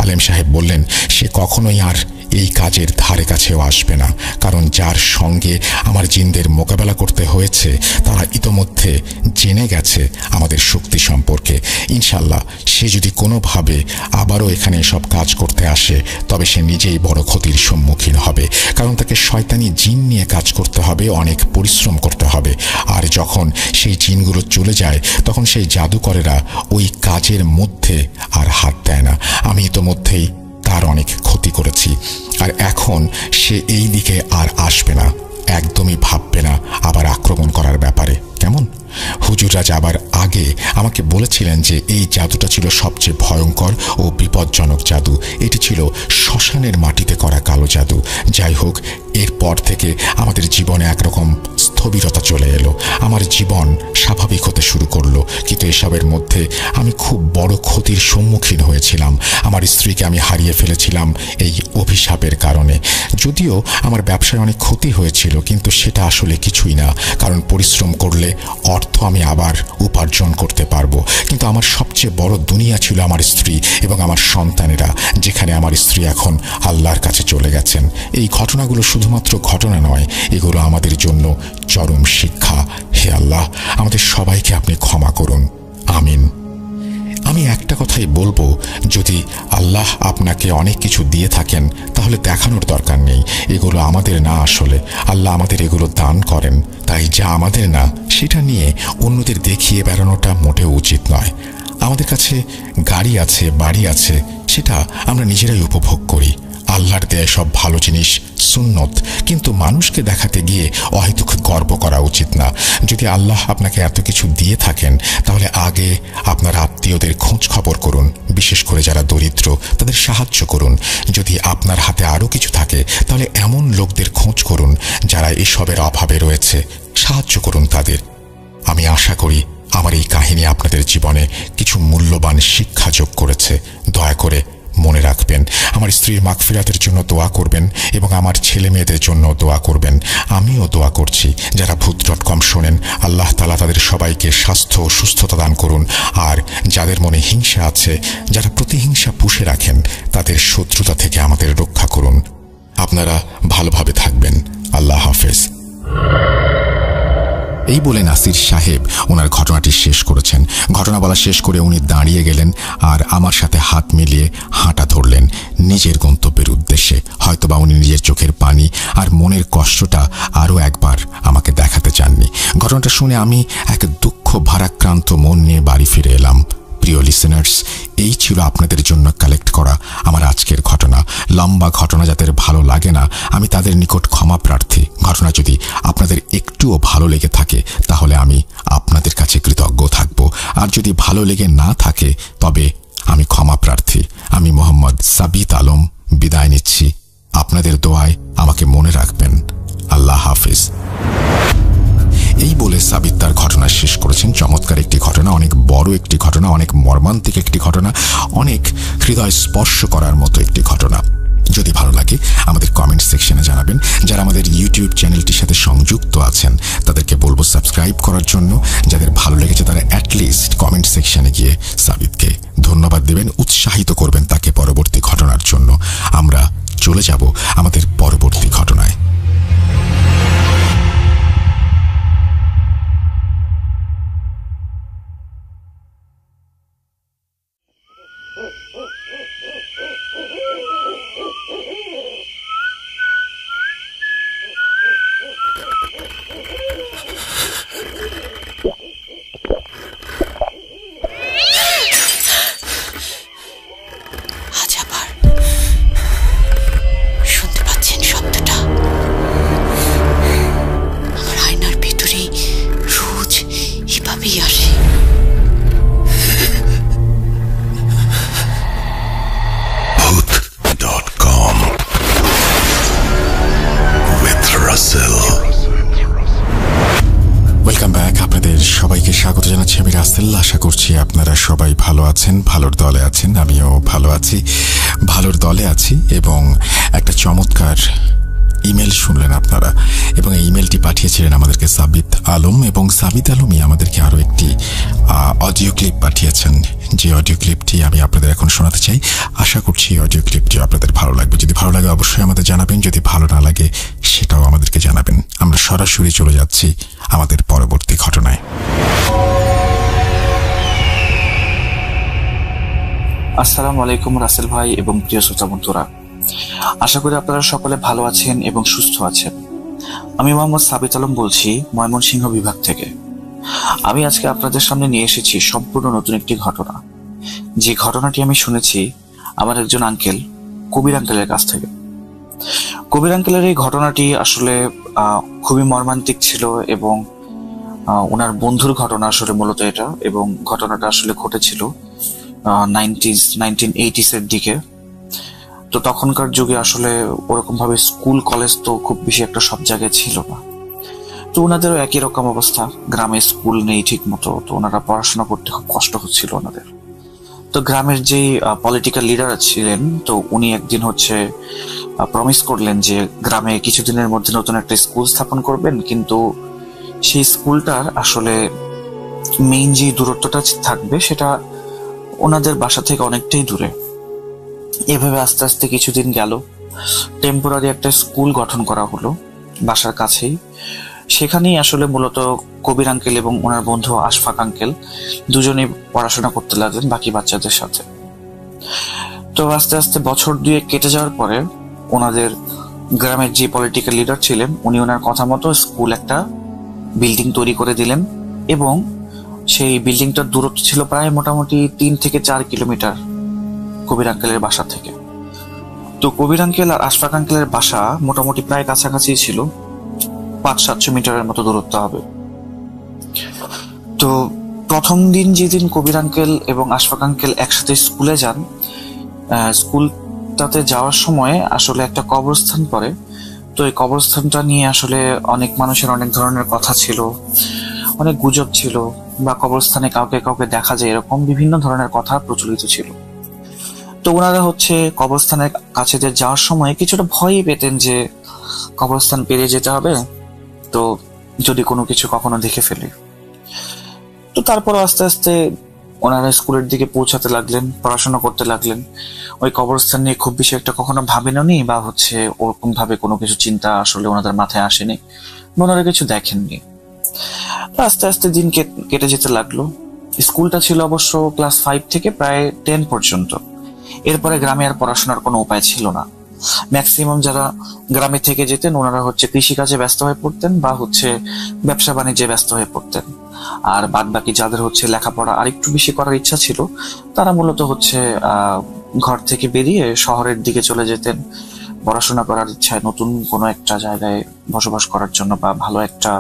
আলেম সাহেব বললেন, সে কখনোই আর এই কাজের ধারে কাছেও আসবে না, কারণ যার সঙ্গে আমার জিনদের মোকাবেলা করতে হয়েছে তারা ইতোমধ্যে জেনে গেছে আমাদের শক্তি সম্পর্কে। ইনশাল্লাহ সে যদি কোনোভাবে আবারও এখানে সব কাজ করতে আসে তবে সে নিজেই বড় ক্ষতির সম্মুখীন হবে, কারণ তাকে শয়তানি জিন নিয়ে কাজ করতে হবে, অনেক পরিশ্রম করতে হবে। আর যখন সেই জিনগুলো চলে যায় তখন সেই জাদুকরেরা ওই কাজের মধ্যে আর হাত দেয় না। আমি ইতোমধ্যেই তার অনেক ক্ষতি করেছি, আর এখন সে এই দিকে আর আসবে না, একদমই ভাববে না আবার আক্রমণ করার ব্যাপারে। কেমন? হুজুররা যাবার আগে আমাকে বলেছিলেন যে এই জাদুটা ছিল সবচেয়ে ভয়ঙ্কর ও বিপজ্জনক জাদু। এটি ছিল শ্মশানের মাটিতে করা কালো জাদু। যাই হোক, এরপর থেকে আমাদের জীবনে একরকম স্থবিরতা চলে এলো। আমার জীবন স্বাভাবিক হতে শুরু করলো, কিন্তু এসবের মধ্যে আমি খুব বড় ক্ষতির সম্মুখীন হয়েছিলাম। আমার স্ত্রীকে আমি হারিয়ে ফেলেছিলাম এই অভিশাপের কারণে। যদিও আমার ব্যবসায় অনেক ক্ষতি হয়েছিল, কিন্তু সেটা আসলে কিছুই না, কারণ পরিশ্রম করলে অর্থ আমি আবার উপার্জন করতে পারবো। কিন্তু আমার সবচেয়ে বড় দুনিয়া ছিল আমার স্ত্রী এবং আমার সন্তানেরা, যেখানে আমার স্ত্রী এখন আল্লাহর কাছে চলে গেছেন। এই ঘটনাগুলো শুধুমাত্র ঘটনা নয়, এগুলো আমাদের জন্য চরম শিক্ষা। হে আল্লাহ, আমাদের সবাইকে আপনি ক্ষমা করুন, আমিন। আমি একটা কথাই বলবো, যদি আল্লাহ আপনাকে অনেক কিছু দিয়ে থাকেন তাহলে দেখানোর দরকার নেই। এগুলো আমাদের না, আসলে আল্লাহ আমাদের এগুলো দান করেন। তাই যা আমাদের না সেটা নিয়ে অন্যদের দেখিয়ে বেড়ানোটা মোটেও উচিত নয়। আমাদের কাছে গাড়ি আছে, বাড়ি আছে, সেটা আমরা নিজেরাই উপভোগ করি। আল্লাহর দেয়া সব ভালো জিনিস সুন্নত, কিন্তু মানুষকে দেখাতে গিয়ে অহেতুক গর্ব করা উচিত না। যদি আল্লাহ আপনাকে এত কিছু দিয়ে থাকেন তাহলে আগে আপনার আত্মীয়দের খোঁজ খবর করুন, বিশেষ করে যারা দরিদ্র তাদের সাহায্য করুন। যদি আপনার হাতে আরও কিছু থাকে তাহলে এমন লোকদের খোঁজ করুন যারা এসবের অভাবে রয়েছে, সাহায্য করুন তাদের। আমি আশা করি আমার এই কাহিনী আপনাদের জীবনে কিছু মূল্যবান শিক্ষা যোগ করেছে। দয়া করে মনে রাখবেন, আমার স্ত্রীর মাগফিরাতের জন্য দোয়া করবেন এবং আমার ছেলে মেয়েদের জন্য দোয়া করবেন। আমিও দোয়া করছি। যারা ভূত.com শোনেন, আল্লাহ তাআলা তাদের সবাইকে স্বাস্থ্য ও সুস্থতা দান করুন। আর যাদের মনে হিংসা আছে, যারা প্রতিহিংসা পুষে রাখেন, তাদের শত্রুতা থেকে আমাদের রক্ষা করুন। আপনারা ভালোভাবে থাকবেন। আল্লাহ হাফেজ। এই বলে নাসির সাহেব ওনার ঘটনাটি শেষ করেছেন। ঘটনা বলা শেষ করে উনি দাঁড়িয়ে গেলেন আর আমার সাথে হাত মিলিয়ে হাঁটা ধরলেন নিজের গন্তব্যের উদ্দেশ্যে। হয়তোবা উনি নিজের চোখের পানি আর মনের কষ্টটা আরও একবার আমাকে দেখাতে চাননি। ঘটনাটা শুনে আমি এক দুঃখ ভারাক্রান্ত মন নিয়ে বাড়ি ফিরে এলাম। প্রিয় লিসেনার্স, এই ছিল আপনাদের জন্য কালেক্ট করা আমার আজকের ঘটনা। লম্বা ঘটনা যাদের ভালো লাগে না, আমি তাদের নিকট ক্ষমা প্রার্থী। ঘটনা যদি আপনাদের একটুও ভালো লেগে থাকে তাহলে আমি আপনাদের কাছে কৃতজ্ঞ থাকব, আর যদি ভালো লেগে না থাকে তবে আমি ক্ষমা প্রার্থী। আমি মোহাম্মদ সাবিত আলম বিদায় নিচ্ছি। আপনাদের দোয়ায় আমাকে মনে রাখবেন। আল্লাহ হাফিজ। এই বলে সাবিত তার ঘটনা শেষ করেছেন। চমৎকার একটি ঘটনা, অনেক বড় একটি ঘটনা, অনেক মর্মান্তিক একটি ঘটনা, অনেক হৃদয় স্পর্শ করার মতো একটি ঘটনা। যদি ভালো লাগে আমাদের কমেন্ট সেকশনে জানাবেন। যারা আমাদের ইউটিউব চ্যানেলটির সাথে সংযুক্ত আছেন তাদেরকে বলবো সাবস্ক্রাইব করার জন্য। যাদের ভালো লেগেছে তারা অ্যাটলিস্ট কমেন্ট সেকশনে গিয়ে সাবিতকে ধন্যবাদ দেবেন, উৎসাহিত করবেন তাকে পরবর্তী ঘটনার জন্য। আমরা চলে যাব আমাদের পরবর্তী ঘটনায়। রাসেল। আশা করছি আপনারা সবাই ভালো আছেন, ভালোর দলে আছেন। আমিও ভালো আছি, ভালোর দলে আছি। এবং একটা চমৎকার ইমেল শুনলেন আপনারা, এবং এই ইমেলটি পাঠিয়েছিলেন আমাদেরকে সাবিত আলম, এবং সাবিত আলমই আমাদেরকে আরও একটি অডিও ক্লিপ পাঠিয়েছেন, যে অডিও ক্লিপটি আমি আপনাদের এখন শোনাতে চাই। আশা করছি এই অডিও ক্লিপটি আপনাদের ভালো লাগবে। যদি ভালো লাগে অবশ্যই আমাদের জানাবেন, যদি ভালো না লাগে সেটাও আমাদেরকে জানাবেন। আমরা সরাসরি চলে যাচ্ছি আমাদের পরবর্তী ঘটনায়। আসসালামু আলাইকুম রাসেল ভাই এবং প্রিয় শ্রোতা বন্ধুরা, আশা করি আপনারা সকলে ভালো আছেন এবং সুস্থ আছেন। আমি মোহাম্মদ সাবিত আলম বলছি, ময়মনসিংহ বিভাগ থেকে। আমি আজকে আপনাদের সামনে নিয়ে এসেছি সম্পূর্ণ নতুন একটি ঘটনা, যে ঘটনাটি আমি শুনেছি আমার একজন আঙ্কেল, কবির আঙ্কেলের কাছ থেকে। কবির আঙ্কেলের এই ঘটনাটি আসলে খুবই মর্মান্তিক ছিল, এবং ওনার বন্ধুর ঘটনা আসলে মূলত এটা, এবং ঘটনাটা আসলে ঘটেছিল 1980s এর দিকে। তো তখনকার যুগে আসলে ওরকম ভাবে স্কুল কলেজ তো খুব বেশি একটা সব জায়গায় ছিল না। তো ওনাদেরও একই রকম অবস্থা, গ্রামে স্কুল নেই ঠিক মতো, তো ওনারা পড়াশোনা করতে খুব কষ্ট হচ্ছিল ওনাদের। তো গ্রামের যে পলিটিক্যাল লিডার ছিলেন, তো উনি একদিন প্রমিস করলেন যে গ্রামে কিছুদিনের মধ্যে নতুন একটা স্কুল স্থাপন করবেন, কিন্তু সেই স্কুলটার আসলে মেইন যে দূরত্বটা থাকবে সেটা ওনাদের বাসা থেকে অনেকটাই দূরে। এভাবে আস্তে আস্তে কিছুদিন গেল, টেম্পোরারি একটা স্কুল গঠন করা হলো বাসার কাছেই। সেখানেই আসলে মূলত কবির আঙ্কেল এবং ওনার বন্ধু আশফাক আঙ্কেল দুজনেই পড়াশোনা করতে লাগলেন বাকি বাচ্চাদের সাথে। তো আস্তে আস্তে বছর 2 কেটে যাওয়ার পরে ওনাদের গ্রামের যে পলিটিক্যাল লিডার ছিলেন, উনি ওনার কথা মতো স্কুল একটা বিল্ডিং তৈরি করে দিলেন, এবং সেই বিল্ডিংটার দূরত্ব ছিল প্রায় মোটামুটি 3 থেকে 4 কিলোমিটার কবির আঙ্কেলের বাসা থেকে। তো কবির আঙ্কেল আর আশফাক আঙ্কেলের বাসা মোটামুটি প্রায় কাছাকাছি ছিল, 500-700 মিটারের মতো দূরত্ব হবে। তো প্রথম দিন যেদিন কবির আঙ্কেল এবং আশফাক আঙ্কেল একসাথে স্কুলে যান, স্কুলটাতে যাওয়ার সময় আসলে একটা কবরস্থান পড়ে। তো এই কবরস্থানটা নিয়ে আসলে অনেক মানুষের অনেক ধরনের কথা ছিল, অনেক গুজব ছিল, বা কবরস্থানে কাউকে কাউকে দেখা যায়, এরকম বিভিন্ন ধরনের কথা প্রচলিত ছিল। তো ওনারা কবরস্থানের কাছে যাওয়ার সময় কিছুটা ভয়ই পেতেন যে কবরস্থান পেরিয়ে যেতে হবে, তো যদি কোনো কিছু কখনো দেখে ফেলে। তো তারপর আস্তে আস্তে ওনারা স্কুলের দিকে পৌঁছাতে লাগলেন, পড়াশোনা করতে লাগলেন। ওই কবরস্থান নিয়ে খুব বেশি একটা কখনো ভাবেননি, বা ওরকম ভাবে কোনো কিছু চিন্তা আসলে ওনাদের মাথায় আসেনি, ওনারা কিছু দেখেননি। আস্তে আস্তে দিন কেটে যেতে লাগলো। স্কুলটা ছিল অবশ্য ক্লাস 5 থেকে প্রায় 10 পর্যন্ত। এরপরে গ্রামে আর পড়াশোনার কোনো উপায় ছিল না। ম্যাক্সিমাম যারা গ্রামে থেকে যেতেন ওনারা কৃষিকাজে ব্যস্ত হয়ে পড়তেন, বা ব্যবসা বাণিজ্যে ব্যস্ত হয়ে পড়তেন। আর বাদ বাকি যাদের লেখাপড়া আরেকটু বেশি করার ইচ্ছা ছিল, তারা মূলত ঘর থেকে বেরিয়ে শহরের দিকে চলে যেতেন পড়াশোনা করার ইচ্ছায়, নতুন কোনো একটা জায়গায় বসবাস করার জন্য, বা ভালো একটা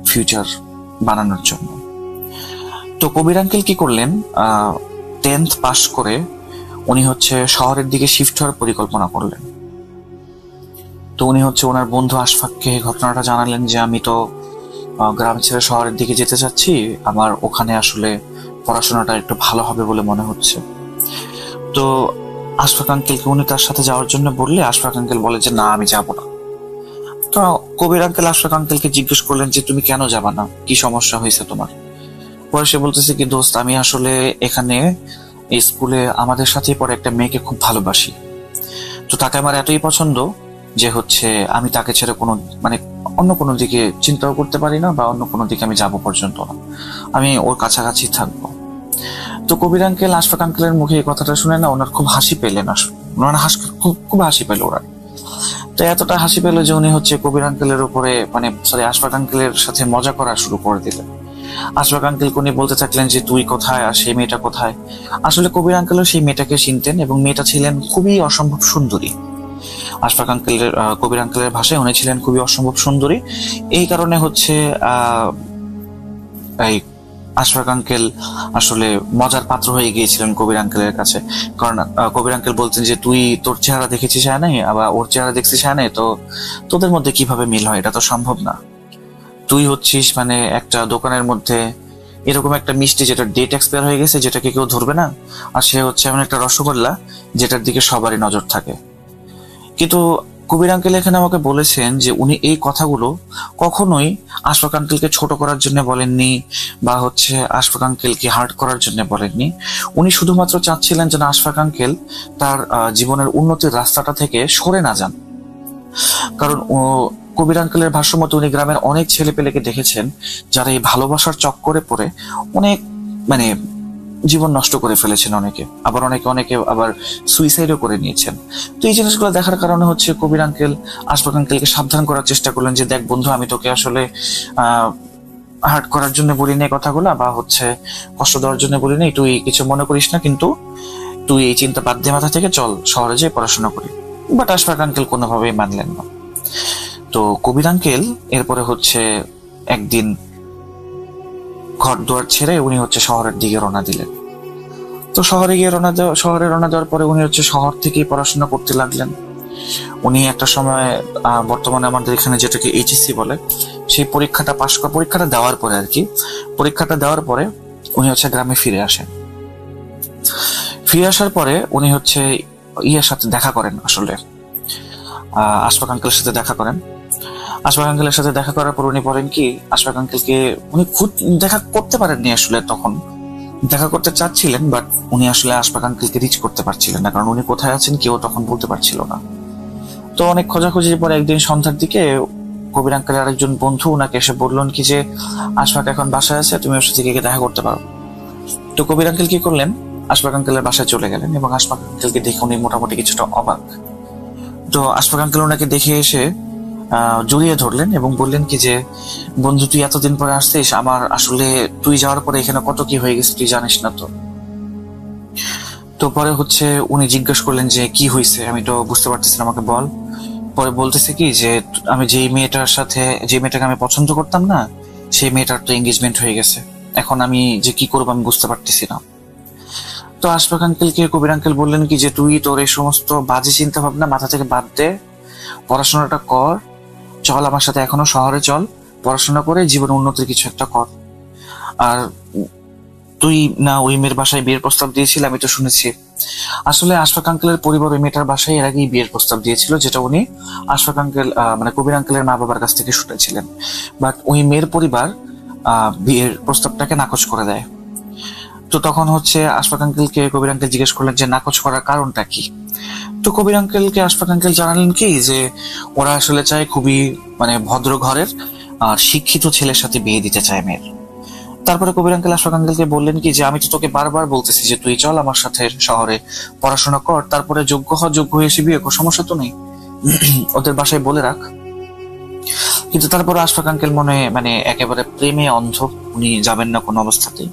ফিউচার বানানোর জন্য। তো কবির আঙ্কেল কি করলেন, 10th পাস করে উনি শহরের দিকে শিফট হওয়ার পরিকল্পনা করলেন। তো উনি ওনার বন্ধু আশফাককে ঘটনাটা জানালেন যে আমি তো গ্রাম ছেড়ে শহরের দিকে যেতে চাচ্ছি, আমার ওখানে আসলে পড়াশোনাটা একটু ভালো হবে বলে মনে হচ্ছে। তো আশফাক আঙ্কেলকে উনি তার সাথে যাওয়ার জন্য বললে আশফাক আঙ্কেল বলে যে না, আমি যাব না। তো কবির আঙ্কেল আশফাক আঙ্কেলকে জিজ্ঞেস করলেন যে তুমি কেন যাবা না, কি সমস্যা হয়েছে তোমার? পরে সে বলতেছে কি, দোস্ত আমি আসলে এখানে এই স্কুলে আমাদের সাথে পরে একটা মেয়েকে খুব ভালোবাসি। তো তাকে আমার এতই পছন্দ যে আমি তাকে ছেড়ে অন্য কোনো দিকে চিন্তাও করতে পারি না, বা অন্য কোনো দিকে আমি যাবো পর্যন্ত না, আমি ওর কাছাকাছি থাকবো। তো কবির আঙ্কেল আশফাক আঙ্কেলের মুখে এই কথাটা শুনে না ওনার খুব হাসি পেলেন, ওনার খুব হাসি পেল ওরা। তো এতটা হাসি পেল যে উনি কবির আঙ্কেলের উপরে আশফাক আঙ্কেলের সাথে মজা করা শুরু করে দিলেন। আশফাক আঙ্কেল উনি বলতে থাকলেন যে তুই কোথায় আর সেই মেয়েটা কোথায়। আসলে কবির আঙ্কেলও সেই মেয়েটাকে চিনতেন, এবং মেয়েটা ছিলেন খুবই অসম্ভব সুন্দরী। কবির আঙ্কেলের ভাষায় উনি ছিলেন খুবই অসম্ভব সুন্দরী। এই কারণে এই আশফাক আঙ্কেল আসলে মজার পাত্র হয়ে গিয়েছিলেন কবির আঙ্কেলের কাছে। কারণ কবির আঙ্কেল বলতেন যে তুই তোর চেহারা দেখেছিস হ্যাঁ নাই, আবার ওর চেহারা দেখছিস হ্যাঁ নাই, তো তোদের মধ্যে কিভাবে মিল হয়, এটা তো সম্ভব না। তুই একটা দোকানের মধ্যে এরকম একটা মিষ্টি যেটা ডেট এক্সপায়ার হয়ে গেছে, যেটাকে কেউ ধরবে না, আর সে হচ্ছে এমন একটা রসগোল্লা যেটার দিকে সবারই নজর থাকে। কিন্তু কবির আঙ্কেল এখানে আমাকে বলেছেন যে উনি এই কথাগুলো কখনোই আশফাক আঙ্কেলকে ছোট করার জন্য বলেননি, বা হচ্ছে আশফাক আঙ্কেলকে হার্ট করার জন্য বলেননি। উনি শুধুমাত্র চাচ্ছিলেন যেন আশফাক আঙ্কেল তার জীবনের উন্নতির রাস্তাটা থেকে সরে না যান। কারণ কবির আঙ্কেলের ভাষ্য মতো উনি গ্রামের অনেক ছেলে পেলেকে দেখেছেন যারা এই ভালোবাসার চক্করে পড়ে অনেক জীবন নষ্ট করে ফেলেছেন, অনেকে আবার সুইসাইডও করে নিয়েছেন। তো এই জিনিসগুলো দেখার কারণে হচ্ছে কবির আঙ্কেল আশফাক আঙ্কেলকে সাবধান করার চেষ্টা করলেন যে দেখ বন্ধু, আমি তোকে আসলে হার্ট করার জন্য বলি না কথাগুলা, বা হচ্ছে কষ্ট দেওয়ার জন্য বলি না, তুই কিছু মনে করিস না, কিন্তু তুই এই চিন্তা বাদ দিয়ে মাথা থেকে চল শহরে যেয়ে পড়াশোনা করি। বাট আশফাক আঙ্কেল কোনোভাবেই মানলেন না। তো কবির আঙ্কেল এরপরে হচ্ছে একদিন ঘর দুয়ার ছেড়ে উনি হচ্ছে শহরের দিকে রওনা দিলেন। তো শহরে রওনা দেওয়ার পরে উনি হচ্ছে শহর থেকেই পড়াশোনা করতে লাগলেন। উনি একটা সময় বর্তমানে আমাদের এখানে যেটাকে এইচএসসি বলে, সেই পরীক্ষাটা দেওয়ার পরে আর কি, পরীক্ষাটা দেওয়ার পরে উনি হচ্ছে গ্রামে ফিরে আসেন। ফিরে আসার পরে উনি হচ্ছে ইয়ের সাথে দেখা করেন, আসলে আশফাক আঙ্কেলের সাথে দেখা করেন। আশফাক আঙ্কেলের সাথে দেখা করার পর উনি বলেন কি, আশফাক আঙ্কেলকে উনি খুব দেখা করতে পারেননি, আসলে তখন দেখা করতে চাচ্ছিলেন, বাট উনি আসলে আশফাক আঙ্কেলকে রিচ করতে পারছিলেন না, কারণ উনি কোথায় আছেন কেউ তখন বলতে পারছিল না। তো অনেক খোঁজাখুঁজির পরে একদিন সন্ধ্যার দিকে কবির আঙ্কেলের আরেকজন বন্ধু ওনাকে এসে বললেন কি যে আশফাক এখন বাসায় আছে, তুমি ওর সাথে গিয়ে দেখা করতে পারো। তো কবির আঙ্কেল কি করলেন, আশফাক আঙ্কেলের বাসায় চলে গেলেন, এবং আশফাক আঙ্কেলকে দেখে উনি মোটামুটি কিছুটা অবাক। তো আশফাক আঙ্কেল ওনাকে দেখে এসে জড়িয়ে ধরলেন এবং বললেন কি যে বন্ধু, তুই এতদিন পরে আসছিস, আমার আসলে তুই যাওয়ার পরে এখানে কত কি হয়ে গেছে তুই জানিস না। তো পরে হচ্ছে উনি জিজ্ঞেস করলেন যে কি হয়েছে, আমি তো বুঝতে পারতেছি না, আমাকে বল। পরে বলতেছে কি যে আমি যে মেয়েটাকে আমি পছন্দ করতাম না, সেই মেয়েটার তো এঙ্গেজমেন্ট হয়ে গেছে, এখন আমি যে কি করবো আমি বুঝতে পারতেছি না। তো আশফাক আঙ্কেলকে কবির আঙ্কেল বললেন কি যে তুই তোর এই সমস্ত বাজে চিন্তা ভাবনা মাথা থেকে বাদ দে, পড়াশোনাটা কর, চল আমার সাথে এখনো শহরে চল, পড়াশোনা করে জীবন উন্নতির কিছু একটা কর। আর তুই না ওই মেয়ের বাসায় বিয়ের প্রস্তাব দিয়েছিল, আমি তো শুনেছি। আসলে আশফাক আঙ্কেলের পরিবার ওই মেয়েটার বাসায় এর আগেই বিয়ের প্রস্তাব দিয়েছিল, যেটা উনি আশফাক আঙ্কেল মানে কবির আঙ্কেলের মা বাবার কাছ থেকে শুনেছিলেন। বাট ওই মেয়ের পরিবার বিয়ের প্রস্তাবটাকে নাকচ করে দেয়। তো তখন হচ্ছে আশফাক আঙ্কেলকে কবির আঙ্কেল জিজ্ঞেস করলেন যে নাকচ করার কারণটা কি। তো কবির আঙ্কেলকে আশফাক আঙ্কেল জানালেন কি যে ওরা আসলে চায় খুবই ভদ্র ঘরের আর শিক্ষিত ছেলের সাথে বিয়ে দিতে চায় মেয়ের। তারপরে কবির আঙ্কেল আশফাক আঙ্কেলকে বললেন কি যে আমি তো তোকে বারবার বলতেছি যে তুই চল আমার সাথে শহরে পড়াশোনা কর, তারপরে যোগ্য হয়ে এসে বিয়ে কর, সমস্যা তো নেই, ওদের বাসায় বলে রাখ। কিন্তু তারপরে আশফাক আঙ্কেল একেবারে প্রেমে অন্ধ, উনি যাবেন না কোনো অবস্থাতেই।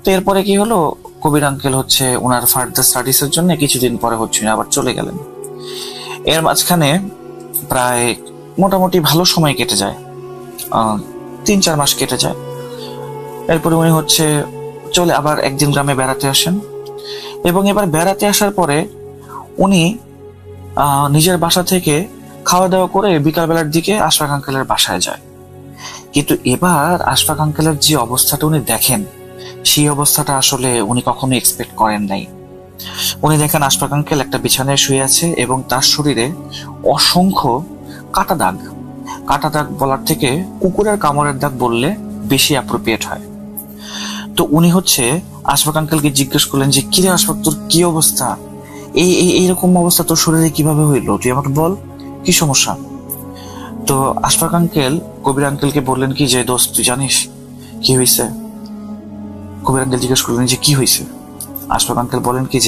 তো এরপরে কি হলো, কবির আঙ্কেল হচ্ছে ওনার ফার্দার স্টাডিজ এর জন্য কিছুদিন পরে হচ্ছে আবার চলে গেলেন। এর মাঝখানে প্রায় মোটামুটি ভালো সময় কেটে যায়, 3-4 মাস কেটে যায়। এরপরে উনি হচ্ছে চলে আবার একদিন গ্রামে বেড়াতে আসেন, এবং এবার বেড়াতে আসার পরে উনি নিজের বাসা থেকে খাওয়া দাওয়া করে বিকালবেলার দিকে আশফাক আঙ্কেলের বাসায় যায়। কিন্তু এবার আশফাক আঙ্কেলের যে অবস্থাটা উনি দেখেন, সেই অবস্থাটা আসলে উনি কখনো এক্সপেক্ট করেন নাই। উনি দেখেন আশফাক আঙ্কেল একটা বিছানায় শুয়ে আছে এবং তার শরীরে অসংখ্য কাটা দাগ বলার থেকে কুকুরের কামড়ের দাগ বললে বেশি অ্যাপ্রোপ্রিয়েট হয়। তো উনি হচ্ছে আশফাক আঙ্কেলকে জিজ্ঞেস করলেন যে কিরে আশফাক, তোর কি অবস্থা, এইরকম অবস্থা তোর শরীরে কিভাবে হইলো, তুই আমাকে বল কি সমস্যা। তো আশফাক আঙ্কেল কবির আঙ্কেলকে বললেন কি যে দোস্ত তুই জানিস কি হয়েছে। কবির আঙ্কেল জিজ্ঞেস করলেন যে কি হয়েছে। আশফাক আঙ্কেল বলেন কি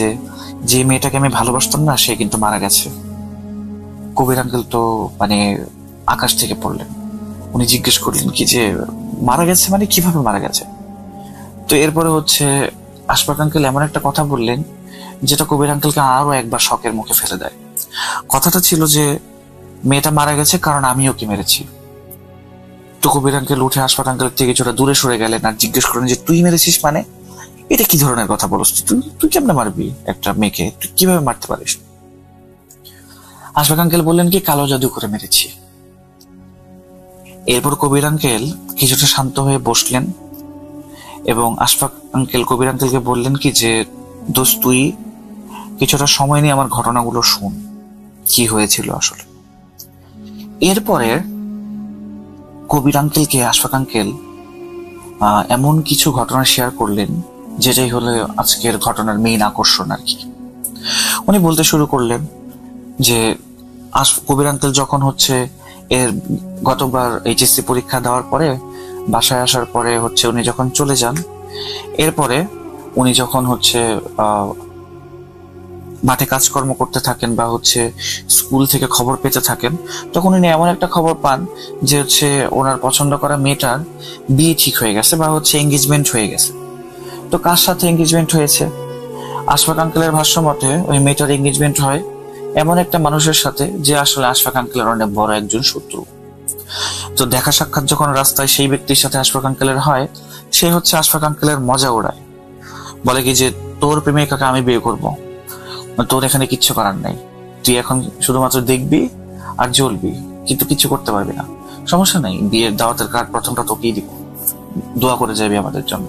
যে মেয়েটাকে আমি ভালোবাসতাম না, সে কিন্তু মারা গেছে। কবির আঙ্কেল তো আকাশ থেকে পড়লেন। উনি জিজ্ঞেস করলেন কি যে মারা গেছে কিভাবে মারা গেছে। তো এরপরে হচ্ছে আশফাক আঙ্কেল এমন একটা কথা বললেন যেটা কবির আঙ্কেলকে আরো একবার শকের মুখে ফেলে দেয়। কথাটা ছিল যে মেয়েটা মারা গেছে কারণ আমি ওকে মেরেছি। তো কবির আঙ্কেল উঠে আশফাক আঙ্কেল থেকে কিছুটা দূরে সরে গেলেন আর জিজ্ঞেস করলেন যে তুই মেরেছিস এটা কি ধরনের কথা বলছ, তুই কেমনে মারবি একটা মেয়েকে, তুই কিভাবে মারতে পারিস। আশফাক আঙ্কেল বললেন কি কালো জাদু করে মেরেছি। এরপর কবির আঙ্কেল কিছুটা শান্ত হয়ে বসলেন এবং আশফাক আঙ্কেল কবির আঙ্কেলকে বললেন কি যে দোস্ত তুই কিছুটা সময় নিয়ে আমার ঘটনাগুলো শুন, কি হয়েছিল আসলে। এরপরে কবির আঙ্কেলকে আশফাক আঙ্কেল এমন কিছু ঘটনা শেয়ার করলেন যেটাই হলো আজকের ঘটনার মেইন আকর্ষণ আর কি। উনি বলতে শুরু করলেন যে কবির আঙ্কেল যখন হচ্ছে এর গতবার এইচএসসি পরীক্ষা দেওয়ার পরে বাসায় আসার পরে হচ্ছে উনি যখন চলে যান, এরপরে উনি যখন হচ্ছে মাঠে কাজকর্ম করতে থাকেন বা হচ্ছে স্কুল থেকে খবর পেতে থাকেন, তখন উনি এমন একটা খবর পান যে হচ্ছে ওনার পছন্দ করা মেয়েটার বিয়ে ঠিক হয়ে গেছে বা হচ্ছে এঙ্গেজমেন্ট হয়ে গেছে। তো কার সাথে এঙ্গেজমেন্ট হয়েছে? আশফাক আঙ্কেলের ভাষ্য মতে ওই মেয়েটার এঙ্গেজমেন্ট হয় এমন একটা মানুষের সাথে যে আসলে আশফাক আঙ্কেলের অনেক বড় একজন শত্রু। তো দেখা সাক্ষাৎ যখন রাস্তায় সেই ব্যক্তির সাথে আশফাক আঙ্কেলের হয়, সে হচ্ছে আশফাক আঙ্কেলের মজা ওড়ায়, বলে কি যে তোর প্রেমিকাকে আমি বিয়ে করব, তোর এখানে কিচ্ছু করার নাই, তুই এখন শুধুমাত্র দেখবি আর জ্বলবি, কিন্তু কিছু করতে পারবি না, সমস্যা নাই, বিয়ের দাওয়াতের কার্ড প্রথমটা তোকেই দিব, দোয়া করে যাবি আমাদের জন্য।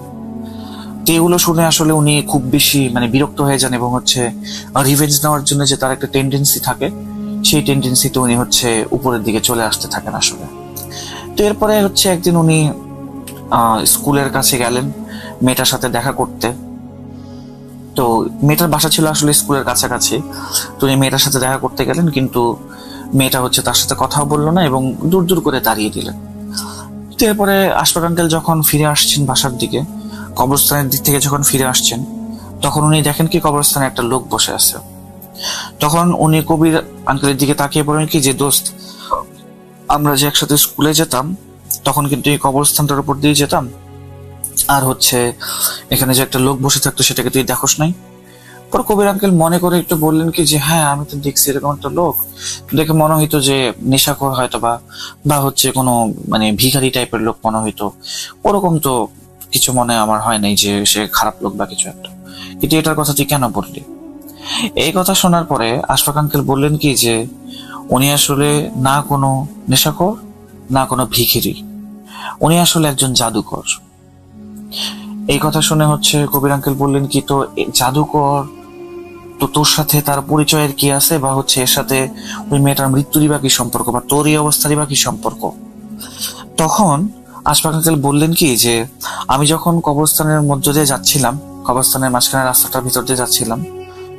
তো এগুলো শুনে আসলে উনি খুব বেশি বিরক্ত হয়ে যান এবং হচ্ছে রিভেঞ্জ নেওয়ার জন্য যে তার একটা টেন্ডেন্সি থাকে, সেই টেন্ডেন্সিতে উনি হচ্ছে উপরের দিকে চলে আসতে থাকেন আসলে। তো এরপরে হচ্ছে একদিন উনি স্কুলের কাছে গেলেন মেয়েটার সাথে দেখা করতে। তো মেয়েটার বাসা ছিল আসলে স্কুলের কাছাকাছি। তো উনি মেয়েটার সাথে দেখা করতে গেলেন, কিন্তু মেয়েটা হচ্ছে তার সাথে কথাও বললো না এবং দূর দূর করে দাঁড়িয়ে দিলেন। তো এরপরে আশফাক আঙ্কেল যখন ফিরে আসছেন বাসার দিকে, কবরস্থানের দিক থেকে যখন ফিরে আসছেন, তখন উনি দেখেন কি কবরস্থানে একটা লোক বসে আছে। তখন উনি কবির আঙ্কেলের দিকে তাকিয়ে বলেন কি যে দোস্ত, আমরা যে একসাথে স্কুলে যেতাম তখন কিন্তু এই কবরস্থানটার উপর দিয়ে যেতাম, আর হচ্ছে এখানে যে একটা লোক বসে থাকতো সেটাকে তুই দেখোস নাই? পর কবির আঙ্কেল মনে করে একটু বললেন কি যে হ্যাঁ আমি তো দেখছি এরকম একটা লোক, দেখে মনে হইতো যে নেশাখোর হয়তো বা হচ্ছে কোনো ভিখারি টাইপের লোক মনে হইতো, ওরকম তো কিছু মনে আমার হয় নাই যে সে খারাপ লোক বা কিছু একটা, কিন্তু এটার কথা তুই কেন বললি? এই কথা শোনার পরে আশফাক আঙ্কেল বললেন কি যে উনি আসলে না কোনো নেশাখোর না কোনো ভিখিরি, উনি আসলে একজন জাদুকর। এই কথা শুনে হচ্ছে কবির আঙ্কেল বললেন কি তো জাদুকর, তো তোর সাথে তার পরিচয়ের কি আছে, বা হচ্ছে এর সাথে ওই মেয়েটার মৃত্যুরই বা কি সম্পর্ক, বা তোর এই অবস্থারই বা কি সম্পর্ক? তখন আশফাক আঙ্কেল বললেন কি যে আমি যখন কবরস্থানের মধ্য দিয়ে যাচ্ছিলাম, কবরস্থানের মাঝখানে রাস্তাটার ভিতর দিয়ে যাচ্ছিলাম,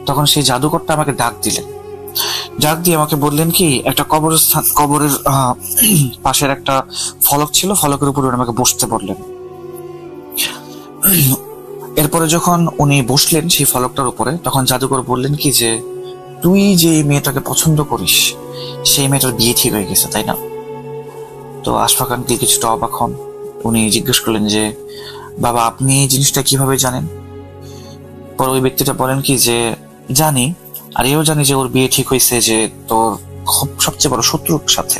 তখন সেই জাদুকরটা আমাকে ডাক দিলেন। ডাক দিয়ে আমাকে বললেন কি একটা কবরের পাশের একটা ফলক ছিল, ফলকের উপরে আমাকে বসতে বললেন। এরপরে যখন উনি বসলেন সেই ফলকটার উপরে, তখন জাদুকর বললেন কি যে তুই যে মেয়েটাকে পছন্দ করিস সেই মেয়েটার বিয়ে ঠিক হয়ে গেছে, তাই না? তো আশফাক আঙ্কেল কিছুটা অবাক হন। উনি জিজ্ঞেস করলেন যে বাবা আপনি এই জিনিসটা কিভাবে জানেন? পরে ওই ব্যক্তিটা বলেন কি যে জানি, আর এও জানি যে ওর বিয়ে ঠিক হয়েছে যে তোর সবচেয়ে বড় শত্রুর সাথে।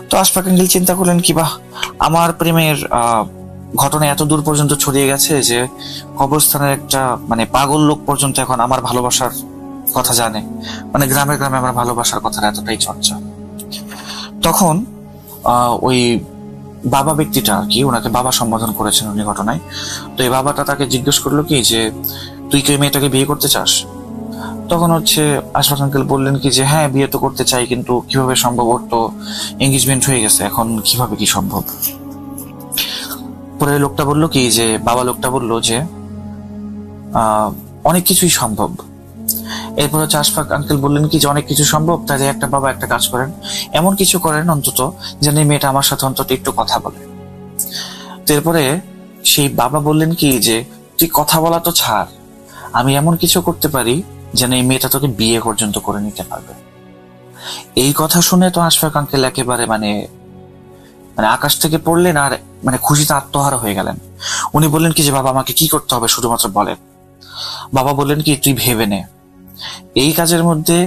তো আশফাক আঙ্কেল চিন্তা করলেন কি বাহ, আমার প্রেমের ঘটনা এত দূর পর্যন্ত ছড়িয়ে গেছে যে কবরস্থানের একটা পাগল লোক পর্যন্ত এখন আমার ভালোবাসার কথা জানে, গ্রামে গ্রামে আমার ভালোবাসার কথা এতটাই চর্চা। তখন ওই বাবা ব্যক্তিটা আর কি, ওনাকে বাবা সম্বোধন করেছেন উনি ঘটনায়। তো এই বাবাটা তাকে জিজ্ঞেস করলো কি যে তুই কি মেয়েটাকে বিয়ে করতে চাস? তখন হচ্ছে আশফাক আঙ্কেল বললেন কি যে হ্যাঁ বিয়ে তো করতে চাই, কিন্তু কিভাবে সম্ভব, ওর তো এঙ্গেজমেন্ট হয়ে গেছে, এখন কিভাবে কি সম্ভব? পরে লোকটা বললো কি যে বাবা লোকটা বললো যে অনেক কিছুই সম্ভব। এরপর হচ্ছে আশফাক আঙ্কেল বললেন কি যে অনেক কিছু সম্ভব, তাহলে একটা বাবা একটা কাজ করেন, এমন কিছু করেন অন্তত যেন এই মেয়েটা আমার সাথে অন্তত একটু কথা বলে। তো এরপরে সেই বাবা বললেন কি যে তুই কথা বলা তো ছাড়, আমি এমন কিছু করতে পারি যেন এই মেয়েটা তোকে বিয়ে পর্যন্ত করে নিতে পারবে। এই কথা শুনে তো আশফাক আঙ্কেল একেবারে আকাশ থেকে পড়লেন আর খুশিতে আত্মহারা হয়ে গেলেন। উনি বললেন কি যে বাবা আমাকে কি করতে হবে শুধুমাত্র বলেন। বাবা বললেন কি তুই ভেবে নে, এই কাজের মধ্যে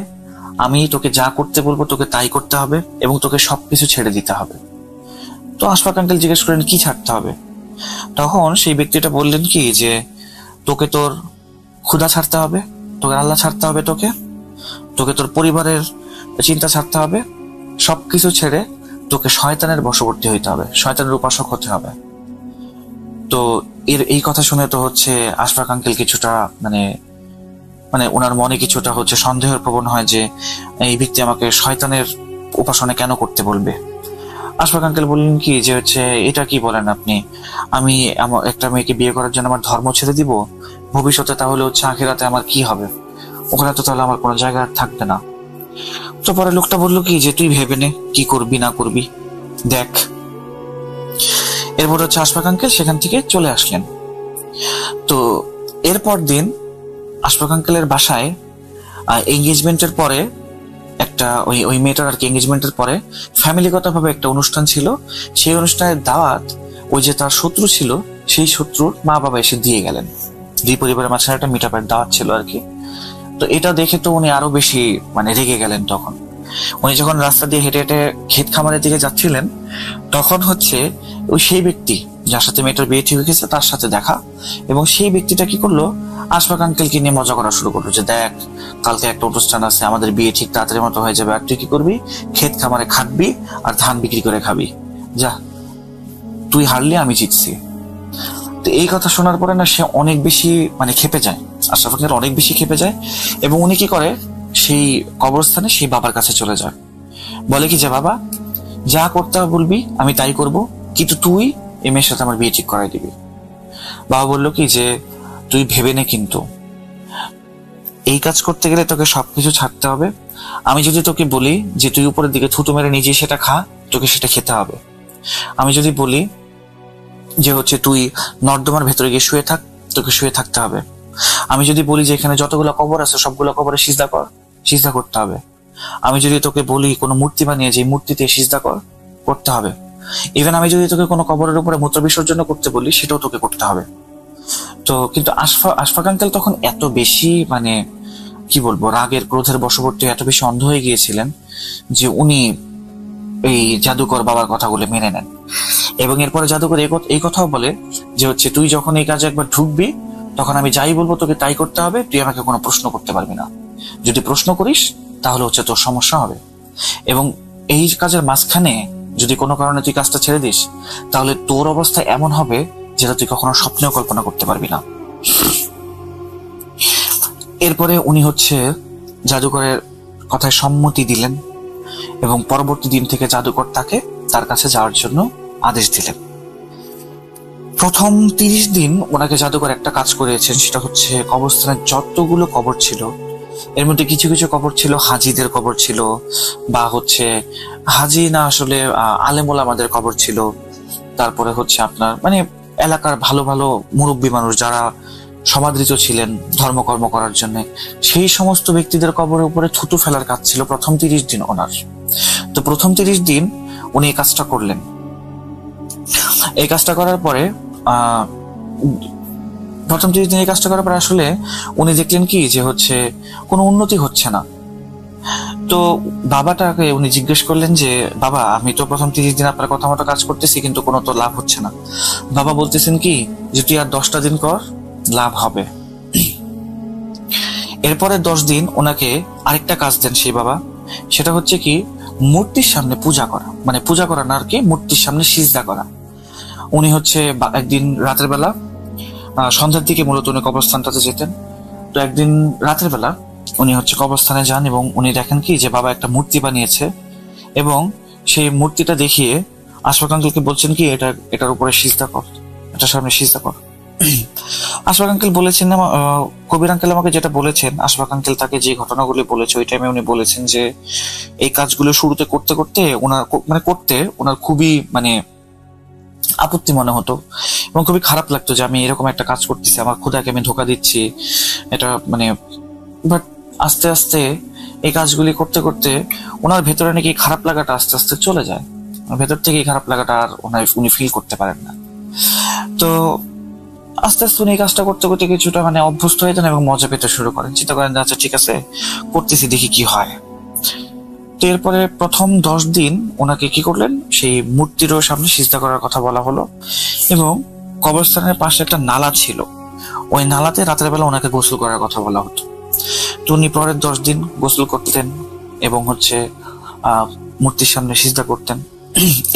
আমি তোকে যা করতে বলবো তোকে তাই করতে হবে এবং তোকে সবকিছু ছেড়ে দিতে হবে। তো আশফাক আঙ্কেল জিজ্ঞেস করলেন কি ছাড়তে হবে? তখন সেই ব্যক্তিটা বললেন কি যে তোকে তোর ক্ষুধা ছাড়তে হবে, তোকে আল্লাহ ছাড়তে হবে, তোকে তোর পরিবারের চিন্তা ছাড়তে হবে, সবকিছু ছেড়ে তোকে শয়তানের বশবর্তী হইতে হবে, শয়তানের উপাসক হতে হবে। তো এই কথা শুনে তো হচ্ছে আশফাক আঙ্কেল কিছুটা মানে মানে ওনার মনে কিছুটা হচ্ছে সন্দেহের প্রবণ হয় যে এই ব্যক্তি আমাকে শয়তানের উপাসনা কেন করতে বলবে। আশফাক আঙ্কেল বললেন কি যে হচ্ছে এটা কি বলেন আপনি, আমি একটা মেয়েকে বিয়ে করার জন্য আমার ধর্ম ছেড়ে দিব, ভবিষ্যতে তাহলে হচ্ছে আখিরাতে আমার কি হবে, ওখানে তো তাহলে আমার কোনো জায়গা থাকবে না। তো পরে লোকটা বললো কি যে তুই ভেবে নে কি করবি না করবি, দেখ। এরপর হচ্ছে আশফাক আঙ্কেল সেখান থেকে চলে আসলেন। তো এরপর দিন আশফাক আঙ্কেলের বাসায় এঙ্গেজমেন্টের পরে একটা ওই মেয়েটার আর কি এঙ্গেজমেন্টের পরে ফ্যামিলিগতভাবে একটা অনুষ্ঠান ছিল। সেই অনুষ্ঠানের দাওয়াত ওই যে তার শত্রু ছিল সেই শত্রুর মা বাবা এসে দিয়ে গেলেন। দুই পরিবারের মাঝখানে একটা মিট আপের দাওয়াত ছিল আর কি। তো এটা দেখে তো উনি আরো বেশি মানে রেগে গেলেন। তখন উনি যখন রাস্তা দিয়ে হেঁটে হেঁটে ক্ষেত খামারের দিকে যাচ্ছিলেন, তখন হচ্ছে ওই সেই ব্যক্তি যার সাথে মেয়েটার বিয়ে ঠিক হয়ে গেছে তার সাথে দেখা, এবং সেই ব্যক্তিটা কি করলো, আশফাক আঙ্কেলকে নিয়ে মজা করা শুরু করলো যে দেখ কালকে একটা অনুষ্ঠান আছে, আমাদের বিয়ে ঠিক তাড়াতাড়ি মতো হয়ে যাবে, আর তুই কি করবি, ক্ষেত খামারে খাটবি আর ধান বিক্রি করে খাবি, যা তুই হারলি আমি জিতছি। তো এই কথা শোনার পরে না সে অনেক বেশি মানে খেপে যায়, আশরাফ আঙ্কেল অনেক বেশি খেপে যায়, এবং উনি কি করে সেই কবরস্থানে সেই বাবার কাছে চলে যায়। বলে কি যে বাবা যা করতে হবে বলবি আমি তাই করব, কিন্তু তুই এই মেয়ের সাথে আমার বিয়ে ঠিক করাই দিবি। বাবা বললো কি যে তুই ভেবে নে, কিন্তু এই কাজ করতে গেলে তোকে সবকিছু ছাড়তে হবে। আমি যদি তোকে বলি যে তুই উপরের দিকে থুতু মেরে নিজে সেটা খা, তোকে সেটা খেতে হবে। আমি যদি বলি যে হচ্ছে তুই নর্দমার ভেতরে গিয়ে শুয়ে থাক, তোকে শুয়ে থাকতে হবে। আমি যদি বলি যে এখানে যতগুলো কবর আছে সবগুলো কবরে সিজদা কর, সিজদা করতে হবে। আমি যদি তোকে বলি কোনো মূর্তি বানিয়ে যে মূর্তিতে সিজদা কর, করতে হবে। ইভেন আমি যদি তোকে কোনো কবরের উপরে মূত্র বিসর্জন করতে বলি সেটাও তোকে করতে হবে। তো কিন্তু আশফাক আঙ্কেল তখন এত বেশি মানে কি বলবো রাগের ক্রোধের বশবর্তী এত বেশি অন্ধ হয়ে গিয়েছিলেন যে উনি এই জাদুকর বাবার কথাগুলো মেনে নেন, এবং এরপরে জাদুকর এই কথাও বলে যে হচ্ছে তুই যখন এই কাজে একবার ঢুকবি তখন আমি যাই বলবো তোকে তাই করতে হবে, তুই আমাকে কোনো প্রশ্ন করতে পারবি না। যদি প্রশ্ন করিস তাহলে হচ্ছে তোর সমস্যা হবে, এবং এই কাজের মাঝখানে যদি কোনো কারণে তুই কাজটা ছেড়ে দিস তাহলে তোর অবস্থা এমন হবে যেটা তুই কখনো স্বপ্নেও কল্পনা করতে পারবি না। এরপরে উনি হচ্ছে জাদুকরের কথায় সম্মতি দিলেন, এবং পরবর্তী দিন থেকে জাদুকর তাকে তার কাছে যাওয়ার জন্য আদেশ দিলেন। প্রথম 30 দিন ওনাকে জাদুকর একটা কাজ করিয়েছেন, সেটা হচ্ছে কবরস্থানের যতগুলো কবর ছিল এর মধ্যে কিছু কিছু কবর ছিল হাজিদের কবর ছিল, বা হচ্ছে হাজি না আসলে আলেম ওলামাদের কবর ছিল। তারপরে হচ্ছে আপনার মানে এলাকার ভালো ভালো মুরব্বী মানুষ যারা সমাদৃত ছিলেন ধর্মকর্ম করার জন্য, সেই সমস্ত ব্যক্তিদের কবরের উপরে থুতু ফেলার কাজ ছিল প্রথম 30 দিন ওনার। তো প্রথম 30 দিন উনি এই কাজটা করলেন। এই কাজটা করার পরে প্রথম 30 দিন এই কাজটা করার পরে আসলে উনি দেখলেন কি যে হচ্ছে কোনো উন্নতি হচ্ছে না। তো বাবাটাকে উনি জিজ্ঞেস করলেন যে বাবা আমি তো প্রথম 30 দিন আপনার কথা মতো কাজ করতেছি কিন্তু কোনো তো লাভ হচ্ছে না। বাবা বলতেছেন কি যে তুই আর 10টা দিন কর, লাভ হবে। এরপরে 10 দিন ওনাকে আরেকটা কাজ দেন সেই বাবা, সেটা হচ্ছে কি মূর্তির সামনে পূজা করা, মানে পূজা করা না আর কি, মূর্তির সামনে সিজদা করা। উনি হচ্ছে একদিন রাতের বেলা সন্ধ্যার দিকে মূলত উনি কবরস্থানটাতে যেতেন। তো একদিন রাতের বেলা উনি হচ্ছে কবরস্থানে যান এবং উনি দেখেন কি যে বাবা একটা মূর্তি বানিয়েছে, এবং সেই মূর্তিটা দেখিয়ে আশফাক আঙ্কেলকে বলছেন কি এটার উপরে সিজদা কর, এটার সামনে সিজদা কর। আশফাক আঙ্কেল বলেছেন, কবির আঙ্কেল আমাকে যেটা বলেছেন, আশফাক আঙ্কেল তাকে যে ঘটনাগুলি বলেছে ওই টাইমে উনি বলেছেন যে এই কাজগুলো শুরুতে করতে করতে ওনার খুবই মানে আপত্তি মনে হতো এবং খুবই খারাপ লাগতো যে আমি এরকম একটা কাজ করতেছি, আমার খোদাকে আমি ধোকা দিচ্ছি এটা মানে। বাট আস্তে আস্তে এই কাজগুলি করতে করতে ওনার ভেতরে নাকি খারাপ লাগাটা আস্তে আস্তে চলে যায়, ভেতর থেকে খারাপ লাগাটা আর উনি ফিল করতে পারেন না। তো আস্তে আস্তে উনি এই কাজটা করতে করতে কিছুটা মানে অভ্যস্ত হয়ে যান এবং মজা পেতে শুরু করেন, চিন্তা করেন আচ্ছা ঠিক আছে করতেছি দেখি কি হয়। তো এরপরে প্রথম 10 দিন ওনাকে কি করলেন, সেই মূর্তিরও সামনে সিজদা করার কথা বলা হলো, এবং কবরস্থানের পাশে একটা নালা ছিল, ওই নালাতে রাতের বেলা ওনাকে গোসল করার কথা বলা হতো। তো উনি পরের 10 দিন গোসল করতেন এবং হচ্ছে মূর্তির সামনে সিজদা করতেন।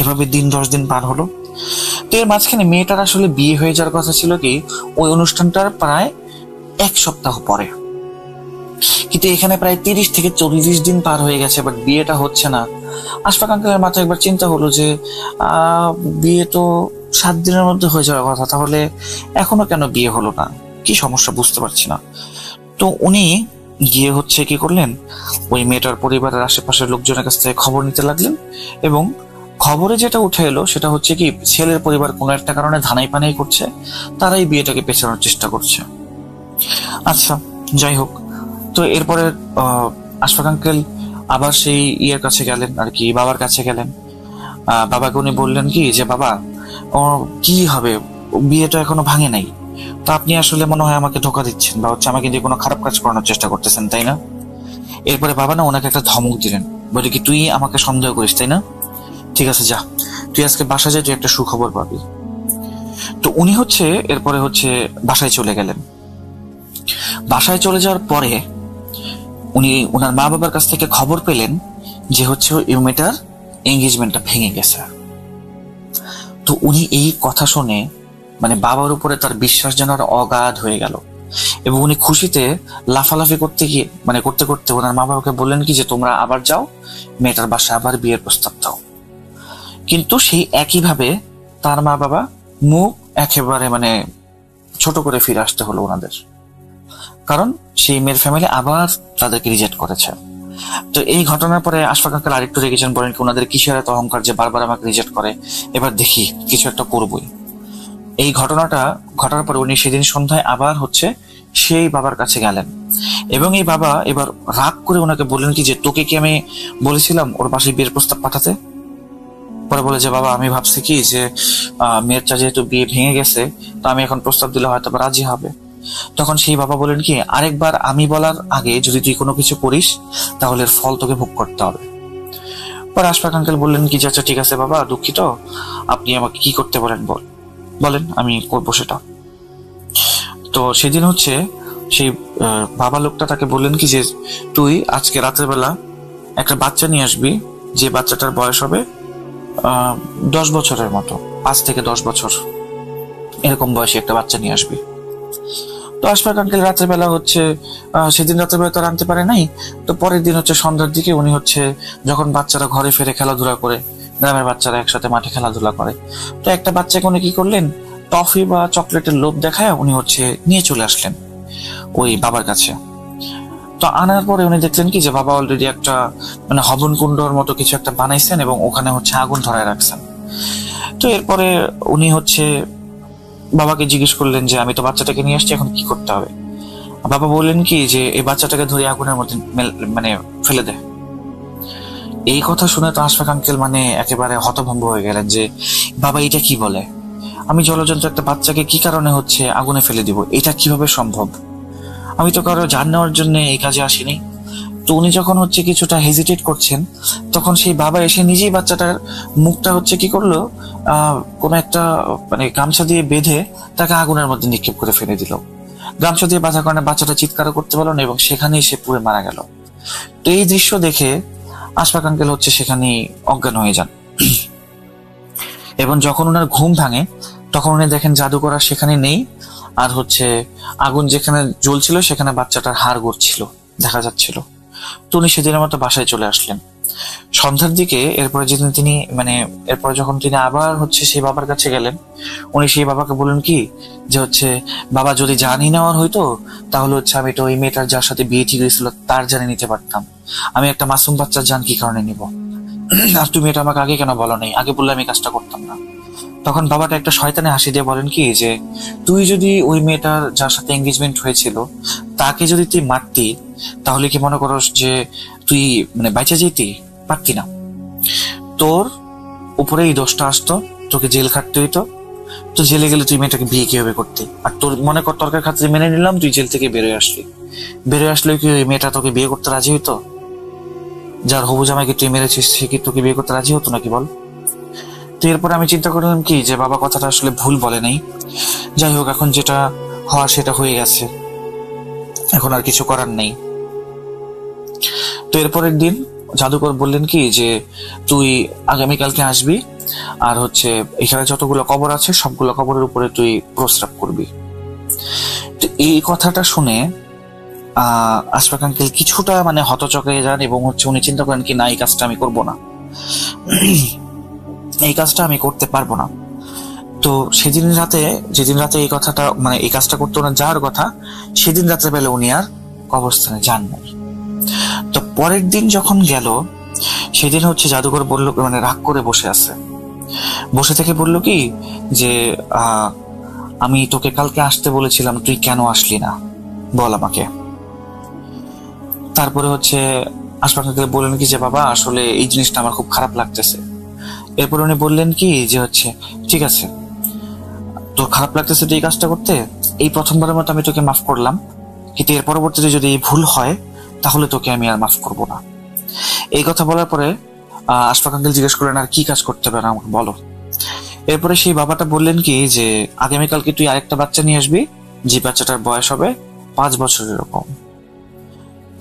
এভাবে 10 দিন পার হলো। তো এর মাঝখানে মেয়েটার আসলে বিয়ে হয়ে যাওয়ার কথা ছিল কি ওই অনুষ্ঠানটার প্রায় 1 সপ্তাহ পরে, কিন্তু এখানে প্রায় 30 থেকে 40 দিন পার হয়ে গেছে, বাট বিয়েটা হচ্ছে না। আশফাক আঙ্কেলের মাথায় একবার চিন্তা হলো যে বিয়ে তো 7 দিনের মধ্যে হয়ে যাওয়ার কথা, তাহলে এখনো কেন বিয়ে হলো না, কি সমস্যা বুঝতে পারছি না। তো উনি গিয়ে হচ্ছে কি করলেন, ওই মেয়েটার পরিবারের আশেপাশের লোকজনের কাছ থেকে খবর নিতে লাগলেন, এবং খবরে যেটা উঠে এলো সেটা হচ্ছে কি ছেলের পরিবার কোনো একটা কারণে ধানাই পানাই করছে, তারাই বিয়েটাকে পেছানোর চেষ্টা করছে। আচ্ছা, যাই হোক। তো এরপরে আশফাক আঙ্কেল আবার সেই ইয়ের কাছে গেলেন আর কি, বাবার কাছে গেলেন। বাবাকে উনি বললেন কি যে বাবা, কি হবে, বিয়েটা এখনো ভাঙে নাই, তো আপনি আসলে মনে হয় আমাকে ধোকা দিচ্ছেন বা হচ্ছে আমাকে দিয়ে কোনো খারাপ কাজ করানোর চেষ্টা করতেছেন, তাই না? এরপরে বাবা না ওনাকে একটা ধমক দিলেন, বলে কি তুই আমাকে সন্দেহ করিস তাই না, ঠিক আছে যা, তুই আজকে বাসায় যাই, তুই একটা সুখবর পাবি। তো উনি হচ্ছে এরপরে হচ্ছে বাসায় চলে গেলেন। বাসায় চলে যাওয়ার পরে উনি ওনার মা বাবার কাছ থেকে খবর পেলেন যে হচ্ছে এই মেয়েটার এঙ্গেজমেন্টটা ভেঙে গেছে। তো উনি এই কথা শুনে মানে বাবার উপরে তার বিশ্বাস যেন অগাধ হয়ে গেল, এবং উনি খুশিতে লাফালাফি করতে গিয়ে করতে করতে ওনার মা বাবাকে বললেন কি যে তোমরা আবার যাও, মেয়েটার বাসায় আবার বিয়ের প্রস্তাব দাও। কিন্তু সেই একইভাবে তার মা বাবা মুখ একেবারে ছোট করে ফিরে আসতে হলো ওনাদের, কারণ সেই মেয়ের ফ্যামিলি আবার তাদেরকে রিজেক্ট করেছে। তো এই ঘটনার পরে আশফাক আঙ্কেল আরেকটু রেগেছেন, বলেন কি ওনাদের কিসের এত অহংকার যে বারবার আমাকে রিজেক্ট করে, এবার দেখি কিছু একটা করবই। এই ঘটনাটা ঘটার পরে উনি সেদিন সন্ধ্যায় আবার হচ্ছে সেই বাবার কাছে গেলেন, এবং এই বাবা এবার রাগ করে ওনাকে বললেন কি যে তোকে কি আমি বলেছিলাম ওর বাসায় বিয়ের প্রস্তাব পাঠাতে? পরে বলে যে বাবা, আমি ভাবছি কি যে মেয়েরটা যেহেতু বিয়ে ভেঙে গেছে, তো আমি এখন প্রস্তাব দিলে হয়তো রাজি হবে। তখন সেই বাবা বলেন কি আরেকবার আমি বলার আগে যদি তুই কোনো কিছু করিস তাহলে ফল তোকে ভোগ করতে হবে। পরে আশফাক আঙ্কেল বললেন কি আচ্ছা ঠিক আছে বাবা, দুঃখিত, আপনি আমাকে কি করতে বলেন, আমি করবো সেটা। তো সেদিন হচ্ছে সেই বাবা লোকটা তাকে বললেন কি যে তুই আজকে রাতের বেলা একটা বাচ্চা নিয়ে আসবি, যে বাচ্চাটার বয়স হবে 10 বছরের মতো, 5 থেকে 10 বছর এরকম বয়সী একটা বাচ্চা নিয়ে আসবি। তো আশফাক আঙ্কেল রাতের বেলা হচ্ছে সেদিন রাতের বেলা তো আনতে পারে নাই, তো পরের দিন হচ্ছে সন্ধ্যার দিকে উনি হচ্ছে যখন বাচ্চারা ঘরে ফিরে খেলাধুলা করে, গ্রামের বাচ্চারা একসাথে মাঠে খেলাধুলা করে, তো একটা বাচ্চাকে উনি কি করলেন, টফি বা চকলেটের লোভ দেখায় উনি হচ্ছে নিয়ে চলে আসলেন ওই বাবার কাছে। তো আনার পরে উনি দেখলেন কি যে বাবা অলরেডি একটা হবন কুণ্ডর মতো কিছু একটা বানাইছেন এবং ওখানে হচ্ছে আগুন ধরায় রাখছেন। তো এরপরে উনি হচ্ছে বাবাকে জিজ্ঞেস করলেন যে আমি তো বাচ্চাটাকে নিয়ে আসছি, এখন কি করতে হবে? বাবা বললেন কি যে এই বাচ্চাটাকে ধরে আগুনের মধ্যে ফেলে দে। এই কথা শুনে তো আশফাক আঙ্কেল একেবারে হতভম্ব হয়ে গেলেন যে বাবা এটা কি বলে, আমি জলজন্ত একটা বাচ্চাকে কি কারণে হচ্ছে আগুনে ফেলে দিব, এটা কিভাবে সম্ভব? আমি তো কারো জান নেওয়ার জন্য এই কাজে আসিনি। তো উনি যখন হচ্ছে কিছুটা হেজিটেট করছেন, তখন সেই বাবা এসে নিজেই বাচ্চাটার মুখটা হচ্ছে কি করলো, কোন একটা গামছা দিয়ে বেঁধে তাকে আগুনের মধ্যে নিক্ষেপ করে ফেলে দিল। গামছা দিয়ে বাঁধার কারণে বাচ্চাটা চিৎকারও করতে পারলো না এবং সেখানেই সে পুড়ে মারা গেল। তো এই দৃশ্য দেখে আশফাক আঙ্কেল হচ্ছে সেখানেই অজ্ঞান হয়ে যান, এবং যখন ওনার ঘুম ভাঙে তখন উনি দেখেন জাদুকর আর সেখানে নেই, আর হচ্ছে আগুন যেখানে জ্বলছিল সেখানে বাচ্চাটার হাড় গড়ছিল দেখা যাচ্ছিল। তো উনি সেদিনের মতো বাসায় চলে আসলেন সন্ধ্যার দিকে। এরপরে যেদিন তিনি এরপরে যখন তিনি আবার হচ্ছে সেই বাবার কাছে গেলেন, উনি সেই বাবাকে বললেন কি যে হচ্ছে বাবা, যদি জানি নেওয়ার হইতো তাহলে হচ্ছে আমি তো ওই মেয়েটার যার সাথে বিয়ে ঠিক হয়েছিল তার জানে নিতে পারতাম, আমি একটা মাসুম বাচ্চার জান কি কারণে নিব? আর তুমি এটা আমাকে আগে কেন বলো নাই, আগে বললে আমি কাজটা করতাম না। তখন বাবাটা একটা শয়তানে হাসি দিয়ে বলেন কি যে তুই যদি ওই মেয়েটার যার সাথে এঙ্গেজমেন্ট হয়েছিল তাকে যদি তুই মারতি তাহলে কি মনে করস যে তুই বাইচা যেতি? পারতি না, তোর উপরে এই দোষটা আসতো, তোকে জেল খাটতে হইতো। তো জেলে গেলে তুই মেয়েটাকে বিয়ে কিভাবে করতি? আর তোর মনে কর তর্কের খাতিরে মেনে নিলাম তুই জেল থেকে বেরোয় আসলে কি ওই মেয়েটা তোকে বিয়ে করতে রাজি হইতো? যার হবু জামাইকে তুই মেরেছিস সে কি তোকে বিয়ে করতে রাজি হতো নাকি বল? তো এরপরে আমি চিন্তা করলাম কি যে বাবা কথাটা আসলে ভুল বলে নাই। যাই হোক, এখন যেটা হওয়ার সেটা হয়ে গেছে, এখন আর কিছু করার নেই। তো এরপরের দিন জাদুকর বললেন কি যে তুই আগামীকালকে আসবি, আর হচ্ছে এখানে যতগুলো কবর আছে সবগুলো কবরের উপরে তুই প্রস্রাব করবি। তো এই কথাটা শুনে আশফাক আঙ্কেল কিছুটা মানে হতচকিত যান এবং হচ্ছে উনি চিন্তা করেন কি না, এই কাজটা আমি করব না, এই কাজটা আমি করতে পারবো না। তো যেদিন রাতে এই কথাটা মানে এই কাজটা করতে ওনার যাওয়ার কথা, সেদিন রাতে বেলা উনি আর কবরস্থানে যান নাই। তো পরের দিন যখন গেল, সেদিন হচ্ছে জাদুঘর বলল, মানে রাগ করে বসে থেকে বলল কি যে আমি তোকে কালকে আসতে বলেছিলাম, তুই কেন আসলি না বল আমাকে। তারপরে হচ্ছে আশফাক আঙ্কেল বললেন কি যে বাবা আসলে এই জিনিসটা আমার খুব খারাপ লাগতেছে। এরপর উনি বললেন কি যে হচ্ছে ঠিক আছে, তোর খারাপ লাগতেছে তুই এই কাজটা করতে, এই প্রথমবারের মতো আমি তোকে মাফ করলাম, কিন্তু এর পরবর্তীতে যদি এই ভুল হয় তাহলে তোকে আমি আর মাফ করবো না। এই কথা বলার পরে আশফাক আঙ্কেল জিজ্ঞেস করলেন আর কি কাজ করতে পারে আমাকে বলো। এরপরে সেই বাবাটা বললেন কি যে আগামীকালকে তুই আরেকটা বাচ্চা নিয়ে আসবি, যে বাচ্চাটার বয়স হবে 5 বছর এরকম।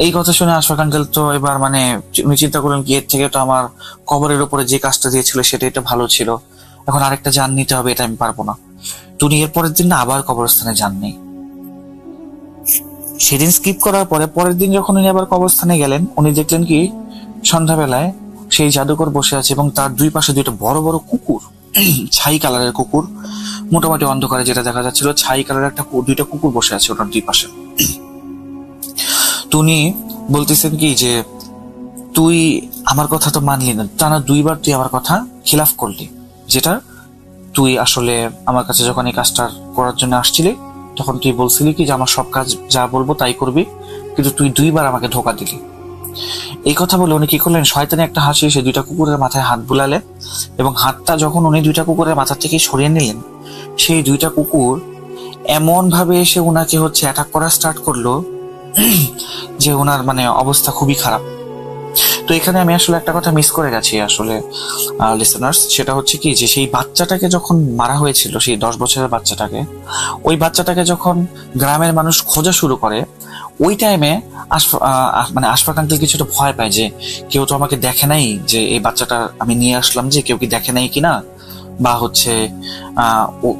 এই কথা শুনে আশফাক আঙ্কেল তো এবার মানে উনি চিন্তা করলেন কি এর থেকে তো আমার কবরের উপরে যে কাজটা দিয়েছিল সেটা এটা ভালো ছিল, এখন আরেকটা জান নিতে হবে, এটা আমি পারবো না। তো উনি এর পরের দিন না আবার কবরস্থানে যাননি। সেদিন স্কিপ করার পরে পরের দিন যখন উনি আবার কবরস্থানে গেলেন, উনি দেখলেন কি সন্ধ্যাবেলায় সেই জাদুকর বসে আছে এবং তার দুই পাশে দুইটা বড় বড় কুকুর, ছাই কালারের কুকুর, মোটামুটি অন্ধকারে যেটা দেখা যাচ্ছিল ছাই কালারের একটা দুইটা কুকুর বসে আছে ওনার দুই পাশে। তো উনি বলতেছেন কি যে তুই আমার কথা তো মানলি না, টানা 2 বার তুই আমার কথা খিলাফ করলি, যেটা তুই আসলে আমার কাছে যখন এই কাজটা করার জন্য আসছিলি তখন তুই বলছিলি কি যে আমার সব কাজ যা বলবো তাই করবি, কিন্তু তুই 2 বার আমাকে ধোকা দিলি। এই কথা বলে উনি কি করলেন, শয়তানি একটা হাসি এসে 2টা কুকুরের মাথায় হাত বুলালেন এবং হাতটা যখন উনি 2টা কুকুরের মাথা থেকে সরিয়ে নিলেন, সেই 2টা কুকুর এমন ভাবে এসে উনাকে হচ্ছে অ্যাটাক করা স্টার্ট করলো যে ওনার মানে অবস্থা খুবই খারাপ। তো এখানে আমি আসলে একটা কথা মিস করে গেছি আসলে লিসেনার্স, সেটা হচ্ছে কি যে সেই বাচ্চাটাকে যখন মারা হয়েছিল, সেই 10 বছরের বাচ্চাটাকে, ওই বাচ্চাটাকে যখন গ্রামের মানুষ খোঁজা শুরু করে, ওই টাইমে মানে আশফাক আঙ্কেল কিছুটা ভয় পায় যে কেউ তো আমাকে দেখে নাই, যে এই বাচ্চাটা আমি নিয়ে আসলাম যে কেউ কি দেখে নাই কিনা, বা হচ্ছে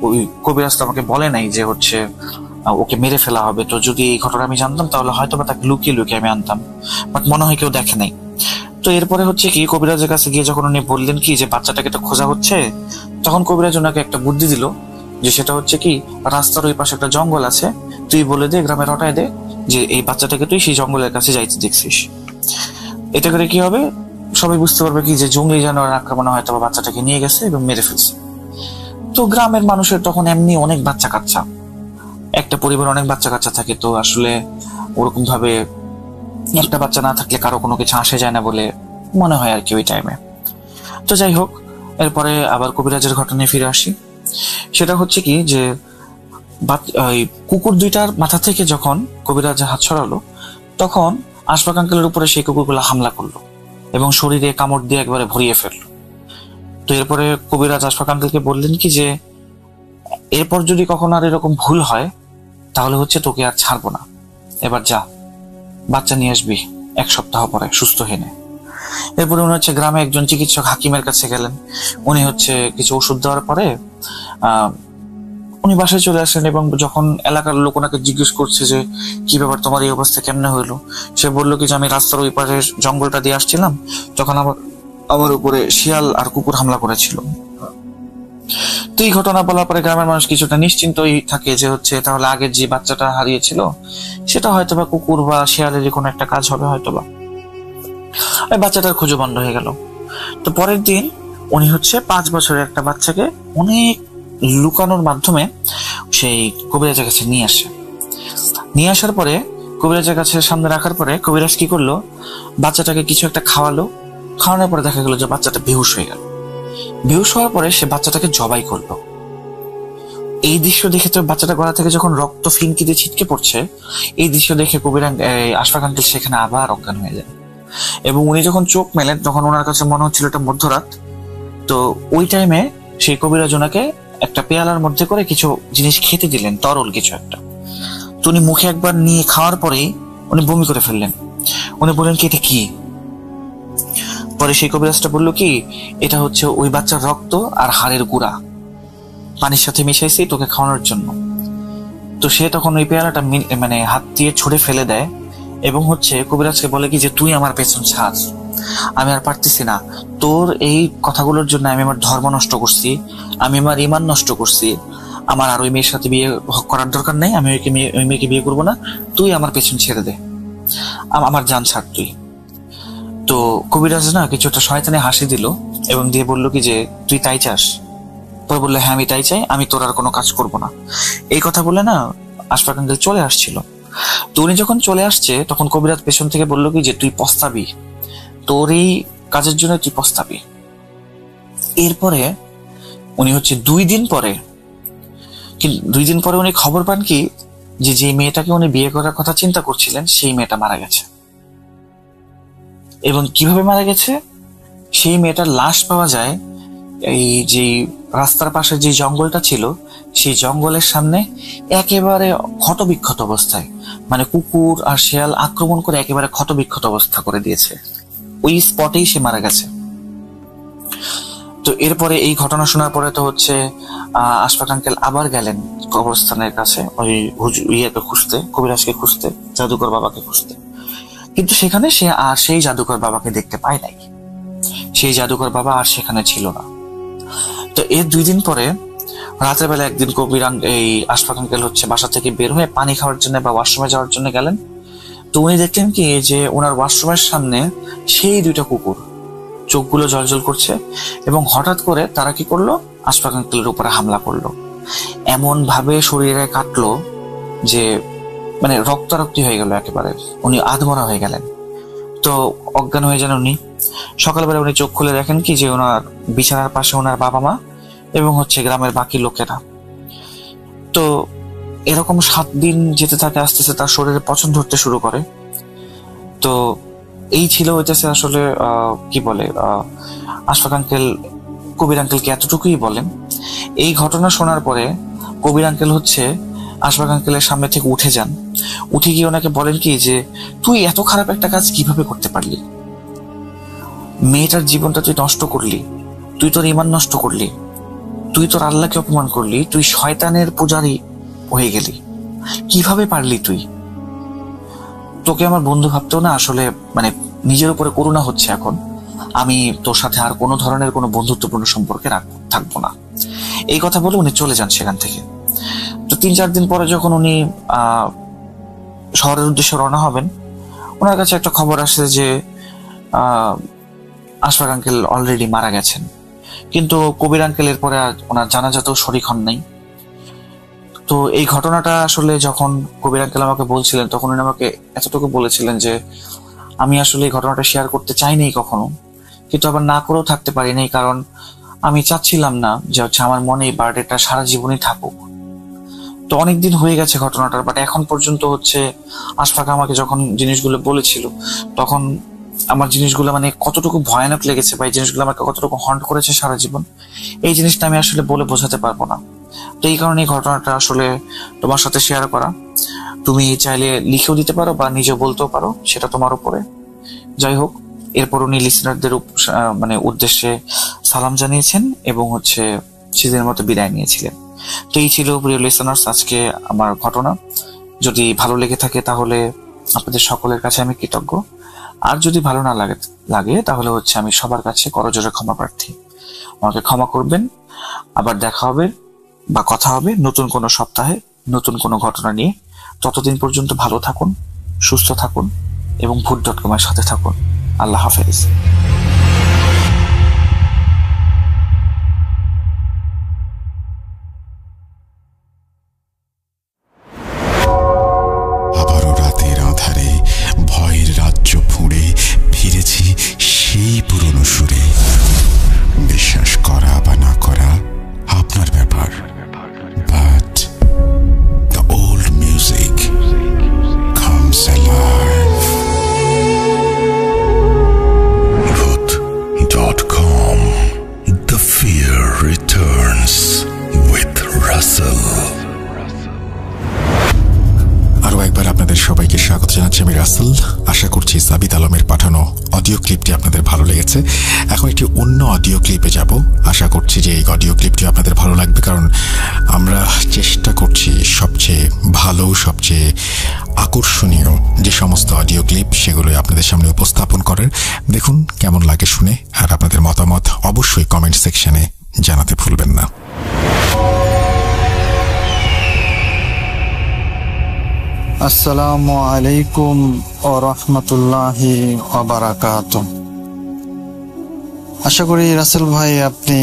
ওই কবিরাজ তো আমাকে বলে নাই যে হচ্ছে ওকে মেরে ফেলা হবে, তো যদি এই ঘটনা আমি জানতাম তাহলে হয়তো বা তাকে লুকিয়ে লুকিয়ে আমি আনতাম, বাট মনে হয় কেউ দেখে নাই। তো এরপরে হচ্ছে কি কবিরাজের কাছে গিয়ে যখন উনি বললেন কি যে বাচ্চাটাকে তো খোঁজা হচ্ছে, তখন কবিরাজ ওনাকে একটা বুদ্ধি দিল, যে সেটা হচ্ছে কি রাস্তার ওই পাশে একটা জঙ্গল আছে, তুই বলে দে, গ্রামে রটায় দে যে এই বাচ্চাটাকে তুই সেই জঙ্গলের কাছে যাইতে দেখছিস। এটা করে কি হবে, সবাই বুঝতে পারবে কি যে জঙ্গলি জানোয়ার আক্রমণে হয়তো বাচ্চাটাকে নিয়ে গেছে এবং মেরে ফেলছে। তো গ্রামের মানুষের তখন এমনি অনেক বাচ্চা কাচ্চা, একটা পরিবার অনেক বাচ্চা কাচ্চা থাকে, তো আসলে ওরকম ভাবে একটা বাচ্চা না থাকলে কারো কোনো কিছু আসে যায় না বলে মনে হয় আর কি ওই টাইমে। তো যাই হোক, এরপরে আবার কবিরাজের ঘটনায় ফিরে আসি। সেটা হচ্ছে কি যে কুকুর 2টার মাথা থেকে যখন কবিরাজ হাত সরালো, তখন আশফাক আঙ্কেলের উপরে সেই কুকুরগুলো হামলা করলো এবং শরীরে কামড় দিয়ে একবারে ভরিয়ে ফেললো। তো এরপরে কবিরাজ আশফাক আঙ্কেলকে বললেন কি যে এরপর যদি কখনো আর এরকম ভুল হয় তাহলে হচ্ছে তোকে আর ছাড়বো না, এবার যা বাচ্চা নিয়ে আসবি 1 সপ্তাহ পরে সুস্থ হয়ে নে। এরপরে উনি হচ্ছে গ্রামে একজন চিকিৎসক হাকিমের কাছে গেলেন, উনি হচ্ছে কিছু ওষুধ দেওয়ার পরে উনি বাসায় চলে আসেন এবং যখন এলাকার লোক ওনাকে জিজ্ঞেস করছে যে কি ব্যাপার তোমার এই অবস্থা কেমনে হইলো, সে বললো কি যে আমি রাস্তার ওই পাশে জঙ্গলটা দিয়ে আসছিলাম, তখন আমার উপরে শিয়াল আর কুকুর হামলা করেছিল। তো এই ঘটনা বলার পরে গ্রামের মানুষ কিছুটা নিশ্চিন্তই থাকে যে হচ্ছে তাহলে আগের যে বাচ্চাটা হারিয়েছিল সেটা হয়তোবা কুকুর বা শিয়ালেরই কোনো একটা কাজ হবে হয়তোবা। ওই বাচ্চাটার খুঁজে বন্ধ হয়ে গেল। তো পরের দিন উনি হচ্ছে 5 বছরের একটা বাচ্চাকে অনেক লুকানোর মাধ্যমে সেই কবিরাজের কাছে নিয়ে আসার পরে কবিরাজের কাছে সামনে রাখার পরে কবিরাজ কি করলো, বাচ্চাটাকে কিছু একটা খাওয়ানোর পরে দেখা গেল যে বাচ্চাটা বেহুশ হয়ে গেল। বেহুশ হওয়ার পরে সে বাচ্চাটাকে জবাই করলো। এই দৃশ্য দেখে তো বাচ্চাটা গলা থেকে যখন রক্ত ফিনকিতে ছিটকে পড়ছে, এই দৃশ্য দেখে আশফাক আঙ্কেল সেখানে আবার অজ্ঞান হয়ে যায় এবং উনি যখন চোখ মেলেন তখন ওনার কাছে মনে হচ্ছিল এটা মধ্যরাত। তো ওই টাইমে সেই কবিরাজ ওনাকে একটা পেয়ালার মধ্যে করে কিছু জিনিস খেতে দিলেন, তরল কিছু একটা। তো উনি মুখে একবার নিয়ে খাওয়ার পরেই উনি বমি করে ফেললেন। উনি বললেন কি এটা কি? পরে সেই কবিরাজটা বললো কি, এটা হচ্ছে ওই বাচ্চার রক্ত আর হাড়ের গুঁড়া পানির সাথে মিশাইছি তোকে খাওয়ানোর জন্য। তো সে তখন ওই পেয়ালাটা মানে হাত দিয়ে ছুঁড়ে ফেলে দেয় এবং হচ্ছে কবিরাজকে বলে কি যে তুই আমার পেছন ছাড়, আমি আর পারতেছি না, তোর এই কথাগুলোর জন্য আমি আমার ধর্ম নষ্ট করছি, আমি আমার ইমান নষ্ট করছি, আমার আর ওই মেয়ের সাথে বিয়ে করার দরকার নেই, আমি ওই মেয়েকে বিয়ে করবো না, তুই আমার পেছন ছেড়ে দে, আমার জান ছাড় তুই। তো কবিরাজ না কিছুটা শয়তানে হাসি দিল এবং দিয়ে বললো কি যে তুই তাই চাস? পরে বললো হ্যাঁ আমি তাই চাই, আমি তোর আর কোনো কাজ করবো না। এই কথা বলে না আশফাক আঙ্কেল চলে আসছিল। তো উনি যখন চলে আসছে তখন কবিরাজ পেছন থেকে বললো কি যে তুই পস্তাবি, তোর এই কাজের জন্য তুই পস্তাবি। এরপরে উনি হচ্ছে 2 দিন পরে উনি খবর পান কি যে মেয়েটাকে উনি বিয়ে করার কথা চিন্তা করছিলেন সেই মেয়েটা মারা গেছে। এবং কিভাবে মারা গেছে, সেই মেয়েটার লাশ পাওয়া যায় এই যে রাস্তার পাশে যে জঙ্গলটা ছিল সেই জঙ্গলের সামনে একেবারে ক্ষতবিক্ষত অবস্থায়, মানে কুকুর আর শেয়াল আক্রমণ করে একেবারে ক্ষতবিক্ষত অবস্থা করে দিয়েছে, ওই স্পটেই সে মারা গেছে। তো এরপরে এই ঘটনা শোনার পরে তো হচ্ছে আশফাক আঙ্কেল আবার গেলেন কবরস্থানের কাছে ওই ইয়েকে খুঁজতে, কবিরাজকে খুঁজতে, জাদুকর বাবাকে খুঁজতে। কিন্তু সেখানে সে আর সেই জাদুকর বাবাকে দেখতে পায় নাই, সেই জাদুকর বাবা আর সেখানে ছিল না। তো এর 2 দিন পরে রাতের বেলা একদিন এই আশফাক আঙ্কেল হচ্ছে বাসা থেকে বের হয়ে পানি খাওয়ার জন্য বা ওয়াশরুমে যাওয়ার জন্য গেলেন। তো উনি দেখলেন কি যে ওনার ওয়াশরুমের সামনে সেই 2টা কুকুর চোখগুলো জলজল করছে এবং হঠাৎ করে তারা কি করলো, আশফাক আঙ্কেলের উপরে হামলা করলো, এমন ভাবে শরীরে কাটলো যে মানে রক্তারক্তি হয়ে গেল, একেবারে উনি আধমরা হয়ে গেলেন। তো অজ্ঞান হয়ে যান উনি। সকালবেলা উনি চোখ খুলে দেখেন কি যে ওনার বিছানার পাশে ওনার বাবা মা এবং হচ্ছে গ্রামের বাকি লোকেরা। তো এরকম 7 দিন যেতে থাকে, আস্তে আস্তে তার শরীরে পচন ধরতে শুরু করে। তো এই ছিল হইতেছে আসলে কি বলে আশফাক আঙ্কেল কবির আঙ্কেলকে এতটুকুই বলেন। এই ঘটনা শোনার পরে কবির আঙ্কেল হচ্ছে আশফাক আঙ্কেলের সামনে থেকে উঠে যান, উঠে গিয়ে ওনাকে বলেন কি যে তুই এত খারাপ একটা কাজ কিভাবে করতে পারলি, মেয়েটার জীবনটা তুই নষ্ট করলি, তুই তোর ইমান নষ্ট করলি, তুই তোর আল্লাহকে অপমান করলি, তুই শয়তানের পূজারী হয়ে গেলি, কিভাবে পারলি তুই? তোকে আমার বন্ধু ভাবতেও না আসলে মানে নিজের উপরে করুণা হচ্ছে এখন, আমি তোর সাথে আর কোনো ধরনের কোনো বন্ধুত্বপূর্ণ সম্পর্কে থাকবো না। এই কথা বলে উনি চলে যান সেখান থেকে। তো 3-4 দিন পরে যখন উনি শহরের উদ্দেশ্যে রওনা হবেন, ওনার কাছে একটা খবর আসে যে আশফাক আঙ্কেল অলরেডি মারা গেছেন। কিন্তু কবির আঙ্কেল এরপরে ওনার জানাজাতেও শরীক হন নাই। তো এই ঘটনাটা আসলে যখন কবির আঙ্কেল আমাকে বলছিলেন তখন উনি আমাকে এতটুকু বলেছিলেন যে আমি আসলে এই ঘটনাটা শেয়ার করতে চাইনি কখনো, কিন্তু আবার না করেও থাকতে পারিনি, কারণ আমি চাচ্ছিলাম না যে হচ্ছে আমার মনে এই বার্থডেটা সারা জীবনই থাকুক। তো অনেকদিন হয়ে গেছে ঘটনাটার, বাট এখন পর্যন্ত হচ্ছে আশফাক আমাকে যখন জিনিসগুলো বলেছিল তখন আমার জিনিসগুলো মানে কতটুকু ভয়ানক লেগেছে বা এই জিনিসগুলো আমাকে কতটুকু হন্ট করেছে সারা জীবন, এই জিনিসটা আমি আসলে বলে বোঝাতে পারবো না। তো এই কারণে এই ঘটনাটা আসলে তোমার সাথে শেয়ার করা। তুমি চাইলে লিখেও দিতে পারো বা নিজেও বলতেও পারো, সেটা তোমার উপরে। যাই হোক, এরপর উনি লিসনারদের মানে উদ্দেশ্যে সালাম জানিয়েছেন এবং হচ্ছে সেদিনের মতো বিদায় নিয়েছিলেন। তো এই ছিল প্রিয় লিসনার্স আজকে আমার ঘটনা। যদি ভালো লেগে থাকে তাহলে আপনাদের সকলের কাছে আমি কৃতজ্ঞ, আর যদি ভালো না লাগে তাহলে হচ্ছে আমি সবার কাছে করজোড়ে ক্ষমা প্রার্থী। আমাকে ক্ষমা করবেন। আবার দেখা হবে বা কথা হবে নতুন কোনো সপ্তাহে নতুন কোনো ঘটনা নিয়ে। ততদিন পর্যন্ত ভালো থাকুন, সুস্থ থাকুন এবং ভূত.com এর সাথে থাকুন। আল্লাহ হাফেজ। আবারও রাতের আঁধারে ভয়ের রাজ্য ফুঁড়ে ফিরেছি সেই পুরনো সুরে। বিশ্বাস করা বা না করা আপনার ব্যাপার, but the old music comes alive. সবাইকে স্বাগত জানাচ্ছি আমি রাসেল। আশা করছি সাবিত আলমের পাঠানো অডিও ক্লিপটি আপনাদের ভালো লেগেছে। এখন একটি অন্য অডিও ক্লিপে যাব। আশা করছি যে এই অডিও ক্লিপটি আপনাদের ভালো লাগবে, কারণ আমরা চেষ্টা করছি সবচেয়ে ভালো, সবচেয়ে আকর্ষণীয় যে সমস্ত অডিও ক্লিপ সেগুলো আপনাদের সামনে উপস্থাপন করার। দেখুন কেমন লাগে শুনে, আর আপনাদের মতামত অবশ্যই কমেন্ট সেকশনে জানাতে ভুলবেন না। আসসালামু আলাইকুম ওয়া রাহমাতুল্লাহি ওয়া বারাকাতুহু। আশা করি রাসেল ভাই আপনি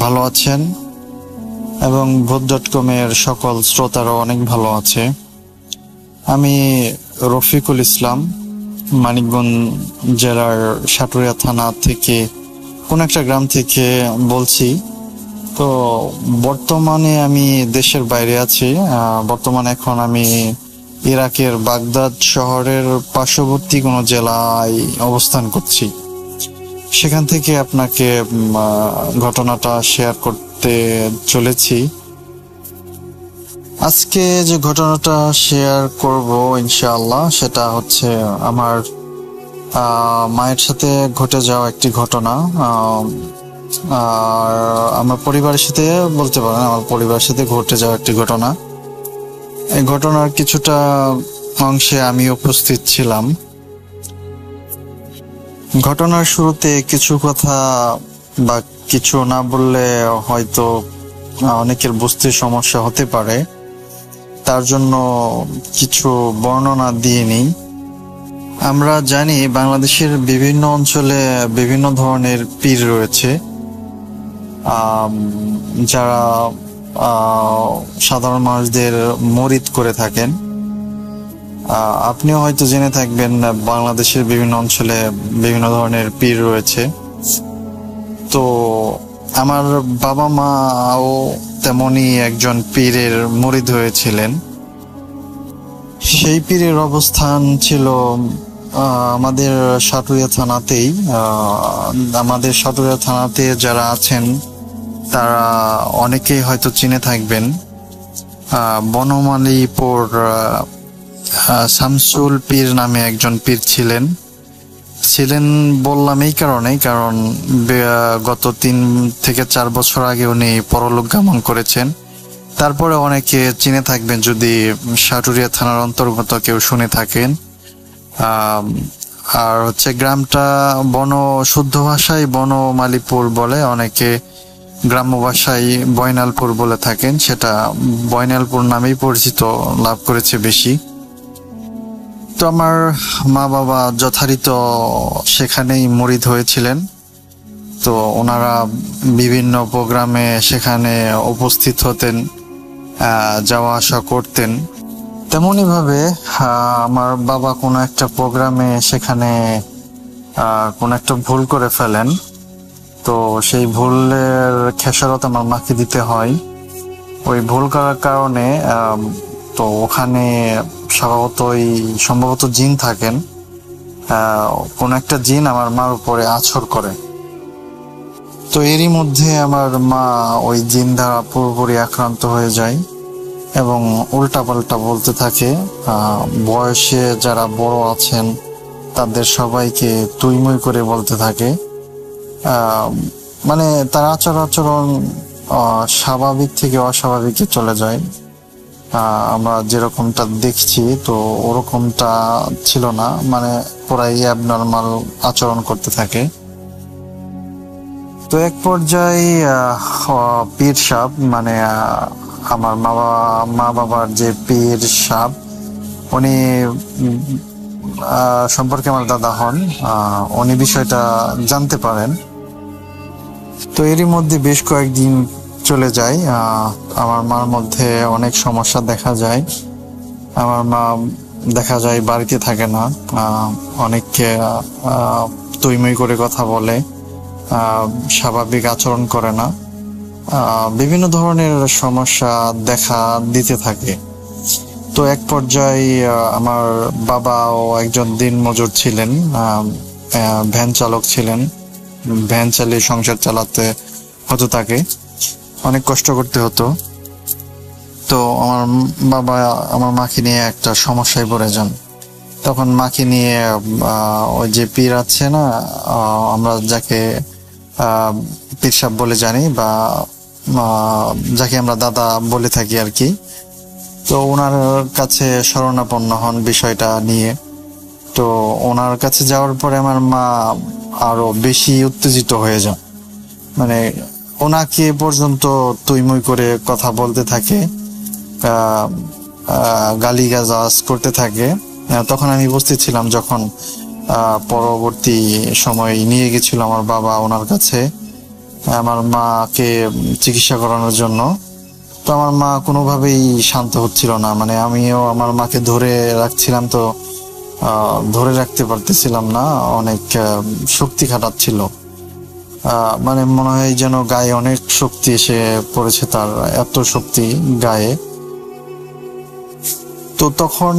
ভালো আছেন এবং ভূত.com এর সকল শ্রোতারাও অনেক ভালো আছে। আমি রফিকুল ইসলাম, মানিকগঞ্জ জেলার সাটুরিয়া থানা থেকে কোন একটা গ্রাম থেকে বলছি। তো বর্তমানে আমি দেশের বাইরে আছি। বর্তমানে এখন আমি ইরাকের বাগদাদ শহরের পার্শ্ববর্তী কোনো জেলায় অবস্থান করছি। সেখান থেকে আপনাকে ঘটনাটা শেয়ার করতে চলেছি। আজকে যে ঘটনাটা শেয়ার করব ইনশাআল্লাহ, সেটা হচ্ছে আমার মায়ের সাথে ঘটে যাওয়া একটি ঘটনা। আর আমার পরিবারের সাথে বলতে পারেন, আমার পরিবারের সাথে ঘটে যাওয়া একটি ঘটনা। এই ঘটনার কিছুটা অংশে আমি উপস্থিত ছিলাম। ঘটনার শুরুতে কিছু কথা বা কিছু না বললে হয়তো অনেকের বুঝতে সমস্যা হতে পারে, তার জন্য কিছু বর্ণনা দিয়ে নিই। আমরা জানি বাংলাদেশের বিভিন্ন অঞ্চলে বিভিন্ন ধরনের পীর রয়েছে, যারা সাধারণ মানুষদের মুরিদ করে থাকেন। আপনিও হয়তো জেনে থাকবেন বাংলাদেশের বিভিন্ন অঞ্চলে বিভিন্ন ধরনের পীর রয়েছে। তো আমার বাবা মাও তেমনি একজন পীরের মুরিদ হয়েছিলেন। সেই পীরের অবস্থান ছিল আমাদের সাটুরিয়া থানাতেই। আমাদের সাটুরিয়া থানাতে যারা আছেন তারা অনেকেই হয়তো চিনে থাকবেন। বনমালীপুর শামসুল পীর নামে একজন পীর ছিলেন বললাম এই কারণেই, কারণ গত 3 থেকে 4 বছর আগে উনি পরলোক গমন করেছেন। তারপরে অনেকে চিনে থাকবেন যদি সাটুরিয়া থানার অন্তর্গত কেউ শুনে থাকেন। আর হচ্ছে গ্রামটা শুদ্ধ ভাষায় বনমালীপুর বলে, অনেকে গ্রাম্য ভাষায় বয়নালপুর বলে থাকেন। সেটা বয়নালপুর নামেই পরিচিত লাভ করেছে বেশি। তো আমার মা বাবা যথারীত সেখানেই মুরিদ হয়েছিলেন। তো ওনারা বিভিন্ন প্রোগ্রামে সেখানে উপস্থিত হতেন, যাওয়া আসা করতেন। তেমনি ভাবে আমার বাবা কোনো একটা প্রোগ্রামে সেখানে কোনো একটা ভুল করে ফেলেন। তো সেই ভুলের খেসারত আমার মাকে দিতে হয়। ওই ভুল করার কারণে তো ওখানে সম্ভবত জিন থাকেন। কোন একটা জিন আমার মার উপরে আছর করে। তো এরই মধ্যে আমার মা ওই জিন দ্বারা পুরোপুরি আক্রান্ত হয়ে যায় এবং উল্টাপাল্টা বলতে থাকে। বয়সে যারা বড় আছেন তাদের সবাইকে তুই মুই করে বলতে থাকে। মানে তার আচরণ স্বাভাবিক থেকে অস্বাভাবিকে চলে যায়। আমরা যেরকমটা দেখছি তো ওরকমটা ছিল না, মানে পুরাই অ্যাবনর্মাল আচরণ করতে থাকে। তো এক পর্যায়ে পীর সাহেব, মানে আমার মা বাবার যে পীর সাহেব, উনি সম্পর্কে আমার দাদা হন, উনি বিষয়টা জানতে পারেন। তো এরই মধ্যে বেশ কয়েকদিন চলে যায়। আমার মার মধ্যে অনেক সমস্যা দেখা যায়। আমার মা দেখা যায় বাড়িতে থাকে না, অনেককে তুইমুই করে কথা বলে, স্বাভাবিক আচরণ করে না, বিভিন্ন ধরনের সমস্যা দেখা দিতে থাকে। তো এক পর্যায়ে আমার বাবাও একজন দিনমজুর ছিলেন, ভ্যান চালক ছিলেন। ভ্যান চালিয়ে সংসার চালাতে হতো, তাকে অনেক কষ্ট করতে হতো। তো আমার বাবা আমার মাকে নিয়ে একটা সমস্যায় পড়ে যান। তখন মাকে নিয়ে ওই যে পীর আছে না, আমরা যাকে পীর সাহেব বলে জানি বা যাকে আমরা দাদা বলে থাকি আর কি, তো ওনার কাছে শরণাপন্ন হন বিষয়টা নিয়ে। তো ওনার কাছে যাওয়ার পরে আমার মা আরো বেশি উত্তেজিত হয়ে যান, মানে ওনাকে পর্যন্ত তুইমুই করে কথা বলতে থাকে, গালিগালাজ করতে থাকে। তখন আমি উপস্থিত ছিলাম যখন পরবর্তী সময় নিয়ে গেছিল আমার বাবা ওনার কাছে আমার মাকে চিকিৎসা করানোর জন্য। তো আমার মা কোনোভাবেই শান্ত হচ্ছিল না, মানে আমিও আমার মাকে ধরে রাখছিলাম, তো ধরে রাখতে পারতেছিলাম না, অনেক শক্তি খাটাচ্ছিল, মানে মনে হয় যেন গায়ে অনেক শক্তি এসে পড়েছে, তার এত শক্তি গায়ে। তো তখন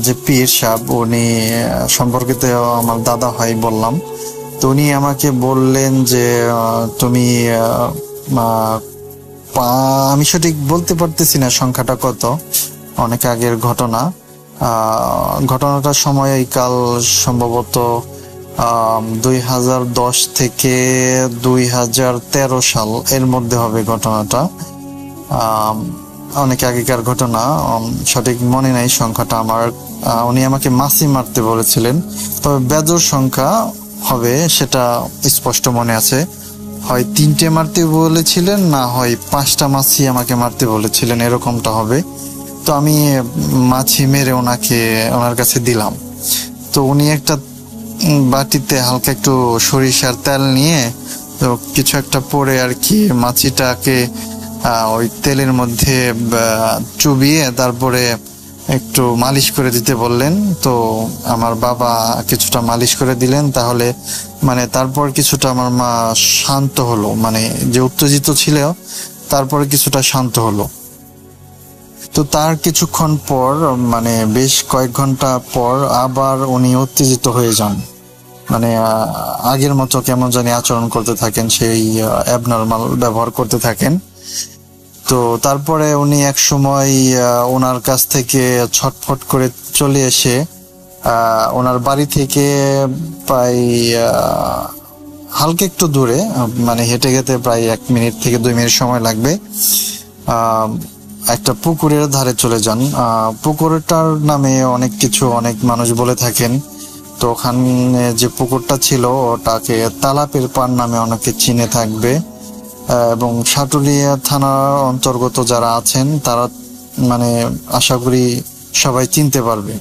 যে পীর সাহেব উনি সম্পর্কিত আমার দাদা হয় বললাম, তো উনি আমাকে বললেন যে তুমি আমি সঠিক বলতে পারতেছি না সংখ্যাটা কত, অনেক আগের ঘটনা। ঘটনাটার সময় এই কাল সম্ভবত 2010 থেকে 2013 সাল এর মধ্যে হবে ঘটনাটা, অনেক আগেকার ঘটনা, সঠিক মনে নাই সংখ্যাটা আমার। উনি আমাকে মাছি মারতে বলেছিলেন, তবে বেজোড় সংখ্যা হবে সেটা স্পষ্ট মনে আছে, হয় 3টে মারতে বলেছিলেন, না হয় 5টা মাছি আমাকে মারতে বলেছিলেন, এরকমটা হবে। তো আমি মাছি মেরে ওনার কাছে দিলাম। তো উনি একটা বাটিতে হালকা একটু সরিষার তেল নিয়ে তো কিছু একটা পরে আর কি মাছিটাকে ওই তেলের মধ্যে চুবিয়ে তারপরে একটু মালিশ করে দিতে বললেন। তো আমার বাবা কিছুটা মালিশ করে দিলেন, তাহলে মানে তারপর কিছুটা আমার মা শান্ত হলো, মানে যে উত্তেজিত ছিল তারপরে কিছুটা শান্ত হলো। তো তার কিছুক্ষণ পর মানে বেশ কয়েক ঘন্টা পর আবার উনি উত্তেজিত হয়ে যান, মানে আগের মতো কেমন জানি আচরণ করতে থাকেন, সেই অ্যাবনর্মাল ব্যবহার করতে থাকেন। তো তারপরে উনি এক সময় ওনার কাছ থেকে ছটফট করে চলে এসে ওনার বাড়ি থেকে প্রায় হালকা একটু দূরে, মানে হেঁটে যেতে প্রায় 1 মিনিট থেকে 2 মিনিট সময় লাগবে, একটা পুকুরের ধারে চলে যান। পুকুরটার নামে অনেক মানুষ বলে থাকেন। তো ওখানে যে পুকুরটা ছিল ওটাকে তালাপের পাড় নামে অনেকে চিনে থাকবে, এবং সাটুরিয়া থানার অন্তর্গত যারা আছেন তারা মানে আশা করি সবাই চিনতে পারবে।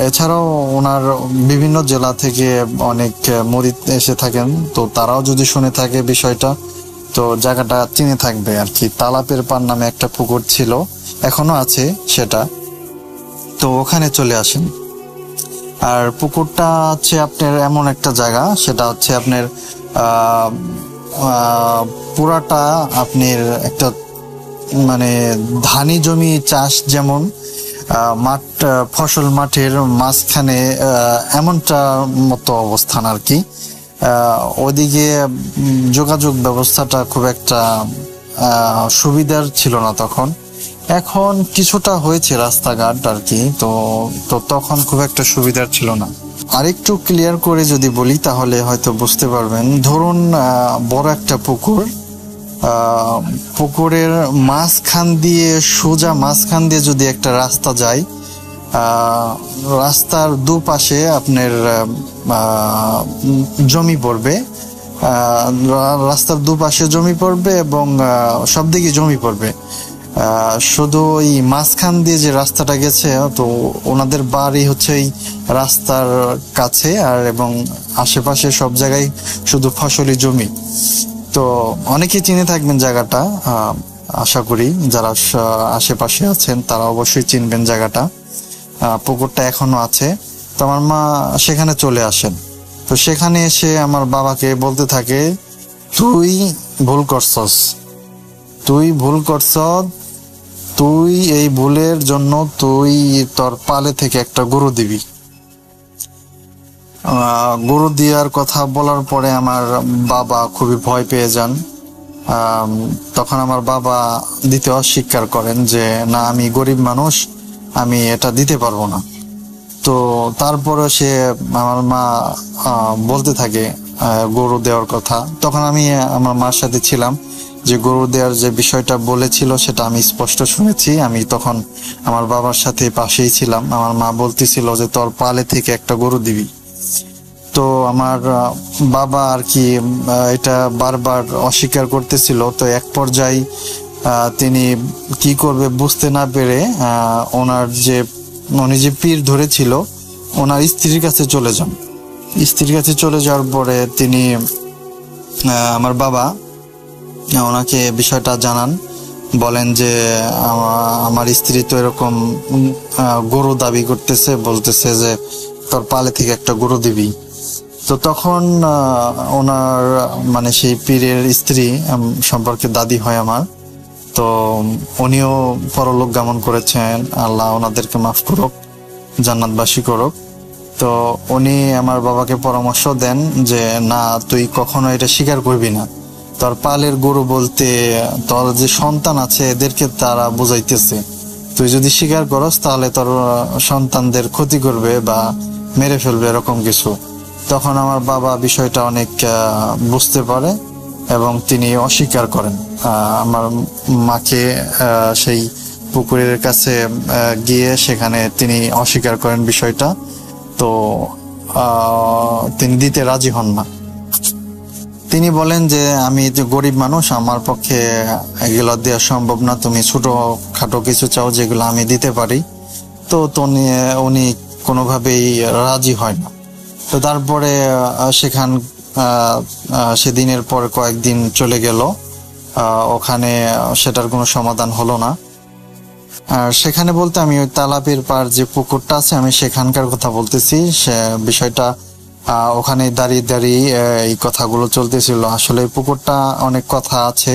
এছাড়াও ওনার বিভিন্ন জেলা থেকে অনেক মুরিদ এসে থাকেন, তো তারাও যদি শুনে থাকে বিষয়টা তো জায়গাটা চিনে থাকবে আর কি। তালাপের পাড় নামে একটা পুকুর ছিল, এখনো আছে সেটা, তো ওখানে চলে আসেন। আর পুকুরটা হচ্ছে আপনার এমন একটা জায়গা, সেটা হচ্ছে আপনার পুরাটা আপনার একটা মানে ধানি জমি চাষ, যেমন মাঠ ফসল মাঠের মাঝখানে এমনটা মতো অবস্থান আর কি। ওদিকে যোগাযোগ ব্যবস্থাটা খুব একটা সুবিধার ছিল না তখন, এখন কিছুটা হয়েছে রাস্তাঘাট আর কি, তো তখন খুব একটা সুবিধার ছিল না। আরেকটু ক্লিয়ার করে যদি বলি তাহলে হয়তো বুঝতে পারবেন। ধরুন বড় একটা পুকুর, পুকুরের মাঝখান দিয়ে সোজা মাঝখান দিয়ে যদি একটা রাস্তা যায়, রাস্তার দুপাশে আপনার জমি পড়বে, রাস্তার দুপাশে জমি পড়বে এবং সব দিকে জমি পড়বে। শুধু ওই মাঝখান দিয়ে যে রাস্তাটা গেছে, তো ওনাদের বাড়ি হচ্ছে এই রাস্তার কাছে, আর এবং আশেপাশে সব জায়গায় শুধু ফসলি জমি। তো অনেকেই চিনে থাকবেন জায়গাটা, আশা করি যারা আশেপাশে আছেন তারা অবশ্যই চিনবেন জায়গাটা। পুকুরটা এখনো আছে। তো আমার মা সেখানে চলে আসেন। তো সেখানে এসে আমার বাবাকে বলতে থাকে, তুই ভুল করছস, তুই এই ভুলের জন্য তুই তোর পালে থেকে একটা গরু দিবি। গরু দেওয়ার কথা বলার পরে আমার বাবা খুবই ভয় পেয়ে যান, তখন আমার বাবা দিতে অস্বীকার করেন যে না, আমি গরিব মানুষ, আমি এটা দিতে পারবো না। তো তারপরে সে আমার মা বলতে থাকে গরু দেওয়ার কথা। তখন আমি আমার মার সাথে ছিলাম, যে গরু দেওয়ার যে বিষয়টা বলেছিল সেটা আমি স্পষ্ট শুনেছি। আমি তখন আমার বাবার সাথে পাশেই ছিলাম। আমার মা বলতেছিল যে তোর পালে থেকে একটা গরু দিবি। তো আমার বাবা আর কি এটা বারবার অস্বীকার করতেছিল। তো এক পর্যায়ে তিনি কি করবে বুঝতে না পেরে উনি যে পীর ধরেছিল ওনার স্ত্রীর কাছে চলে যান। স্ত্রীর কাছে চলে যাওয়ার পরে তিনি আমার বাবা ওনাকে বিষয়টা জানান, বলেন যে আমার স্ত্রী তো এরকম গরু দাবি করতেছে, বলতেছে যে তোর পালে থেকে একটা গরু দিবি। তো তখন ওনার মানে সেই পীরের স্ত্রী সম্পর্কে দাদি হয় আমার, তো উনিও পরলোক গমন করেছেন, আল্লাহ ওনাদেরকে মাফ করুক, জান্নাতবাসী করুক। তো উনি আমার বাবাকে পরামর্শ দেন যে না, তুই কখনো এটা স্বীকার করবি না। তোর পালের গরু বলতে তোর যে সন্তান আছে এদেরকে তারা বুঝাইতেছে, তুই যদি স্বীকার করস তাহলে তোর সন্তানদের ক্ষতি করবে বা মেরে ফেলবে, এরকম কিছু। তখন আমার বাবা বিষয়টা অনেক বুঝতে পারে এবং তিনি অস্বীকার করেন। আমার মাকে সেই পুকুরের কাছে গিয়ে সেখানে তিনি অস্বীকার করেন বিষয়টা। তো তিনি দিতে রাজি হন না। তিনি বলেন যে আমি যে গরিব মানুষ, আমার পক্ষে এগুলো দেওয়া সম্ভব না, তুমি ছোট খাটো কিছু চাও যেগুলো আমি দিতে পারি। তো উনি কোনোভাবেই রাজি হয় না। তো তারপরে সেদিনের পর কয়েকদিন চলে গেল, ওখানে সেটার কোনো সমাধান হলো না। আর সেখানে বলতে আমি ওই তালাবের পার যে পুকুরটা আছে আমি সেখানকার কথা বলতেছি। সে বিষয়টা ওখানে দাঁড়িয়ে দাঁড়িয়ে এই কথাগুলো চলতেছিল। আসলে পুকুরটা অনেক কথা আছে,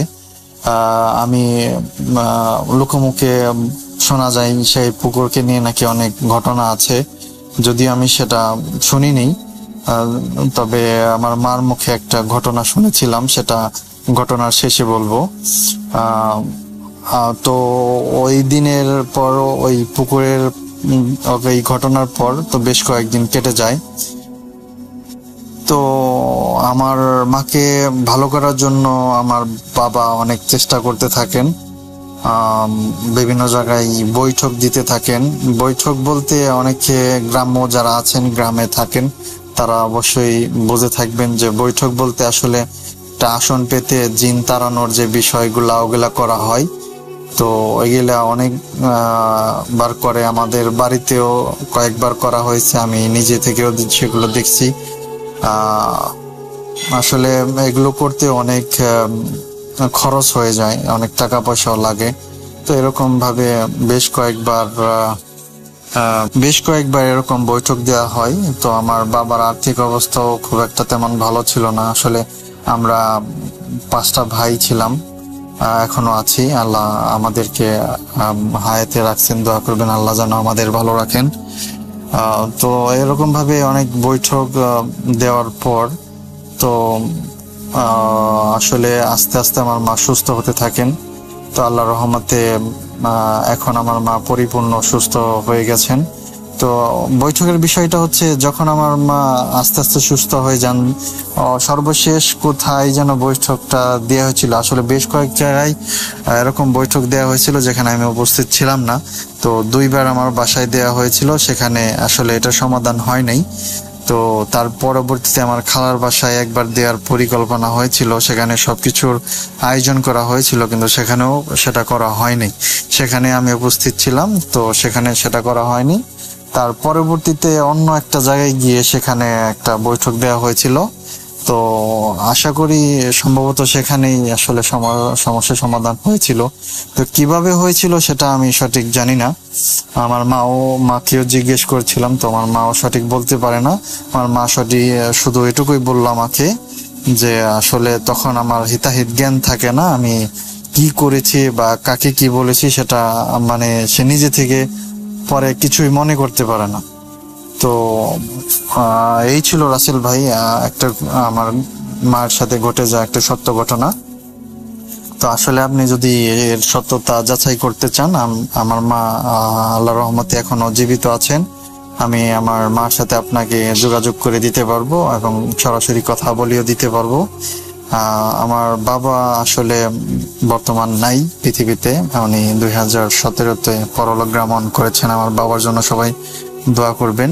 আমি লোকমুখে শোনা যায় সেই পুকুরকে নিয়ে নাকি অনেক ঘটনা আছে, যদিও আমি সেটা শুনিনি। তবে আমার মার মুখে একটা ঘটনা শুনেছিলাম, সেটা ঘটনার শেষে বলবো। তো ওই দিনের পর ওই পুকুরের এই ঘটনার পর তো বেশ কয়েকদিন কেটে যায়। তো আমার মাকে ভালো করার জন্য আমার বাবা অনেক চেষ্টা করতে থাকেন, বিভিন্ন জায়গায় বৈঠক দিতে থাকেন। বৈঠক বলতে অনেকে গ্রাম্য যারা আছেন, গ্রামে থাকেন, তারা অবশ্যই বুঝে থাকবেন যে বৈঠক বলতে আসলে একটা আসন পেতে জিন তাড়ানোর যে বিষয়গুলা ওগুলা করা হয়। তো ওইগুলা অনেক বার করে, আমাদের বাড়িতেও কয়েকবার করা হয়েছে, আমি নিজে থেকেও সেগুলো দেখছি। আসলে এগুলো করতে অনেক খরচ হয়ে যায়, অনেক টাকা পয়সাও লাগে। তো এরকম ভাবে বেশ কয়েকবার এরকম বৈঠক দেওয়া হয়। তো আমার বাবার আর্থিক অবস্থাও খুব একটা তেমন ভালো ছিল না। আসলে আমরা 5টা ভাই ছিলাম, এখনো আছি। আল্লাহ আমাদেরকে হায়াতে রাখছেন, দোয়া করবেন আল্লাহ যেন আমাদের ভালো রাখেন। তো এরকম ভাবে অনেক বৈঠক দেওয়ার পর তো আসলে আস্তে আস্তে আমার মা সুস্থ হতে থাকেন। তো আল্লাহর রহমতে এখন আমার মা পরিপূর্ণ সুস্থ হয়ে গেছেন। তো বৈঠকের বিষয়টা হচ্ছে, যখন আমার মা আস্তে আস্তে সুস্থ হয়ে যান, সর্বশেষ কোথায় যেন বৈঠকটা দেওয়া হয়েছিল। আসলে বেশ কয়েক জায়গায় এরকম বৈঠক দেওয়া হয়েছিল যেখানে আমি উপস্থিত ছিলাম না। তো 2বার আমার বাসায় দেওয়া হয়েছিল, সেখানে আসলে এটা সমাধান হয় নাই। তো তার পরবর্তীতে আমার খালার বাসায় একবার দেওয়ার পরিকল্পনা হয়েছিল, সেখানে সবকিছুর আয়োজন করা হয়েছিল, কিন্তু সেখানেও সেটা করা হয়নি। সেখানে আমি উপস্থিত ছিলাম, তো সেখানে সেটা করা হয়নি। তার পরবর্তীতে অন্য একটা জায়গায় গিয়ে সেখানে একটা বৈঠক দেওয়া হয়েছিল। তো আশা করি সম্ভবত সেখানেই আসলে সমস্যার সমাধান হয়েছিল। তো কিভাবে হয়েছিল সেটা আমি সঠিক জানি না। আমার মাকেও জিজ্ঞেস করছিলাম, তো আমার মাও সঠিক বলতে পারে না। আমার মা শুধু এটুকুই বললো আমাকে যে আসলে তখন আমার হিতাহিত জ্ঞান থাকে না, আমি কি করেছি বা কাকে কি বলেছি সেটা মানে সে নিজে থেকে পরে কিছুই মনে করতে পারে না। তো এই ছিল রাসেল ভাই একটা আমার মায়ের সাথে ঘটে যাওয়া একটা সত্য ঘটনা। তো আসলে আপনি যদি এর সত্যতা যাচাই করতে চান, আমার মা আল্লাহর রহমতে এখনো জীবিত আছেন। আমি আমার মার সাথে আপনাকে যোগাযোগ করে দিতে পারবো এবং সরাসরি কথা বলিও দিতে পারবো। আমার বাবা আসলে বর্তমান নাই পৃথিবীতে, উনি 2017-তে পরলোক গমন করেছেন। আমার বাবার জন্য সবাই দোয়া করবেন।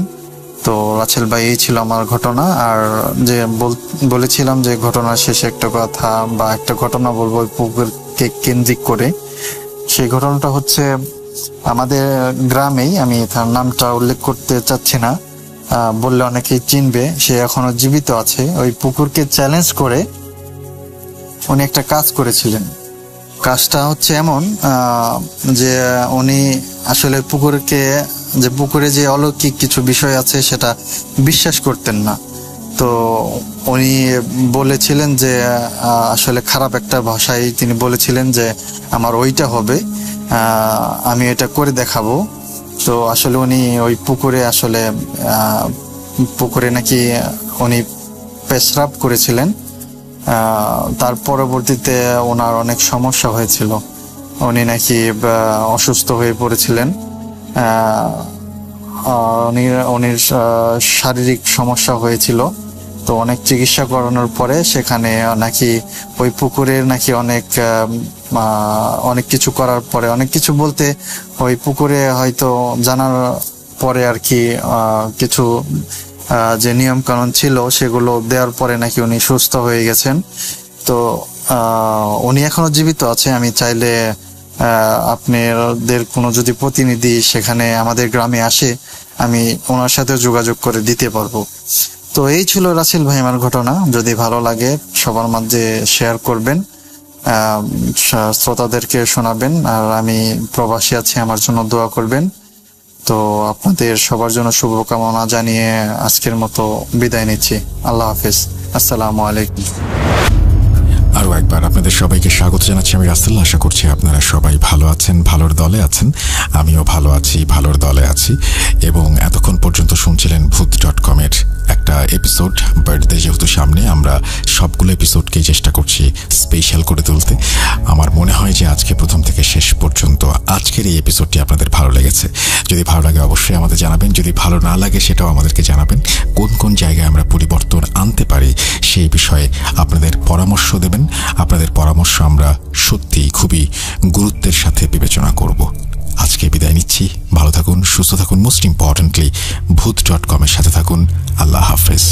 তো রাসেল ভাই, এই ছিল আমার ঘটনা। আর যে বলেছিলাম যে ঘটনার শেষে একটা কথা বা একটা ঘটনা বলবো ওই পুকুরকে কেন্দ্রিক করে, সেই ঘটনাটা হচ্ছে আমাদের গ্রামেই, আমি তার নামটা উল্লেখ করতে চাচ্ছি না, বললে অনেকেই চিনবে, সে এখনো জীবিত আছে। ওই পুকুরকে চ্যালেঞ্জ করে উনি একটা কাজ করেছিলেন। কাজটা হচ্ছে এমন যে উনি আসলে পুকুরে যে অলৌকিক কিছু বিষয় আছে সেটা বিশ্বাস করতেন না। তো উনি বলেছিলেন যে আসলে খারাপ একটা ভাষায় তিনি বলেছিলেন যে আমার ওইটা হবে, আমি এটা করে দেখাবো। তো আসলে উনি ওই পুকুরে নাকি উনি পেশরাব করেছিলেন। তার পরবর্তীতে ওনার অনেক সমস্যা হয়েছিল, উনি নাকি অসুস্থ হয়ে পড়েছিলেন। উনির শারীরিক সমস্যা হয়েছিল। তো অনেক চিকিৎসা করানোর পরে সেখানে নাকি ওই পুকুরের নাকি অনেক কিছু করার পরে, অনেক কিছু বলতে ওই পুকুরে হয়তো জানার পরে আর কি কিছু যে নিয়ম কানুন ছিল সেগুলো দেওয়ার পরে নাকি উনি সুস্থ হয়ে গেছেন। তো উনি এখনো জীবিত আছে। আমি চাইলে আপনাদের কোনো যদি প্রতিনিধি সেখানে আমাদের গ্রামে আসে, আমি ওনার সাথে যোগাযোগ করে দিতে পারবো। তো এই ছিল রাসেল ভাই আমার ঘটনা। যদি ভালো লাগে সবার মাঝে শেয়ার করবেন, শ্রোতাদেরকে শোনাবেন। আর আমি প্রবাসী আছি, আমার জন্য দোয়া করবেন। তো আপনাদের সবার জন্য শুভকামনা জানিয়ে আজকের মতো বিদায় নিচ্ছি। আল্লাহ হাফেজ, আসসালামু আলাইকুম। আরও একবার আপনাদের সবাইকে স্বাগত জানাচ্ছি। আমি রাসেল। আশা করছি আপনারা সবাই ভালো আছেন, ভালোর দলে আছেন। আমিও ভালো আছি, ভালোর দলে আছি। এবং এতক্ষণ পর্যন্ত শুনছিলেন ভূত.com-এর একটা এপিসোড। বার্থডে যেহেতু সামনে, আমরা সবগুলো এপিসোডকেই চেষ্টা করছি স্পেশাল করে তুলতে। আমার মনে হয় যে আজকে প্রথম থেকে শেষ পর্যন্ত আজকের এই এপিসোডটি আপনাদের ভালো লেগেছে। যদি ভালো লাগে অবশ্যই আমাদের জানাবেন, যদি ভালো না লাগে সেটাও আমাদেরকে জানাবেন। কোন কোন জায়গায় আমরা পরিবর্তন আনতে পারি সেই বিষয়ে আপনাদের পরামর্শ দেবেন। আপনাদের পরামর্শ আমরা সত্যি খুবই গুরুত্বের সাথে বিবেচনা করব। আজকে বিদায় নিচ্ছি। ভালো থাকুন, সুস্থ থাকুন, মোস্ট ইম্পর্টেন্টলি ভূত.com-এর সাথে থাকুন। আল্লাহ হাফেজ।